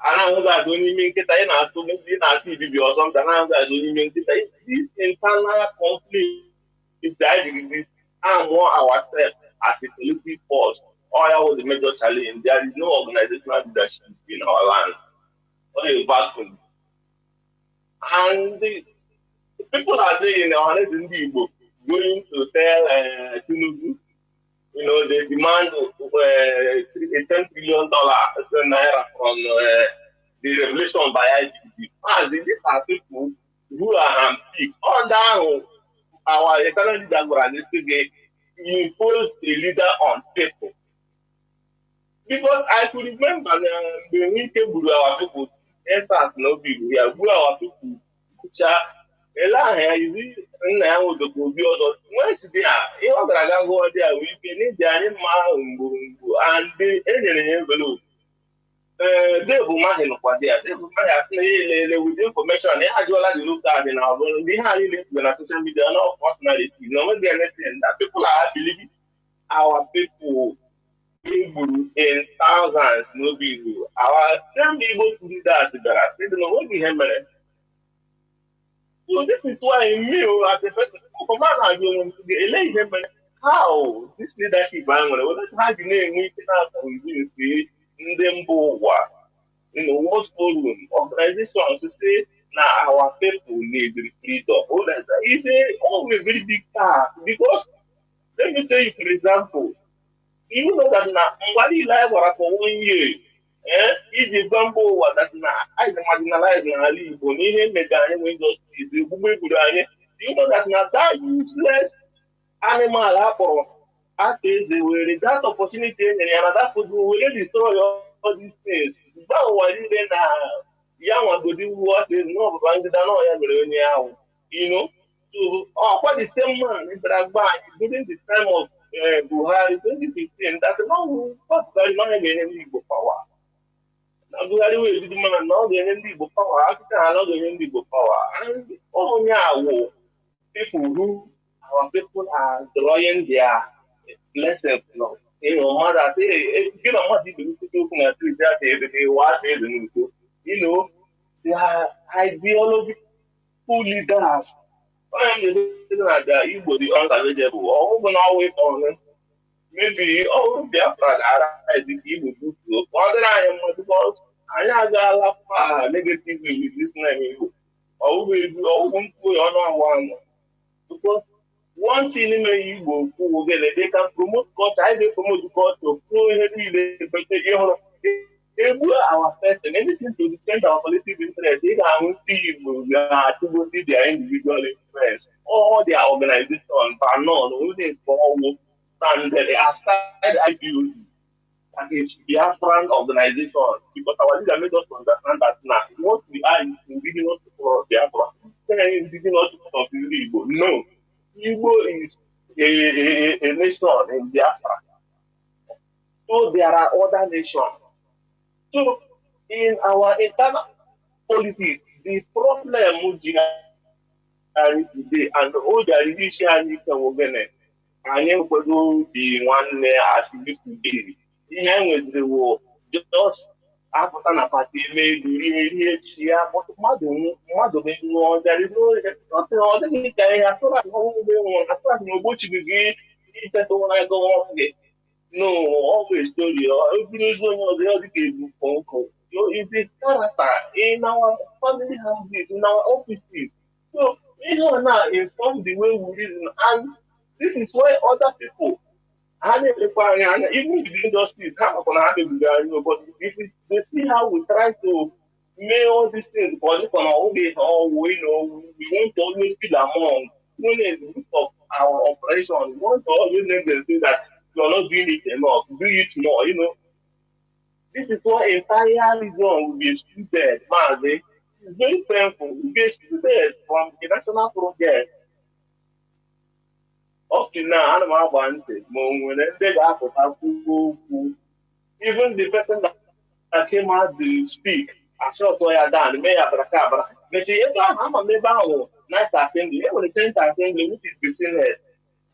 anaghị azụ onye ime nkịta ị na-atụ ị na-atụ ibibi ọzọ nta anaghị azụ onye ime nkịta. This internal conflict that is among ourselves as a political force, oil was the major challenge. There is no organizational leadership in our land, only a vacuum. And the people are saying, going to tell Tinubu, they demand $10 billion naira from the revelation by IGP. As these are people who are handpicked under our eternal leader Guraniste imposed a leader on people. Because I could remember when we came to our people, essence no big, we are our people, which are Ella is now the Gobio. Once they are, you know, that go there, we can eat the animal and the envelope. They will manage what they are. They will manage with information. They are just look at in our own. We have when social media no personality. No one get anything that people are believing our people in thousands, no people. Our same people to do that. They don't know what we have. So this is why me as a person, how this leadership, how the name we cannot convince them what's following organizations to say now our people need the freedom. All that is always very big task because let me tell you, for example, you know that now somebody live for 1 year. If the bamboo was that now, I marginalized and I live on any mechanic justice, the Bube Budane, you know that now that useless animal for artists, they will regard opportunity and another food will destroy all these things. That was then young one go do what is no bank, you know. So, quite the same man in during the time of Buhari 2015, that no very not again power. Now, Buhari will be the man not the enemy power, Africa are not the enemy power. And oh, yeah, people who our people are drawing their lessons, mother say, you know what people looking at they what they they are ideological leaders. I'm the Igbo the unavailable, or when I wait on maybe Biafra I think he will do so. Other I am because I have negatively with this name. Always on one because one thing in the Igbo they can promote because I they promote because to flow heavily our first and anything to defend our political interest, they can see to go see their individual interest or their organization, but not only for and they are started IPOD. And it's Biafran organization because our leader made us understand that now what we are is indigenous to Biafra. Indigenous to Igbo. No. Igbo is a nation in Biafra. So there are other nations. So, in our internal politics, the problem today and all the judiciary and the one as we today. With the war, just after a party made really here, but mother, there is no other thing. I have to begin. When I go on this. No, always told you, every phone call. It's a character in our family houses, in our offices. So, now inform the way we reason. And this is why other people, even within justice, but if they see how we try to make all these things political on our own days, or we want to always feel among of our operation, we want to always make them say that you are not doing it enough. Do it more, you know. This is what entire region will be excluded, Mazi. It's very painful. We'll be excluded from the national project. Up to now, I'm not going to even the person that came out to speak, I saw Toya Dan, the mayor of Rakabra. But I'm a member of Night Assembly, when the 10th Assembly, which is between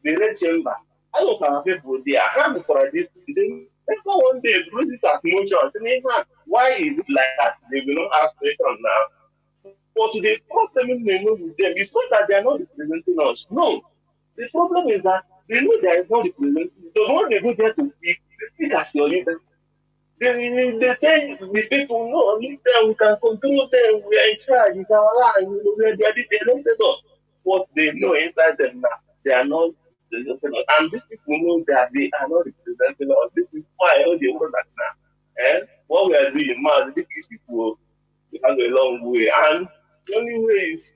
the Red Chamber. I don't have people there. I'm for this. Never one day lose it as motion. Why is it like that? They will not ask questions now. But the problem they know with them is not that they are not representing us. No. The problem is that they know there is no representation. So when they go there to speak, they speak as your leader. They tell the people, no, leave them, we can control them, we are in charge, it's our land, we are the elected us. What they know inside them now, they are not representing us. And these people know that they are not representing us. This is why all they want that now. And what we are doing, man, these people, we have a long way. And the only way is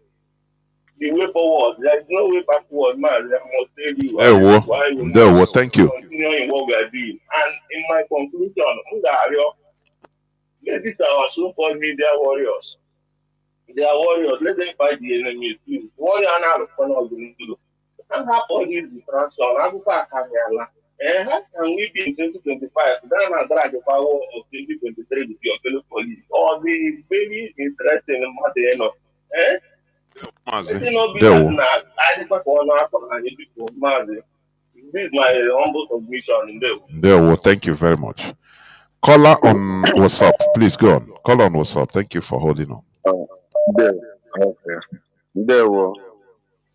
the way forward. There is no way backward, man. There must tell you. Why we must Thank you. continue in what we are doing. And in my conclusion, these are our so-called media warriors. They are warriors. Let them fight the enemy, please. Warrior and out of fun of the middle. And have all these transition. How can we be in 2025? Then I drag the power of 2023 with your fellow police. Or the baby interest in the matter, you know. Mazi. This is my humble submission. Thank you very much. Caller on WhatsApp, please go on. Caller on WhatsApp. Thank you for holding on. Okay.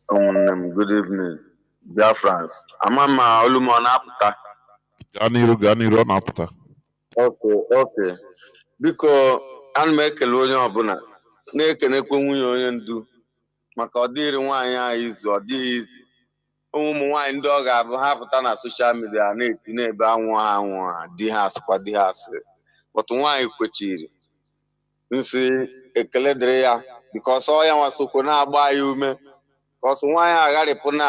Good evening, Biafrans. Amama Olumona Aputa. Ganiro Naputa. Okay. Biko, ana m ekele onye ọbụla na-ekenekwa nwunye onye ndu maka ọ dịrị nwaanyị anyị izu ọ dịghị izi ụmụ nwaanyị ndị ọ ga-abụ ha pụta na soshal midia na-eti n'ebe anwụ ha di ha asịkwa di ha asị bọtụ nwaanyị kwechiri nsị ekele dịrị ya bikọs ọ ya nwasokwo na-agba anyị ume bikọs nwaanyị agharịpụ na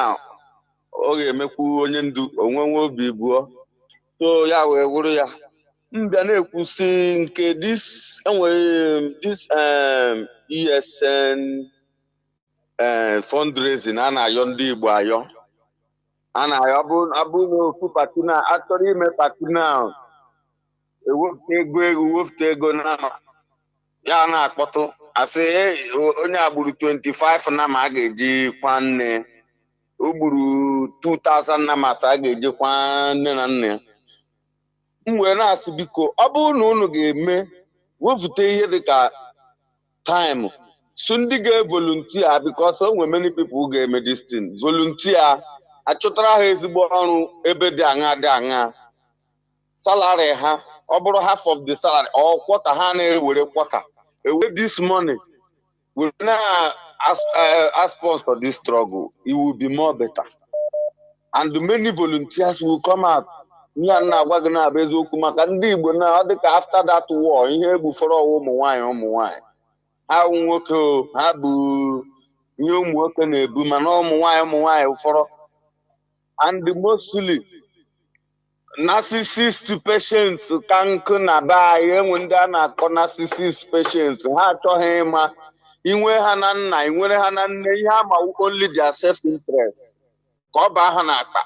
ọ ga-emekwu onye ndu onwe nwe obi buo so ya wee wụrụ ya mbịa na-ekwusi nke this ESN fundraising a na-ayọ ndị Igbo ayọ a na-ayọ abụ n'ofu pati na achọrọ ime pati na ewepụta ego na ya na-akpọtụ asị onye agburu 25 na ma a ga-eji kwa nne o gburu 2000 na ma a ga-eji kwa nne na nne ya m wee na-asị biko ọ bụrụ na unu ga-eme wepụta ihe dịka time so ndị ga-evolunteer because o nwere many people ga-eme this thing volunteer achọtara ha ezigbo ọrụ ebe dị aṅa salary ha ọ bụrụ half of the salary or quarter ha na-ewere quarter ewere this money will now as sponsor this struggle it will be more better and many volunteers will come out ya na-agwa gị na-abụ eziokwu maka ndị Igbo na ọ dịka after that war ihe egbufọrọ ụmụ nwaanyị ha nwoke ha bụ ihe ụmụ nwoke na-ebu mana ụmụ nwaanyị ụfọrọ and mostly narcissist patients ka nkụ na be anyị enwe ndị a na-akọ narcissist patients ha achọghị ịma inwe ha na nna inwere ha na nne ihe ama only their self interest ka ọ baa ha n'akpa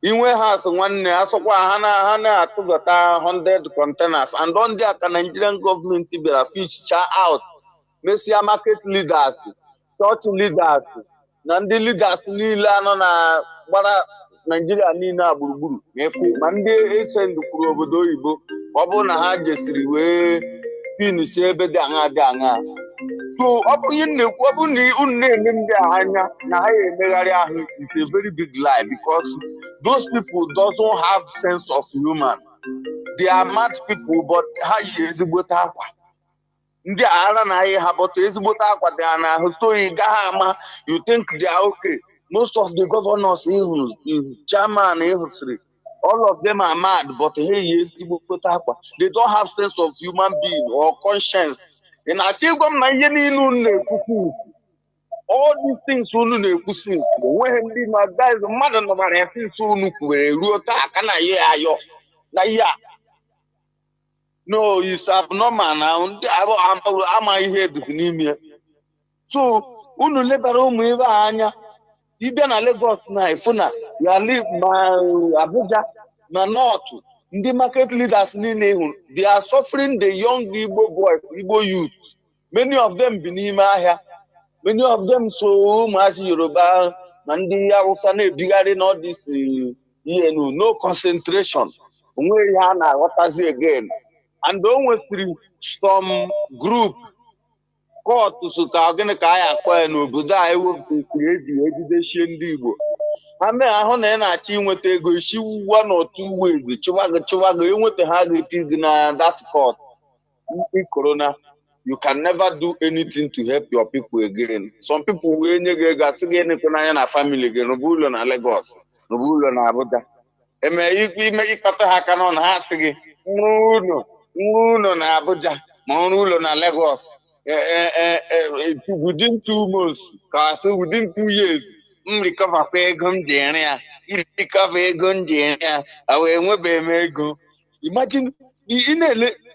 inwe ha asị nwanne asọkwa ha na-atụzọta 100 containers and on ndị aka Nigerian government bịara fichcha out mesia market leaders church leaders na ndị leaders niile anọ na gbara Nigeria niile a gburugburu na-efu ma ndị esendukwuru obodo oyibo ọ bụrụ na ha jesiri wee finish ebe dị aṅa so ọ bụ ihe na-ekwu ọ bụ na unu na-eme ndị anya na ha emegharị ahụ it's a very big lie because those people doesn't have sense of human. They are mad people but ha yi ezigbote akwa ndị ara na anyị ha but ezigbote akwa dị na ahụ story gaghị ama you think they are okay. Most of the governors chairman all of them are mad but hey ezigbote akwa they don't have sense of human being or conscience. In achịgwa m na ihe niile na-ekwukwu all these things unu na-ekwu since enweghị ndị ma guys mmadụ nọbara ya since unu kwuwere ruo taa ka na ya ayọ na ya no is abnormal na ndị ama ihe dịzi n'ime ya. So unu lebara ụmụ ebe a anya ịbịa na Lagos na ifu na ya ma Abuja na North ndị market leaders niile hụrụ they are suffering the young Igbo boys, Igbo youth. Many of them bi n'ime ahịa. Many of them so ụmụazị Yoruba na ndị Hausa na-ebigharị n'ọdịs ihe no concentration. Onwe ihe a na-aghọtazi again. And o nwesịrị some group court so ka gịnị ka anyị akpọ ya n'obodo a ewepụtasịrị eji ejidechie ndị Igbo. Ha mee ahụ na ị na-achọ inweta ego isi 1 or 2 ways chụwa gị enweta ha ga-eti gị na that court. Corona, you can never do anything to help your people again. Some people will na family again, Robulo na Lagos, Robulo na Abuja. Ime ịkọta ha aka n'ọnụ ha sị gị ụlọ na Abuja ma ụlọ na Lagos within 2 months ka so within 2 years recover ego m ji ere ya recover ego m ji ere ya wee nwebe m ego. Imagine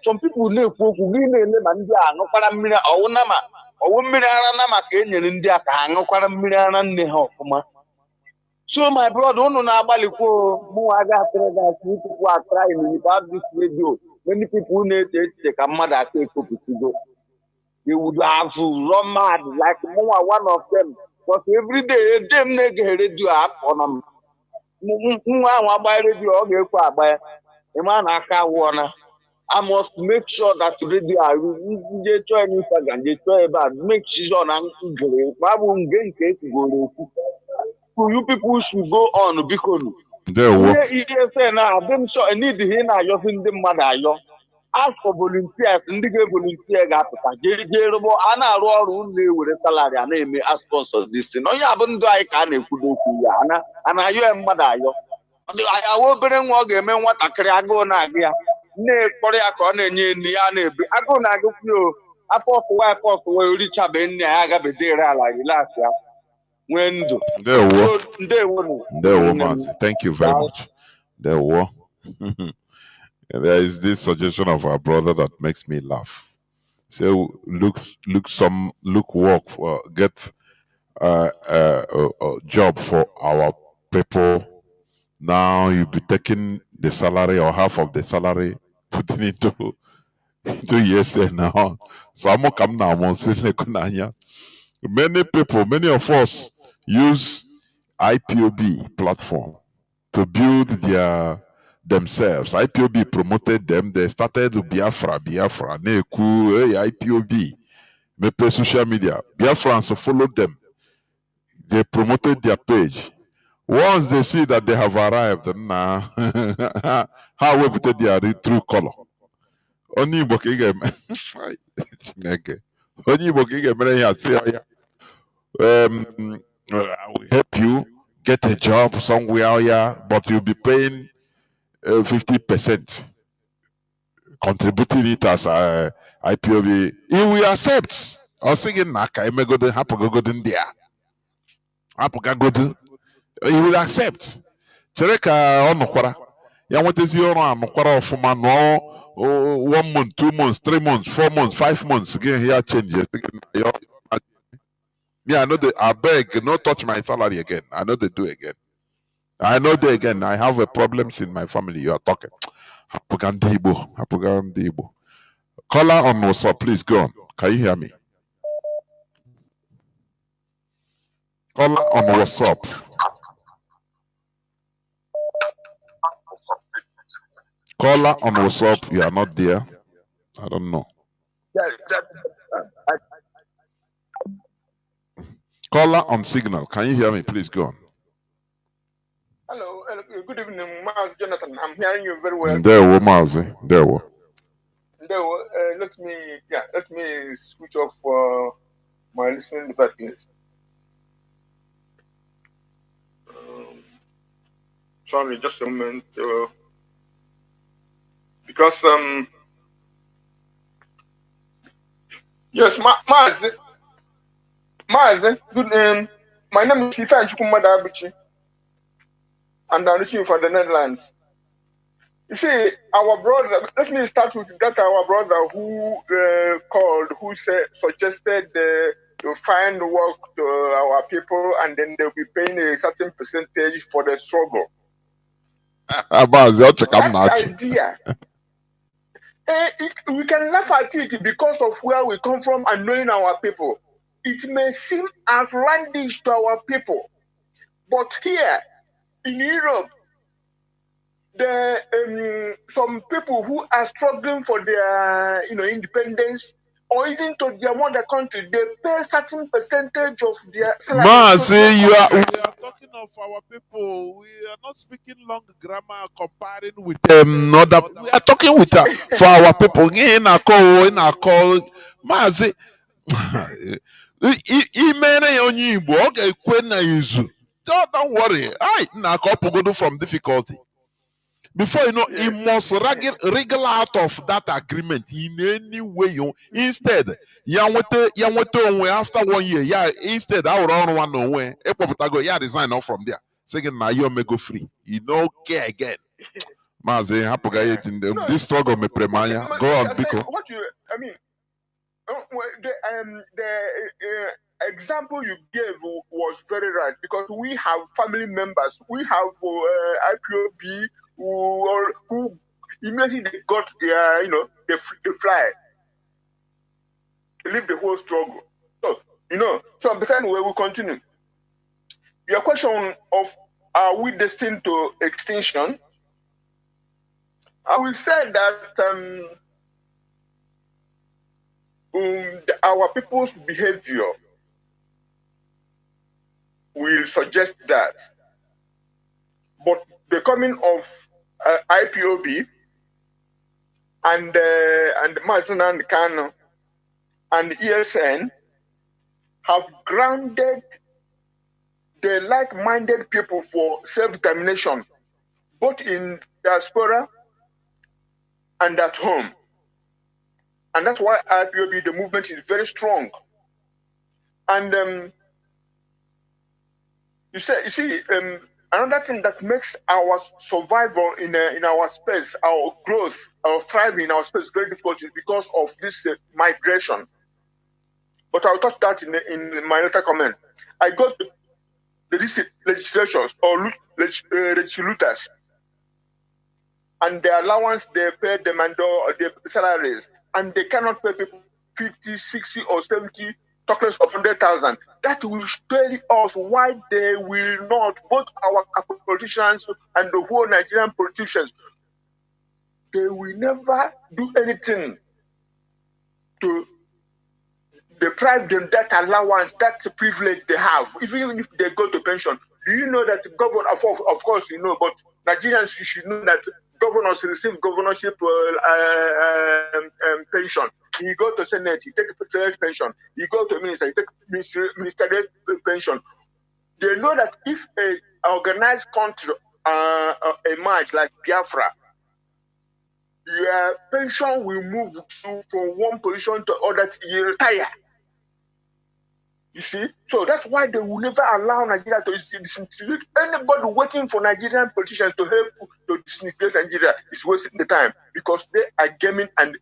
some people na-ekwu okwu gị na-ele ma ndị a ṅụkwara mmiri ọwụ mmiri ara na maka enyere ndị a ka ha ṅụkwara mmiri ara nne ha ọfụma. So my brother, unu na-agbalikwa mụ aga atụrụ gị asị people are trying without this radio. Many people na-eche echiche ka mmadụ aka ekopụsigo. They would have run mad like one of them. But every day, them na-ege radio apụ na m. Nwa ahụ agba radio ọ ga-ekwe agba ya. Ịma na aka wụọna. I must make sure that radio they try Instagram, they try about make sure na you people should go on because say now them sure need here na your ndị mmadụ ayọ. Ask for volunteers, ndị ga-volunteer ga-apụta jerobo a na-arụ ọrụ ụlọ ewere salary a na-eme as sponsor this thing. Onye abụ ndụ anyị ka a na-ekwudo okwu ya ana ayọ mmadụ ayọ. Ayawo obere nwa ọ ga-eme nwatakịrị agụụ na-agụ ya na-ekpọrọ ya ka ọ na-enye nri ya na-ebe agụụ na-agụkwu afọ ọfụwa orichabe nne ya agabedere ala relax ya nwee ndụ. Ndewo Mazi. Thank you very much. Ndewo. There is this suggestion of our brother that makes me laugh. So look work for get a job for our people. Now you'll be taking the salary or half of the salary, putting it into USA now. So I'm come now. Many people, many of us use IPOB platform to build themselves. IPOB promoted them. They started Biafra, Neku, IPOB, Mepe social media. Biafrans followed them. They promoted their page. Once they see that they have arrived, how we put their true color. Only I will help you get a job somewhere, yeah, but you'll be paying 50%, contributing it as IPOB. He will accept. I was thinking, he will accept. Chereka onokwara. Ya nwetezi ọrụ anọkwara ọfụma nọ 1 month, 2 months, 3 months, 4 months, 5 months. Again, here changes. Yeah, I know I beg, no touch my salary again. I know they do again. I know they again. I have problems in my family. You are talking. Hapugandibo. Caller on WhatsApp, please go on. Can you hear me? Caller on WhatsApp. Caller on WhatsApp, you are not there. I don't know. Caller on Signal, can you hear me? Please go on. Hello, good evening, Mazi Jonathan. I'm hearing you very well. There, Mazi. There. Let me switch off my listening device. Sorry, just a moment. Because yes, Mazi. Mazi, good name. My name is Ifan Chukumadabichi, and I'm reaching for the Netherlands. You see, our brother, let me start with that our brother who called, who suggested to find work to our people and then they'll be paying a certain percentage for the struggle. That idea, we can laugh at it because of where we come from and knowing our people. It may seem outlandish to our people, but here in Europe, some people who are struggling for their independence or even to their mother country, they pay a certain percentage of their salary. Mazi, we are talking of our people. We are not speaking long grammar comparing with other. We are talking with for our people. In a call, Mazi. Imene onye Igbo ọ ga-ekwe na izu. Don't worry. I na go from difficulty. Before you know, he must wriggle out of that agreement in any way. Instead, after 1 year, instead, I will run one way. Yeah, resign off from there. Saying, now you may go free. You don't care again. Mazi, this struggle me premaya. Go on, Biko. What you, I mean, the example you gave was very right because we have family members, we have IPOB who immediately they got their, they fly, they leave the whole struggle. So, so but anyway, we'll continue. Your question of are we destined to extinction? I will say that our people's behavior will suggest that. But the coming of IPOB and Mazi and Kanu and ESN have grounded the like-minded people for self-determination, both in diaspora and at home. And that's why IPOB, the movement is very strong. And you see, another thing that makes our survival in our space, our growth, our thriving in our space very difficult is because of this migration. But I'll touch that in my later comment. I go to the legislatures or legislators, and the allowance they pay them and their salaries, and they cannot pay people 50, 60, or 70, talk less of 100,000. That will tell us why they will not, both our politicians and the whole Nigerian politicians, they will never do anything to deprive them that allowance, that privilege they have, even if they go to pension. Do you know that governor, of course you know, but Nigerians should know that governors receive governorship pension. You go to Senate, you take Senate pension. You go to minister, you take ministerial pension. They know that if an organized country emerge like Biafra, your pension will move from one position to other till you retire. You see? So that's why they will never allow Nigeria to disintegrate. Anybody waiting for Nigerian politicians to help to disintegrate Nigeria is wasting the time because they are gaming and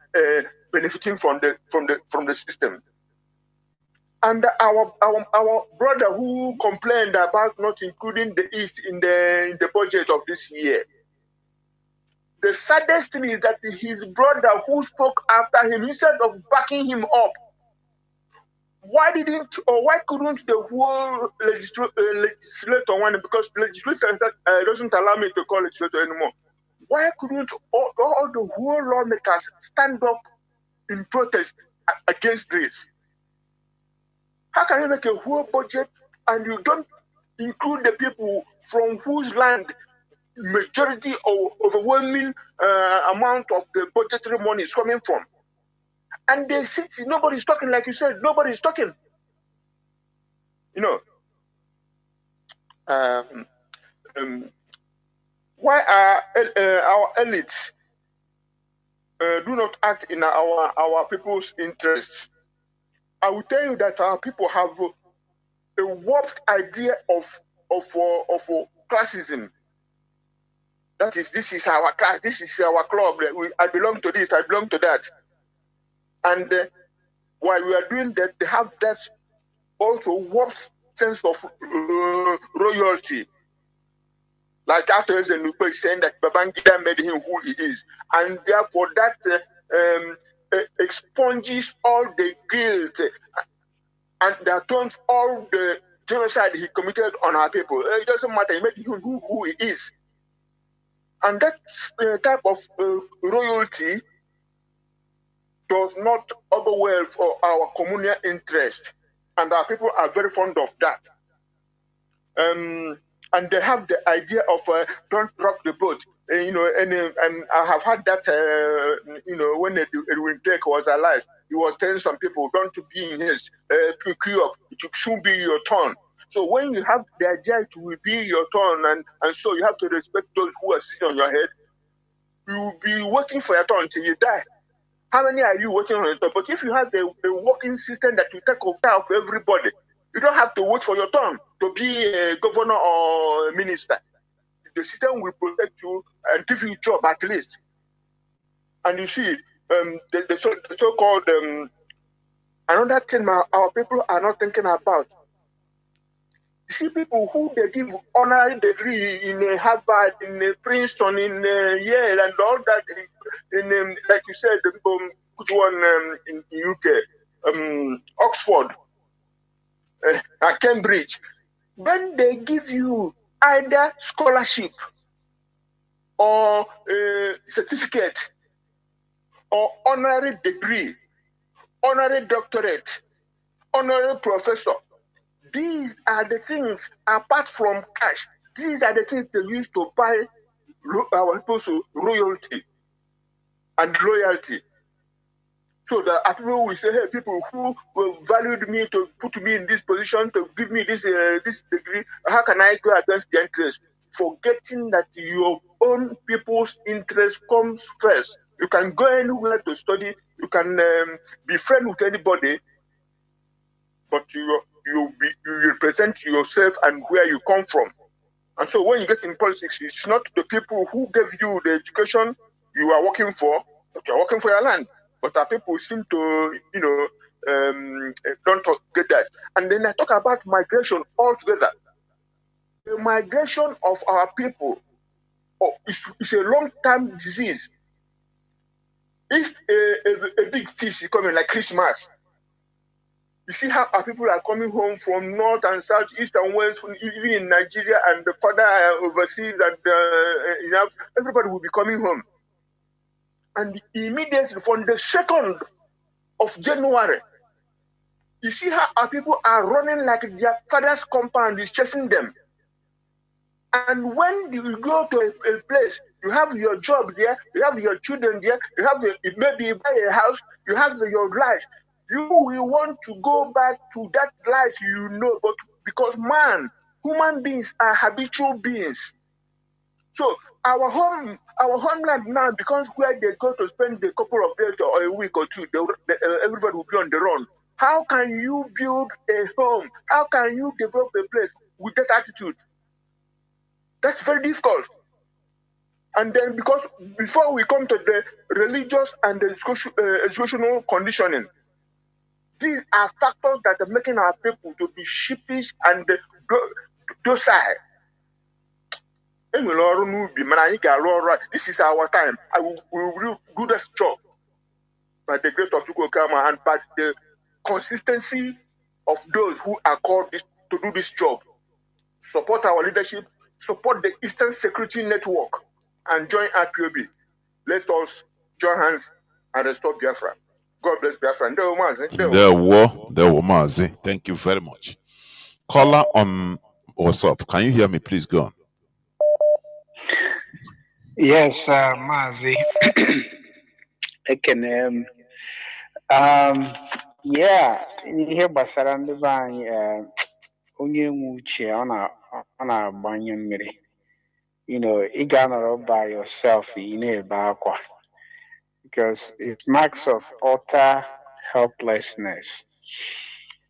benefiting from the system. And our brother who complained about not including the East in the budget of this year. The saddest thing is that his brother who spoke after him, instead of backing him up, why couldn't the whole legislator want it? Because legislature doesn't allow me to call legislator anymore. Why couldn't all the whole lawmakers stand up in protest against this? How can you make a whole budget and you don't include the people from whose land majority or overwhelming amount of the budgetary money is coming from? And they sit, nobody's talking, like you said, nobody's talking. Why are our elites do not act in our people's interests? I will tell you that our people have a warped idea of classism. That is, this is our class, this is our club. I belong to this, I belong to that. And while we are doing that, they have that also warped sense of royalty. Like after the Nupe saying that Babangida made him who he is. And therefore that expunges all the guilt and that turns all the genocide he committed on our people. It doesn't matter, he made him who he is. And that type of royalty does not augur well for our communal interest. And our people are very fond of that. And they have the idea of don't rock the boat. And I have had that, when Edwin Tech was alive, he was telling some people, don't be in his, queue up, it will soon be your turn. So when you have the idea it will be your turn, and so you have to respect those who are sitting on your head, you will be waiting for your turn until you die. How many are you waiting on your turn? But if you have a working system that you take care of everybody, you don't have to wait for your turn to be a governor or a minister. The system will protect you and give you a job at least. And you see, the so-called another thing our people are not thinking about. You see, people who they give honorary degree in Harvard, in Princeton, in Yale, and all that, in like you said, which one in UK, Oxford, Cambridge. When they give you either scholarship or certificate or honorary degree, honorary doctorate, honorary professor, these are the things, apart from cash, these are the things they use to buy our people's royalty and loyalty. So that people will say, hey, people who valued me to put me in this position, to give me this degree, how can I go against their interest? Forgetting that your own people's interest comes first. You can go anywhere to study, you can be friends with anybody, but you represent yourself and where you come from. And so when you get in politics, it's not the people who gave you the education you are working for, but you are working for your land. But our people seem to, don't get that. And then I talk about migration altogether. The migration of our people is a long-term disease. If a big fish is coming like Christmas, you see how our people are coming home from north and south, east and west, even in Nigeria and the further overseas, and everybody will be coming home. And immediately from the 2nd of January, you see how our people are running like their father's compound is chasing them. And when you go to a place, you have your job there, you have your children there, you have maybe you buy a house, you have your life. You will want to go back to that life but because human beings are habitual beings. So our homeland now becomes where they go to spend a couple of days or a week or two. Everybody will be on the run. How can you build a home? How can you develop a place with that attitude? That's very difficult. And then because before we come to the religious and the educational conditioning, these are factors that are making our people to be sheepish and docile. This is our time. We will do this job by the grace of Chukwu and by the consistency of those who are called to do this job. Support our leadership, support the Eastern Security Network, and join RPOB. Let us join hands and restore Biafra. God bless Biafra. There were Mazi. Thank you very much. Caller on WhatsApp. Can you hear me? Please go on. Yes, Mazi. Ekene. Yeah, ihe gbasara ndị be anyị onye nwe uche ọ na-agbanye mmiri. Ị ga-anọrọ by yourself, ị na-ebe akwa, because it marks of utter helplessness.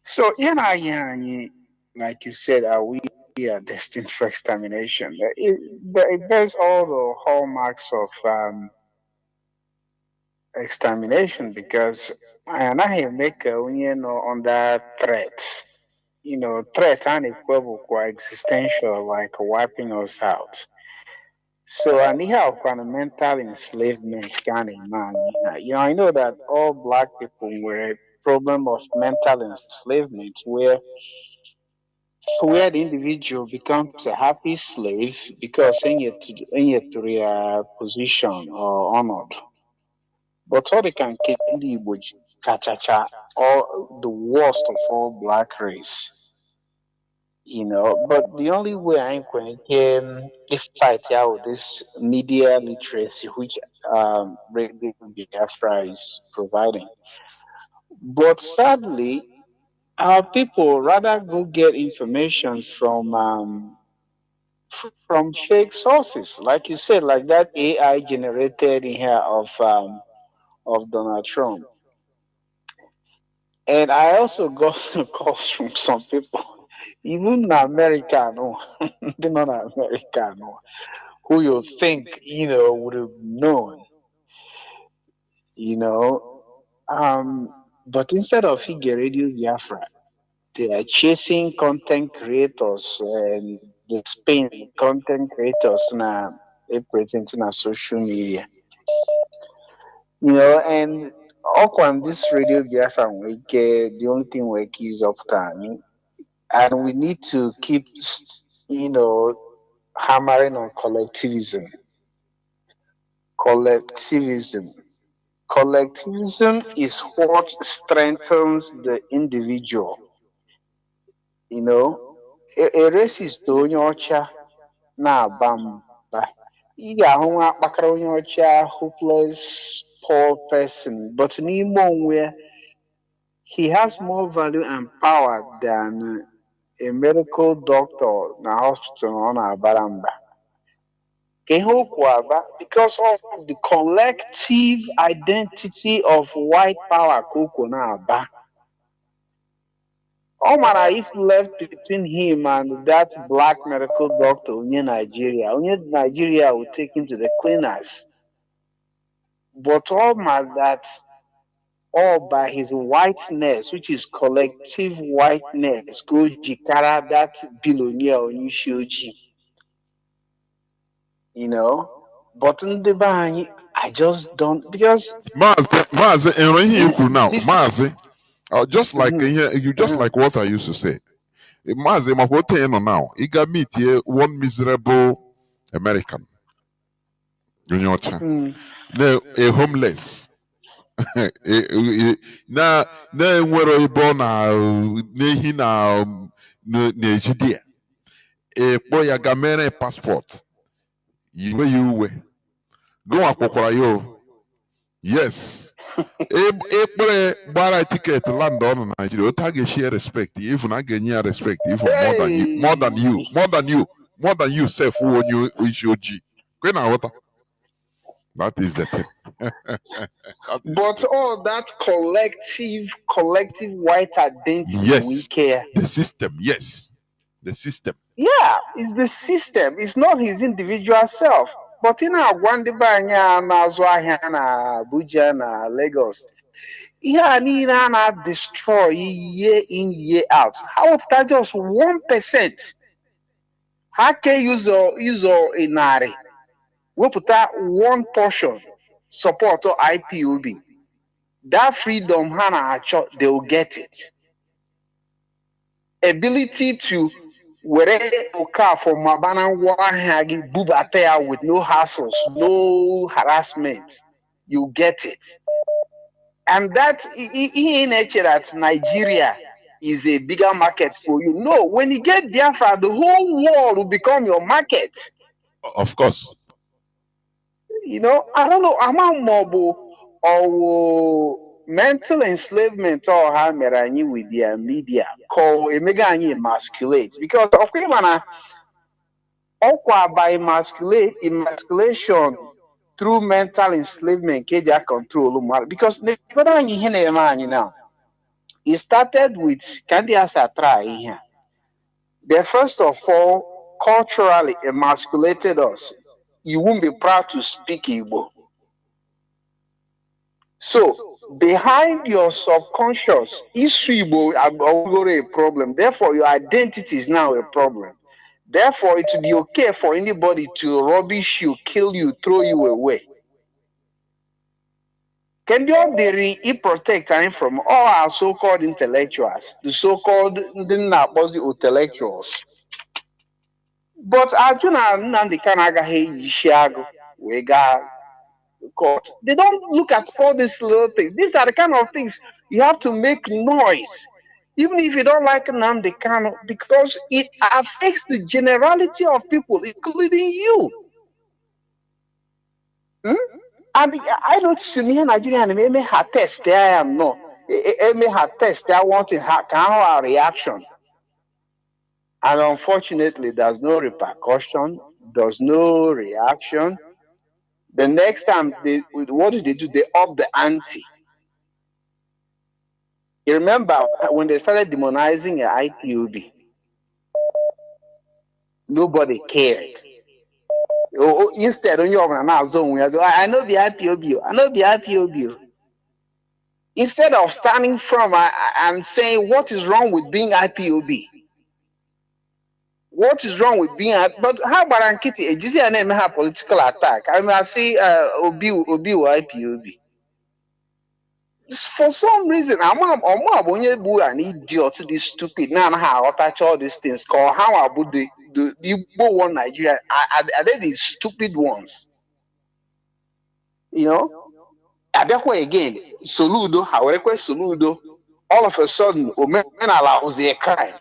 So ihe na-anyị like you said, are we destined for extermination? It bears all the hallmarks of extermination because I make under threat. Threat unequivocal, existential, like wiping us out. So, and he have kind of mental enslavement, kind of man. I know that all black people were a problem of mental enslavement, where the individual becomes a happy slave because in their position or honored. But all they can keep the cha or the worst of all black race. But the only way I can if fight out with this media literacy, which Radio Biafra is providing. But sadly, our people rather go get information from fake sources, like you said, like that AI generated in here of Donald Trump. And I also got calls from some people, even America, no, they're not America, no, who you think, would have known, you know. But instead of Figure Radio Biafra, they are chasing content creators and the Spain content creators now they presenting on social media. And on this radio Biafra week, the only thing we is up time. And we need to keep, hammering on collectivism. Collectivism. Collectivism is what strengthens the individual. A racist onye ọcha na-aba mba. Ị ga-ahụ nwa akpakara onye ọcha hopeless poor person, but n'ime onwe ya, he has more value and power than a medical doctor na hospital ọ na-abara mba. Ka ihe okwu aba because of the collective identity of white power ka okwu na-aba. Omar, if left between him and that black medical doctor, onye Nigeria will take him to the cleaners. But Omar, that all by his whiteness, which is collective whiteness, go jikara that billionaire Onishioji. But in the bang, I just don't because Mazi, and when he could now, Mazi, just like you just like what I used to say. Mazi, my hotel now, he got meet here one miserable American. Now a homeless. Na nwere ibo na nehi na Nigeria. Kpọ ya ga mere passport. Yiwe yiwe. Go akpokwara yo. Yes. Ekpere gbara ticket land on Nigeria. Ota ga share respect. Even I get respect. Even more than you self who you Ishoji. Kwena wata. That is the thing. But all that collective white identity, yes, we care. The system, yes. The system. Yeah, it's the system. It's not his individual self. But in our Gwandibanya, Nazwahia, Abuja, na Lagos, yeah, na destroy year in, year out. How after just 1%? How can use a nari? We put that one portion support or IPOB. That freedom, Hana, they will get it. Ability to wherever you car for Mabana Wahagi Bubatea with no hassles, no harassment, you get it. And that in nature that Nigeria is a bigger market for you. No, when you get Biafra, the whole world will become your market. Of course. I don't know, I'm a mobile or mental enslavement or hameranyi with their media call a mega emasculate because of by emasculation through mental enslavement keja control because now it started with Candy as a try here. they first of all culturally emasculated us. You won't be proud to speak Igbo. So behind your subconscious is Igbo a problem. Therefore, your identity is now a problem. Therefore, it will be okay for anybody to rubbish you, kill you, throw you away. Can you protect time from all our so-called intellectuals, the so-called intellectuals? But Arjuna Nnamdi Kanu Wega court. They don't look at all these little things. These are the kind of things you have to make noise, even if you don't like Nnamdi Kanu, because it affects the generality of people, including you. And I don't see me Nigerian may have test there. I am no. It may have test there wanting our reaction. And unfortunately, there's no repercussion, there's no reaction. The next time, what did they do? They up the ante. You remember when they started demonizing IPOB, nobody cared. Instead, on your zone, I know the IPOB, I know the IPOB. Instead of standing from and saying what is wrong with being IPOB, what is wrong with being? But how about Ankiti? Is there name have political attack? I mean, I see Obi or IPOB. For some reason, I'm an idiot, this stupid. Now, how I touch all these things. Call how about the Igbo one Nigeria? Are they the stupid ones? You know, that way again. Soludo, however, Soludo. All of a sudden, Omen allows a crime.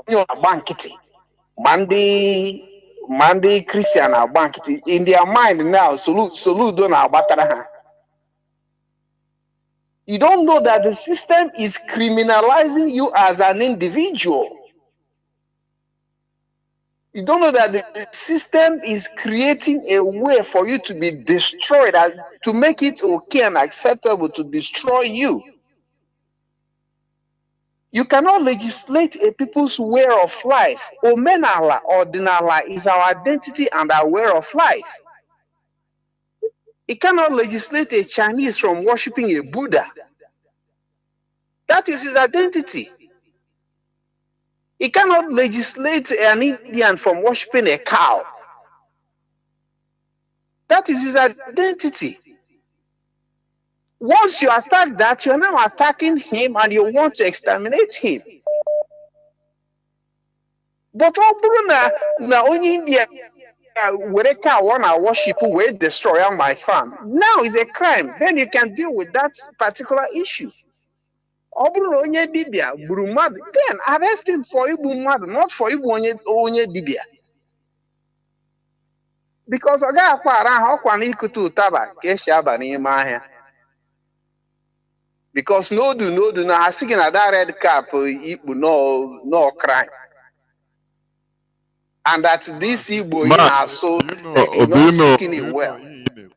You bankity, Monday Christian bankity in their mind now. Soludo na batara. You don't know that the system is criminalizing you as an individual. You don't know that the system is creating a way for you to be destroyed, to make it okay and acceptable to destroy you. You cannot legislate a people's way of life. Omenala, ordinala is our identity and our way of life. You cannot legislate a Chinese from worshiping a Buddha. That is his identity. He cannot legislate an Indian from worshiping a cow. That is his identity. Once you attack that, you're now attacking him and you want to exterminate him. But na only India where cow wanna worship will destroy my farm. Now is a crime. Then you can deal with that particular issue. Then arrest him for Ibu mad, not for Ibu onye dibia. Because oga akwara ha okwa na ikutu utaba ka esi aba n'ime ahịa. Because no do na asigi na that red cap ikpu no crime. And that this Igbo in our soul not speaking it well. This thing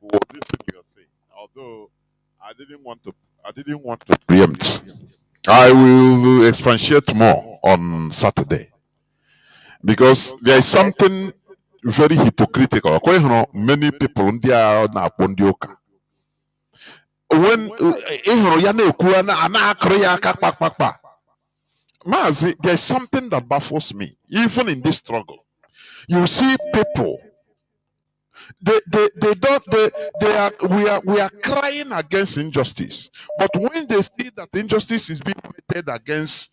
you're saying, although I didn't want to preempt. I will expatiate more on Saturday because there is something very hypocritical. Many people in there na pondioka. When Mazi, there's something that baffles me, even in this struggle. You see people. We are crying against injustice, but when they see that injustice is being committed against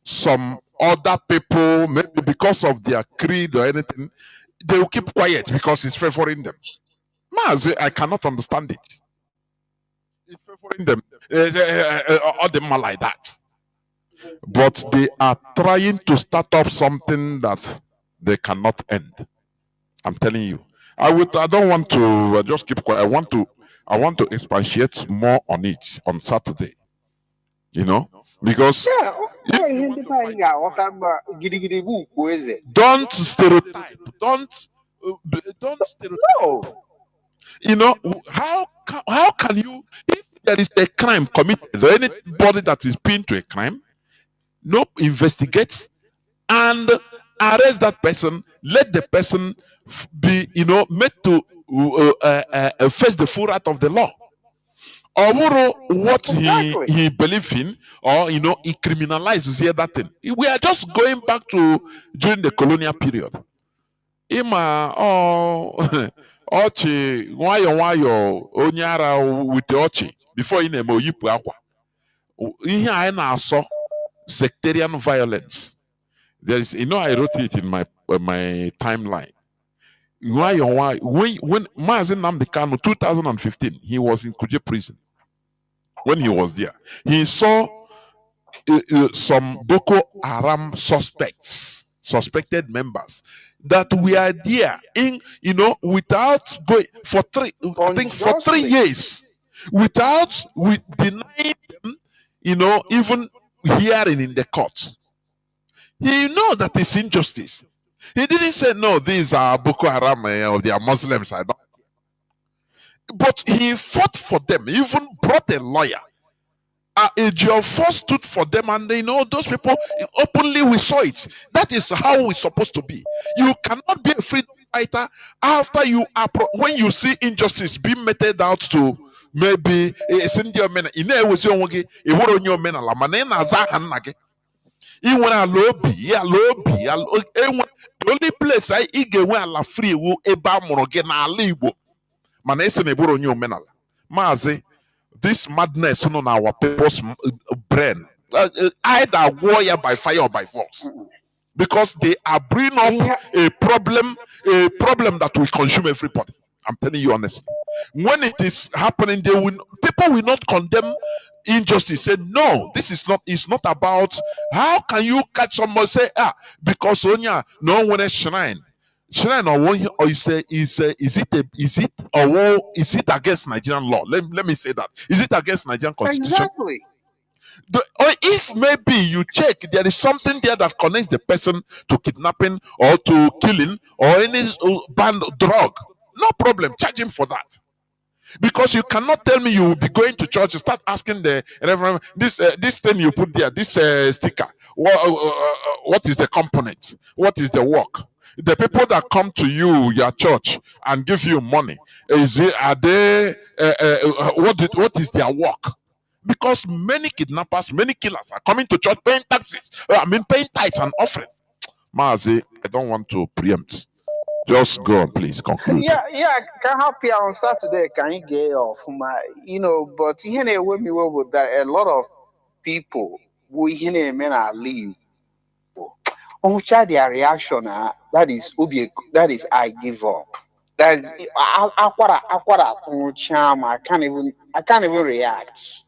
some other people, maybe because of their creed or anything, they will keep quiet because it's favoring them. I cannot understand it. It's favoring them, or them like that. But they are trying to start up something that they cannot end. I'm telling you. I don't want to just keep quiet. I want to expatiate more on it on Saturday. You know, because don't stereotype. Don't stereotype. No. You know, how can you, if there is a crime committed or anybody that is pinned to a crime, no, investigate and arrest that person. Let the person be, made to face the full wrath of the law. Or what he believed in, or he criminalizes the other thing. We are just going back to during the colonial period. Ima ochi nwayọ onyara with ochi before ị na-eme oyipu akwa. Ihe anyị na-asọ sectarian violence. There is, I wrote it in my timeline. When Mazi Nnamdi Kanu 2015, he was in Kuje prison. When he was there, he saw some Boko Haram suspected members that were there without going for 3 years, without denying them, even hearing in the court. He know that it's injustice. He didn't say no, these are Boko Haram or they are Muslims. I don't. But he fought for them. He even brought a lawyer. Ejiofor stood for them, and those people openly, we saw it. That is how we're supposed to be. You cannot be a freedom fighter after you are when you see injustice being meted out to maybe the only place I get free Mazi, this madness on our people's brain, either warrior by fire or by force, because they are bringing up a problem that will consume everybody. I'm telling you honestly. When it is happening, people will not condemn injustice. Say no, this is not. It's not about how can you catch someone say because Onya no one is shrine or one or you say is it against Nigerian law? Let me say that. Is it against Nigerian constitution? Exactly. Or if maybe you check, there is something there that connects the person to kidnapping or to killing or any banned drug. No problem, charge him for that. Because you cannot tell me you will be going to church and start asking the reverend this thing you put there, this sticker. What is the component? What is the work? The people that come to your church and give you money, what is their work? Because many kidnappers, many killers are coming to church paying taxes. Paying tithes and offering. Mazi, I don't want to preempt. Just go on, please conclude. Yeah, can help you on Saturday. Can you get off my, but here with me with that a lot of people we here men are leave. On their reaction, that is I give up. That is I can't even react.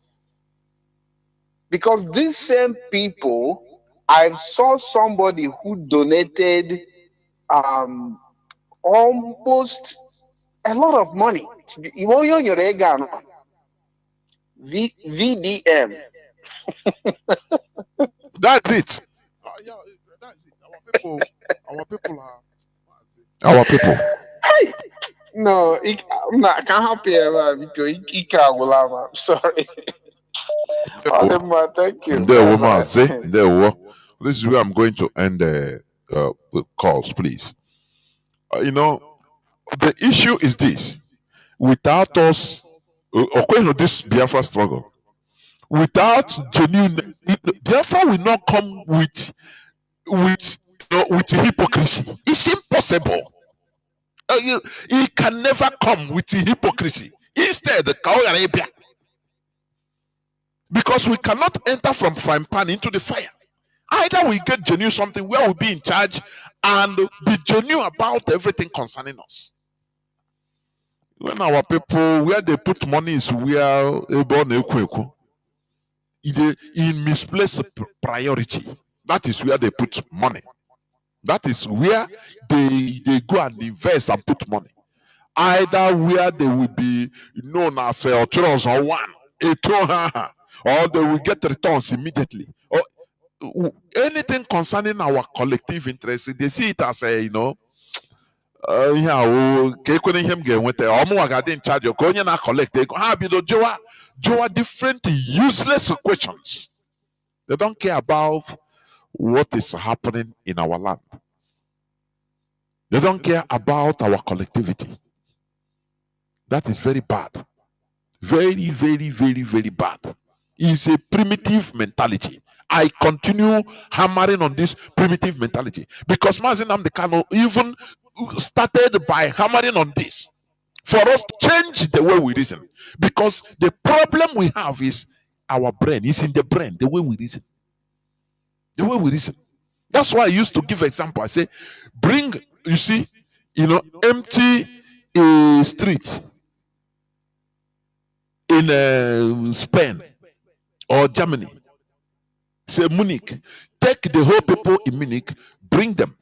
Because these same people, I saw somebody who donated almost a lot of money. VDM. That's it. Yeah, that's it. Our people. Hey, no, I can't help you because he can't. I'm sorry. Thank you. This is where I'm going to end the calls, please. The issue is this: without us, according to this Biafra struggle, without genuine Biafra will not come with hypocrisy. It's impossible. It can never come with hypocrisy. Instead, the because we cannot enter from frying pan into the fire. Either we get genuine something where we'll be in charge and be genuine about everything concerning us. When our people, where they put money is where in misplaced priority. That is where they put money. That is where they go and invest and put money. Either where they will be known as or one, or they will get returns immediately. Or anything concerning our collective interest, they see it as a different useless questions. They don't care about what is happening in our land. They don't care about our collectivity. That is very bad. Very, very, very, very bad. It's a primitive mentality. I continue hammering on this primitive mentality because Mazi Nnamdi Kanu even started by hammering on this for us to change the way we reason. Because the problem we have is our brain. It's in the brain, the way we reason. The way we reason. That's why I used to give example. I say, bring, you see, empty a street in Spain or Germany. Say Munich. Take the whole people in Munich, bring them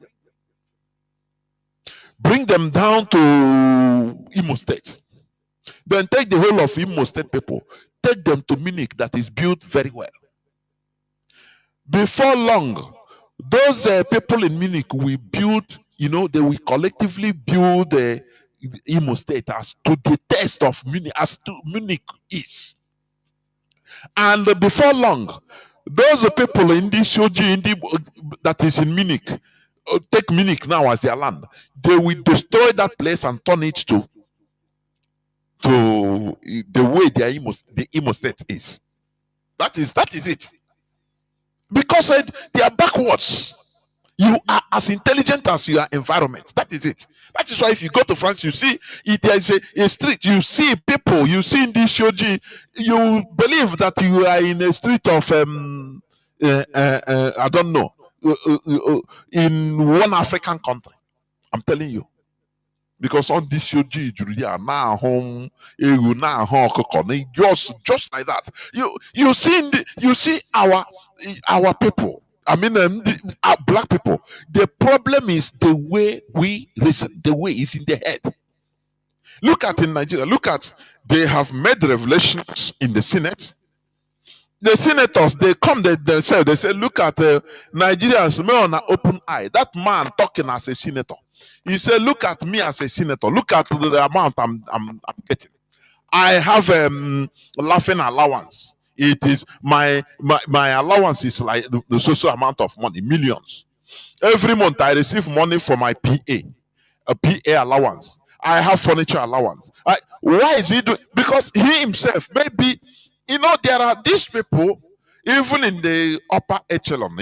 down to Imo State. Then take the whole of Imo State people, take them to Munich that is built very well. Before long, those people in Munich will build, they will collectively build the Imo State as to the test of Munich, as to Munich is. And before long, those people in the Shoji that is in Munich, take Munich now as their land, they will destroy that place and turn it to the way the Imo State is. That is it. Because they are backwards. You are as intelligent as your environment. That is it. That is why if you go to France, you see there is a street, you see people, you see in this shoji, you believe that you are in a street of I don't know, in one African country. I'm telling you. Because on this shoji, now home, just like that. You see our people. I mean, black people. The problem is the way we reason. The way is in the head. Look at in Nigeria. Look at, they have made revelations in the Senate. The senators, they come, they say, look at Nigerians, me on an open eye. That man talking as a senator. He said, look at me as a senator. Look at the amount I'm getting. I have laughing allowance. It is my allowance is like the social amount of money, millions. Every month I receive money for my PA, a PA allowance. I have furniture allowance. Why is he doing? Because he himself, maybe, there are these people, even in the upper echelon,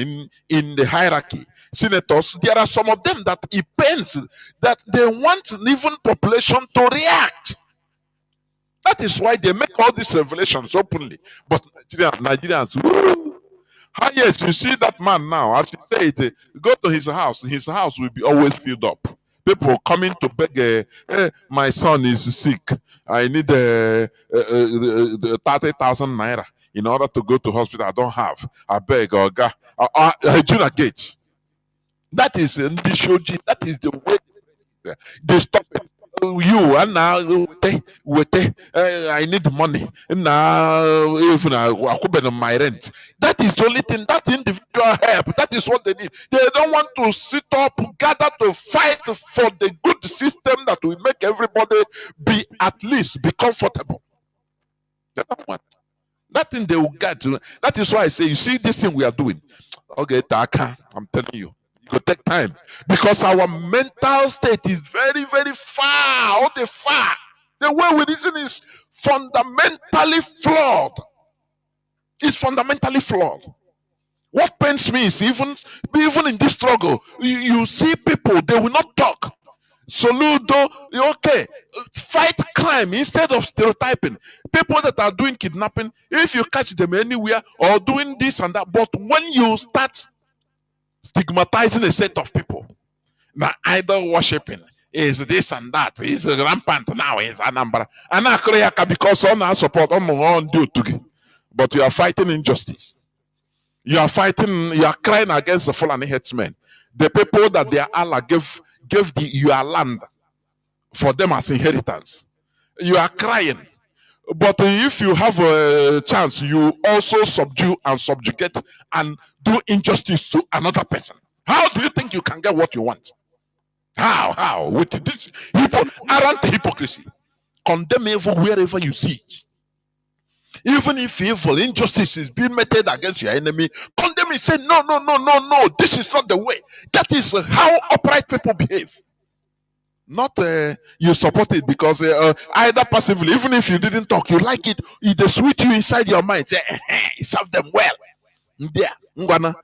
in the hierarchy, senators, there are some of them that it pains that they want even population to react. That is why they make all these revelations openly. But Nigerians, woo, yes, you see that man now, as he said, go to his house will be always filled up. People coming to beg, my son is sick, I need 30,000 naira in order to go to hospital. I don't have. I beg, Junior Gate. That is in the shoji. That is the way they stop it. You and now I need money now. Even I could my rent. That is the only thing. That individual help. That is what they need. They don't want to sit up, gather to fight for the good system that will make everybody be at least be comfortable. They don't want. That thing they will get. That is why I say, you see this thing we are doing. Okay, Taka, I'm telling you. It will take time because our mental state is very, very far. The way we reason is fundamentally flawed. It's fundamentally flawed. What pains me is even in this struggle, you see people, they will not talk. Soludo, okay, fight crime instead of stereotyping. People that are doing kidnapping, if you catch them anywhere or doing this and that, but when you start stigmatizing a set of people, now idol worshiping is this and that, is rampant now, is Anambra. And because on our support on do to, but you are fighting injustice. You are crying against the Fulani headsmen. The people that their Allah gave your land for them as inheritance. You are crying. But if you have a chance, you also subdue and subjugate and do injustice to another person. How do you think you can get what you want? How? With this arrant hypocrisy. Condemn evil wherever you see it. Even if evil, injustice is being meted against your enemy, condemn enemy say, no, no, no, no, no, this is not the way. That is how upright people behave. Not you support it because either passively, even if you didn't talk, you like it, it just sweet you inside your mind. Say, serve them well. There, ngwana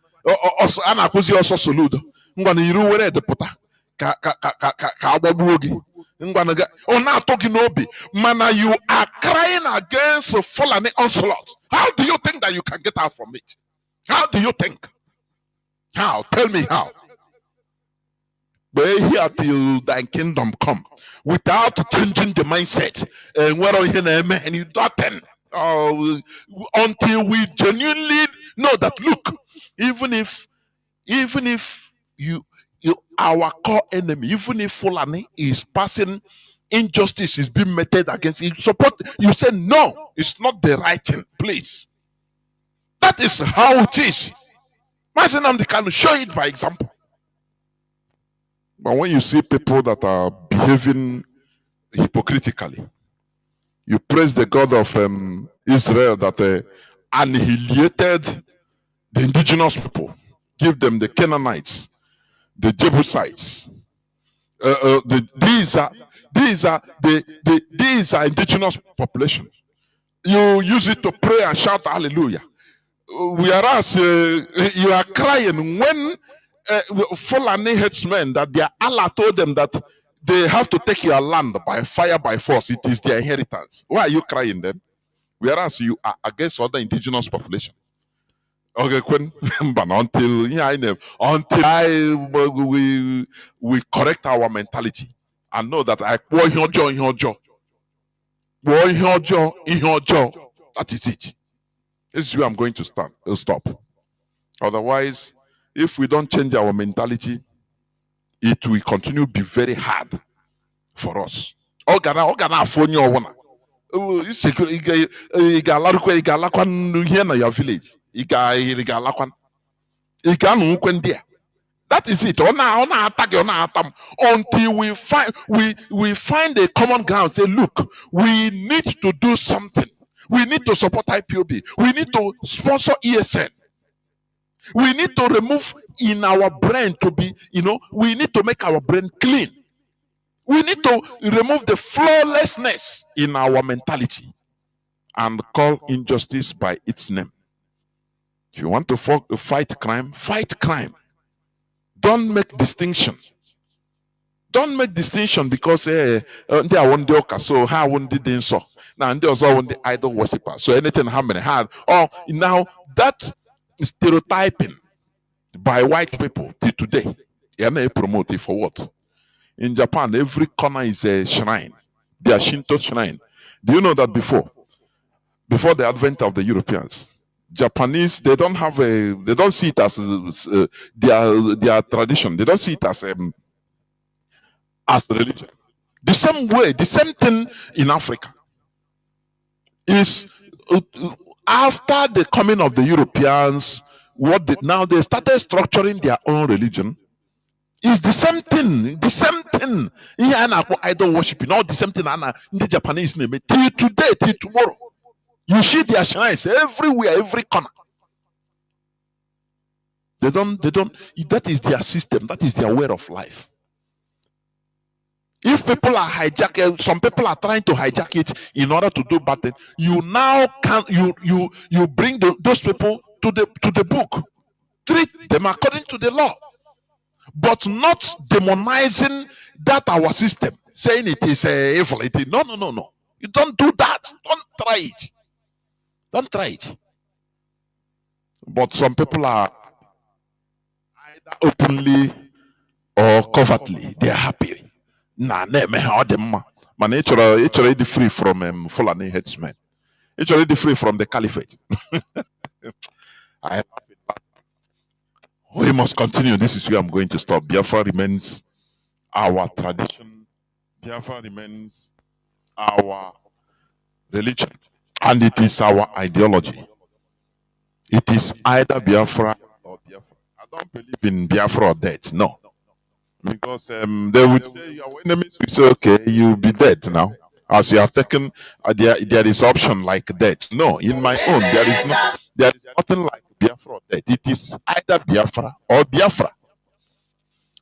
also ana akuzi also soludo. Ngwana iru were de puta ka agbagbuo gi. Ngwana ga oh na talking obi. Mana you are crying against a fallen onslaught. How do you think that you can get out from it? How do you think? How? Tell me how. We're here till thy kingdom come without changing the mindset. And what are you and you nothing until we genuinely know that look, even if you our core enemy, even if Fulani is passing injustice is being meted against you, support you say no, it's not the right thing, please. That is how it is. Mazi Nnamdi Kanu show it by example. But when you see people that are behaving hypocritically, you praise the God of Israel that annihilated the indigenous people, give them the Canaanites, the Jebusites. These are indigenous population. You use it to pray and shout hallelujah. Whereas you are crying when Fulani headsmen that their Allah told them that they have to take your land by fire by force. It is their inheritance. Why are you crying then? Whereas you are against other indigenous population. Okay, but until we correct our mentality and know that that is it. This is where I'm going to stop. Otherwise, if we don't change our mentality, it will continue to be very hard for us. That is it. Until we find a common ground. Say, look, we need to do something. We need to support IPOB. We need to sponsor ESN. We need to remove in our brain to be, we need to make our brain clean. We need to remove the flawlessness in our mentality and call injustice by its name. If you want to fight crime, fight crime. Don't make distinction. Don't make distinction because they are one day so how one did so now and there's one the idol worshiper. So anything happening hard. Oh, now that stereotyping by white people till today, they promote it for what? In Japan, every corner is a shrine. They are Shinto shrine. Do you know that before the advent of the Europeans, Japanese they don't see it as their tradition. They don't see it as religion. The same way, the same thing in Africa is after the coming of the Europeans, now they started structuring their own religion. It's the same thing. The same thing. Idol worshiping, all the same thing. In the Japanese name till today, till tomorrow, you see their shrines everywhere, every corner. They don't. That is their system. That is their way of life. If people are hijacking, some people are trying to hijack it in order to do bad things. You now can you bring those people to the book, treat them according to the law, but not demonizing that our system, saying it is evil. No. You don't do that. Don't try it. Don't try it. But some people are either openly or covertly. They are happy. Man, it's already free from Fulani headsmen. It's already free from the caliphate. We must continue. This is where I'm going to stop. Biafra remains our tradition. Biafra remains our religion. And it is our ideology. It is either Biafra or Biafra. I don't believe in Biafra or death. No. Because they would say your enemies will say, okay, you'll be dead now. As you have taken, there is option like death. No, in my own, there is nothing like Biafra. or death. It is either Biafra or Biafra.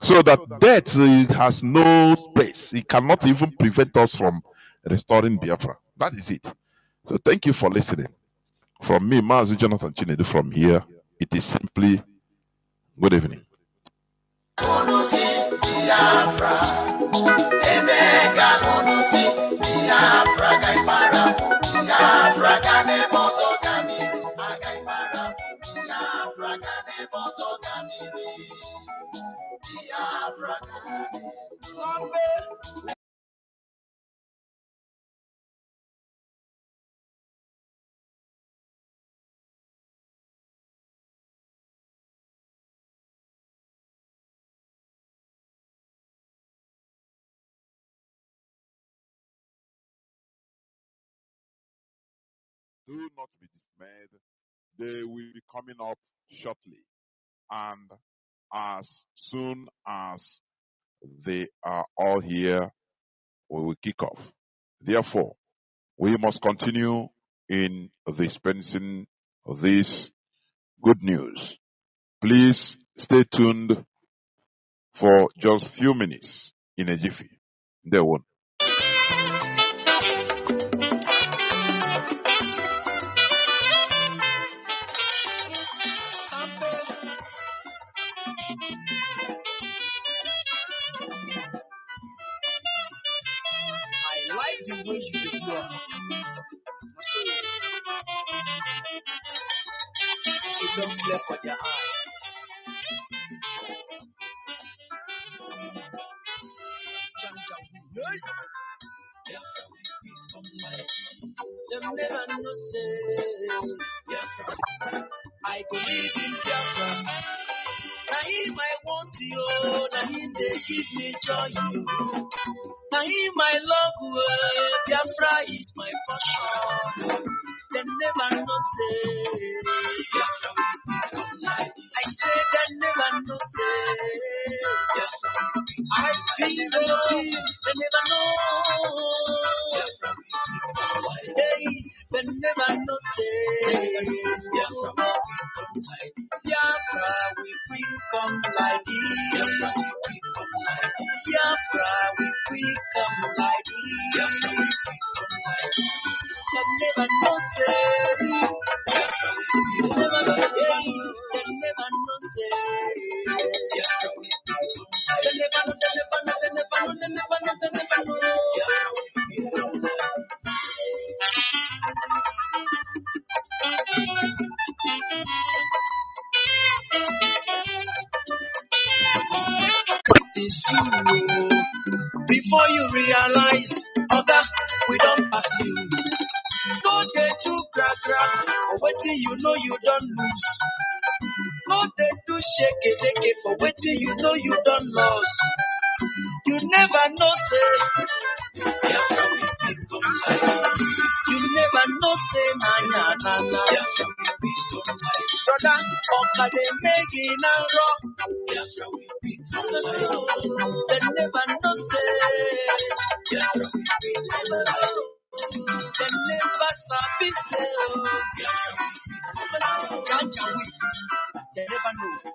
So that death has no space. It cannot even prevent us from restoring Biafra. That is it. So thank you for listening. From me, Mazi Jonathan Chinedu, from here, it is simply good evening. Do not be dismayed. They will be coming up shortly. And as soon as they are all here, we will kick off. Therefore, we must continue in dispensing this good news. Please stay tuned for just few minutes in a jiffy. They won't. I like the way you do it. You don't play for their eye. Them never know say I go live in Biafra. Now him I want you, now him they give me joy. Now him I love you, Biafra is my passion. Them never know say Biafra will become light. I say them never know say Biafra. I feel the they never know. Biafra will become light. Hey, they never know say Biafra will become light. Biafra will become like this. Biafra will become like this. Biafra will become like this. They never know say. They never know say. They never know say. Biafra will become like this. They never know. They never know. They never know. They never know. They never know. Biafra will become like this. Before you realize, Oga, we don't pass you. No they do gra, for waiting you know you don't lose. No they do shake for waiting you know you don't lose. You never know say, Biafra will become light. You never know say, na. Biafra will become light. Brother, Oka they make it now wrong. Biafra will become light. They never know say, Biafra will become light. They never sabi say, Biafra will become light. They never know.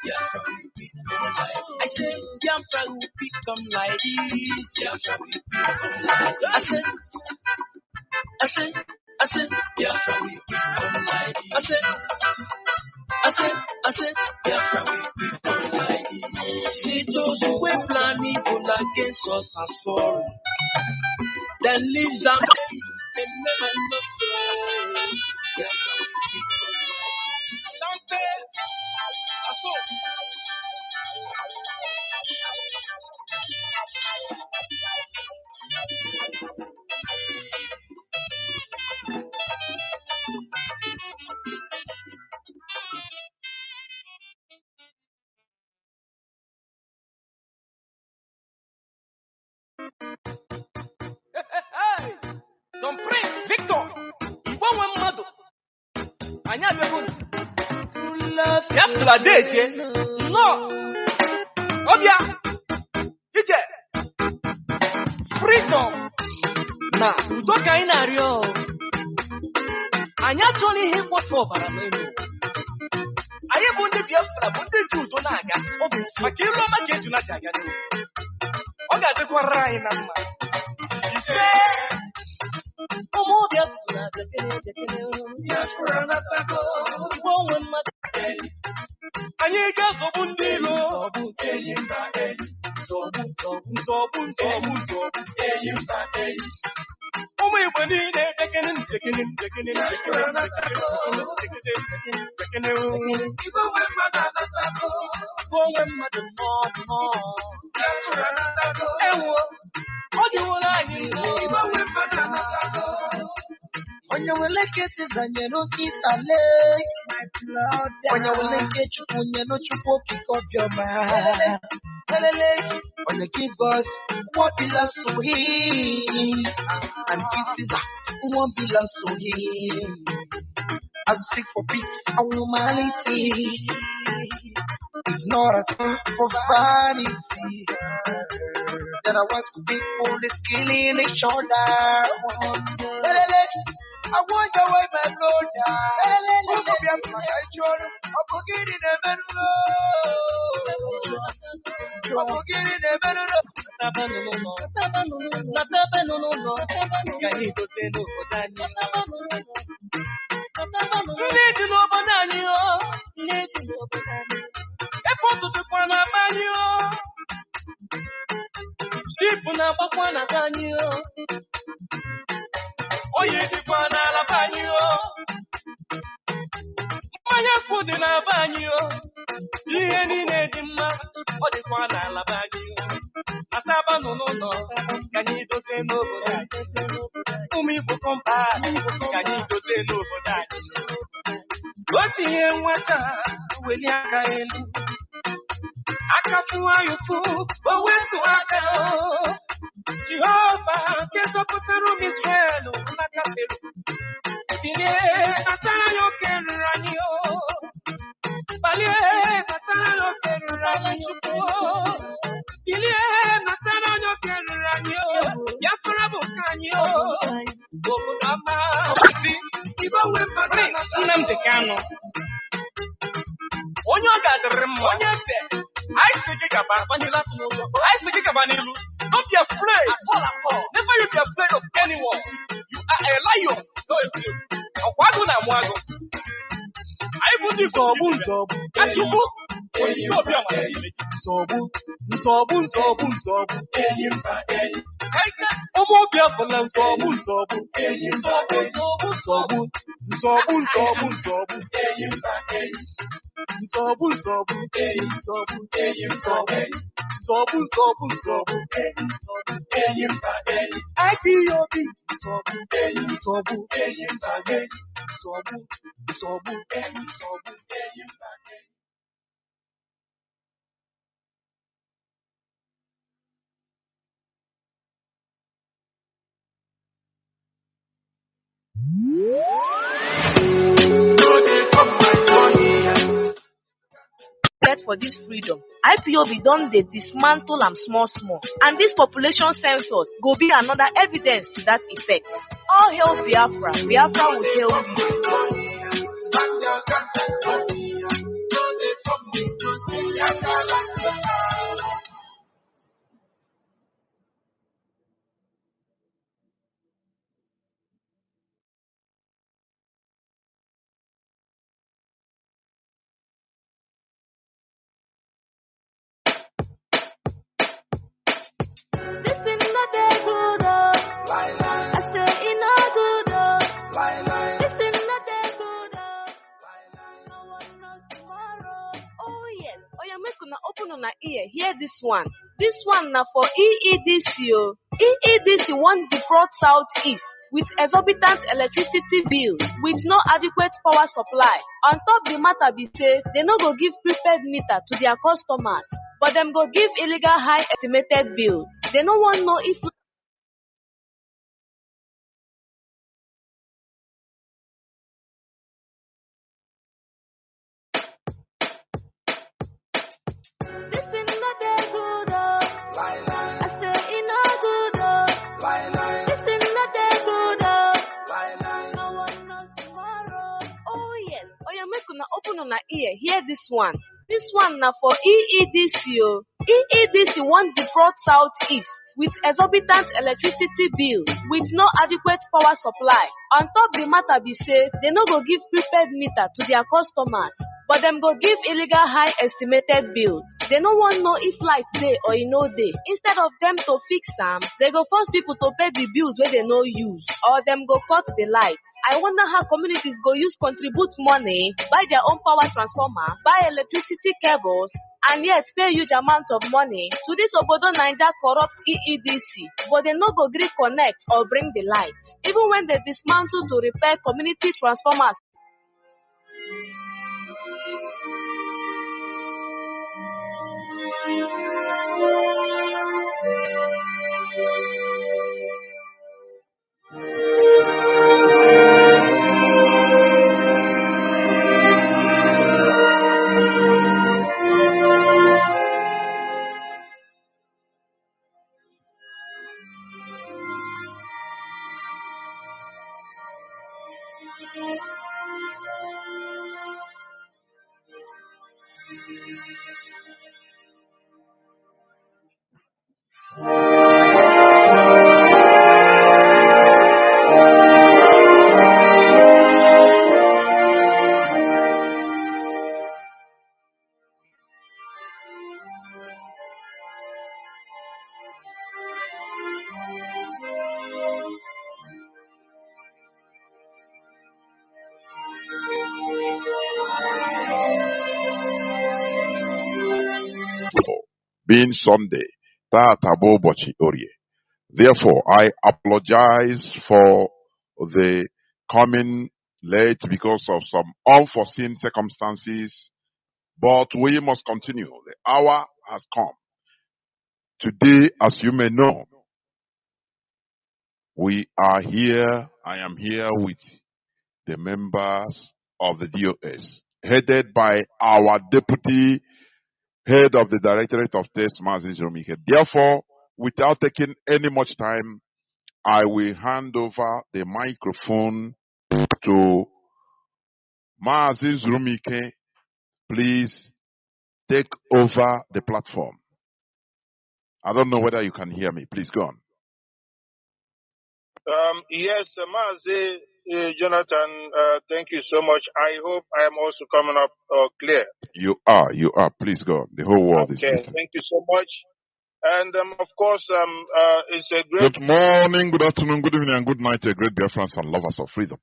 Biafra will become light. I say, Biafra will become like this. Biafra will become like this. I said, Biafra will become like this. I said, Biafra will become like this. See those who were planning evil against us as fall. Then leaves them, they never know say. Biafra will become like this. Hey, Don Prince Victor, one mother. I never Biafra deje. No. Obia. Ije. Freedom. Na, udo ka ina rio. Anya toni he for bara no. I am on the Biafra, but they do not aga. Okay, Makilo Maketu Nagaga. Okay, the Quaraina. Oh, Biafra, I got a bundilo. Oh, we were in when you will like it, and you know, see, when you will like it, when you know, you pick up your man. When you give God what belongs to Him, and pieces what belongs to Him. As we seek for peace and humanity, it's not a time for vanity. There are once people is killing each other. I wonder why my brother. Who could be a children? I'm forgetting the better. I'm forgetting the better. Nnamdi Kanu. Onye ọ ga-adịrị mma. Onye eze. I speak about Vanilla. I speak about Nilu. Don't be afraid. Never you be afraid of anyone. You are a lion. No, it's you. Okwago na mwago. I put you zobu. Asubu. No be amazing. Zobu. Omo Biafra zobu. For this freedom, IPOB don dey dismantle am small, and this population census go be another evidence to that effect. All hail Biafra, Biafra will hail you. Hear this one. This one now for EEDC. EEDC want defraud Southeast with exorbitant electricity bills with no adequate power supply. On top the matter be say they no go give prepaid meter to their customers, but them go give illegal high estimated bills. They no want know if una open on ear, hear this one. This one now for EEDC. EEDC want defraud Southeast with exorbitant electricity bills with no adequate power supply. On top the matter be say, they no go give prepaid meter to their customers, but them go give illegal high estimated bills. They no want know if light day or e no day. Instead of them to fix them, they go force people to pay the bills where they no use, or them go cut the light. I wonder how communities go use contribute money, buy their own power transformer, buy electricity cables, and yet pay huge amounts of money to this Obodo Naija corrupt EEDC, but they no go gree connect or bring the light. Even when they dismantle to repair community transformers. Being Sunday, Taatabo Bochi Orie. Therefore, I apologize for the coming late because of some unforeseen circumstances, but we must continue. The hour has come. Today, as you may know, we are here. I am here with the members of the DOS, headed by our deputy head of the Directorate of Test, Mazi. Therefore, without taking any much time, I will hand over the microphone to Mazi Rumike. Please take over the platform. I don't know whether you can hear me. Please go on. Yes, Mazi, Jonathan, thank you so much. I hope I am also coming up clear. You are. Please go on. The whole world is listening. Thank you so much. And of course, it's a great. Good morning, good afternoon, good evening, and good night, great Biafrans and lovers of freedom.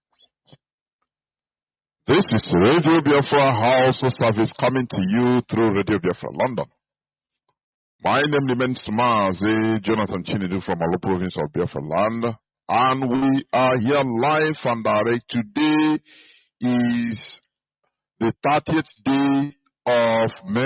This is Radio Biafra House of Service coming to you through Radio Biafra London. My name remains Mazi Jonathan Chinedu from Alo province of Biafra land, and we are here live and direct. Today is the 30th day of May.